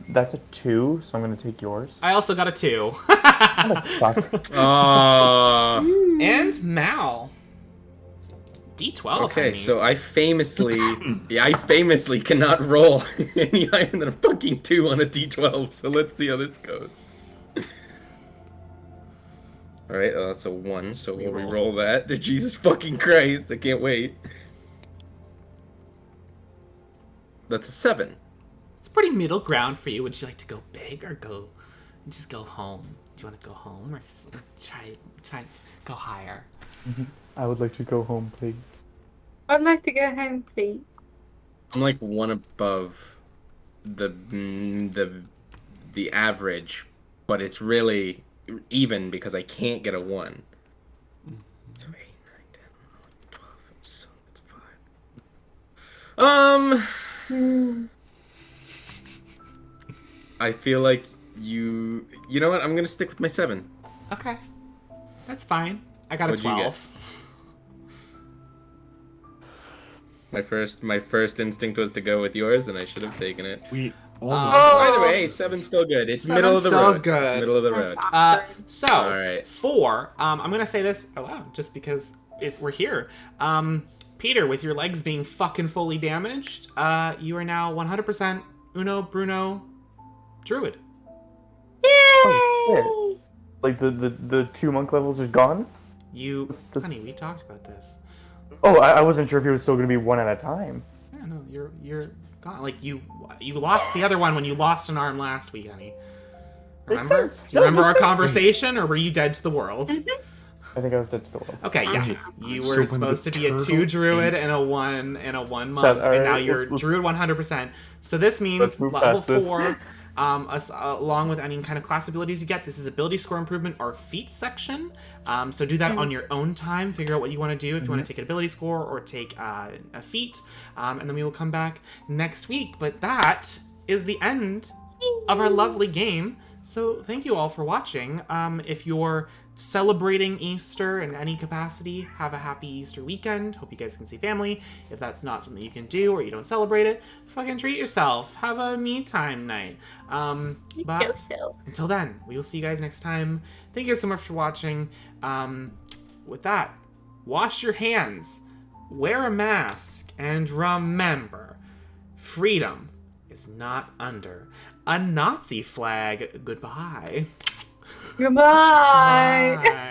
Speaker 5: That's a 2, so I'm gonna take yours.
Speaker 2: I also got a 2.
Speaker 5: Fuck.
Speaker 2: And Mal. D12.
Speaker 4: Okay,
Speaker 2: honey.
Speaker 4: so I famously cannot roll any higher than a fucking 2 on a d12. So let's see how this goes. All right, that's a 1. So we'll re-roll that. Jesus fucking Christ! I can't wait. That's a 7.
Speaker 2: It's pretty middle ground for you. Would you like to go big or just go home? Do you want to go home or try go higher?
Speaker 5: I would like to go home, please.
Speaker 1: I'd like to go home, please.
Speaker 4: I'm like 1 above the average, but it's really even because I can't get a 1. So 8, 9, 10, 11, 12. It's 5. I feel like you know what? I'm gonna stick with my 7.
Speaker 2: Okay, that's fine. I got a
Speaker 4: What'd you get?
Speaker 2: 12.
Speaker 4: My first instinct was to go with yours, and I should have taken it.
Speaker 3: We
Speaker 4: Either way, 7's still good. It's
Speaker 2: Seven's
Speaker 4: middle of the
Speaker 2: still
Speaker 4: road.
Speaker 2: good.
Speaker 4: It's middle of the road.
Speaker 2: So
Speaker 4: All right.
Speaker 2: 4. I'm gonna say this aloud just because we're here. Peter, with your legs being fucking fully damaged, you are now 100% Uno Bruno Druid.
Speaker 5: Oh, shit. Like the 2 monk levels is gone?
Speaker 2: Honey, we talked about this.
Speaker 5: Oh, I wasn't sure if it was still gonna be 1 at a time.
Speaker 2: Yeah, no, you're gone. Like you lost the other one when you lost an arm last week, honey. Remember?
Speaker 5: sense.
Speaker 2: Do you remember
Speaker 5: No,
Speaker 2: our
Speaker 5: makes sense.
Speaker 2: conversation, or were you dead to the world?
Speaker 5: I think I was dead to the world.
Speaker 2: Okay, yeah.
Speaker 3: Wait,
Speaker 2: You
Speaker 3: so
Speaker 2: were
Speaker 3: when
Speaker 2: supposed
Speaker 3: the
Speaker 2: to be a
Speaker 3: turtle
Speaker 2: 2 druid
Speaker 3: ate-
Speaker 2: and a 1 monk,
Speaker 5: Chat, all
Speaker 2: and now
Speaker 5: right,
Speaker 2: you're
Speaker 5: let's-
Speaker 2: druid 100%. So this means
Speaker 5: Let's move
Speaker 2: level
Speaker 5: past this.
Speaker 2: 4, along with any kind of class abilities you get, this is ability score improvement or feat section. So do that on your own time. Figure out what you want to do, if you want to take an ability score or take a feat, and then we will come back next week. But that is the end of our lovely game. So thank you all for watching. If you're celebrating Easter in any capacity, have a happy Easter weekend. Hope you guys can see family. If that's not something you can do or you don't celebrate it, fucking treat yourself. Have a me time night. But
Speaker 1: Yourself.
Speaker 2: until then, we will see you guys next time. Thank you guys so much for watching. With that, wash your hands, wear a mask, and remember, freedom is not under a Nazi flag. Goodbye.
Speaker 1: Goodbye.
Speaker 2: Bye.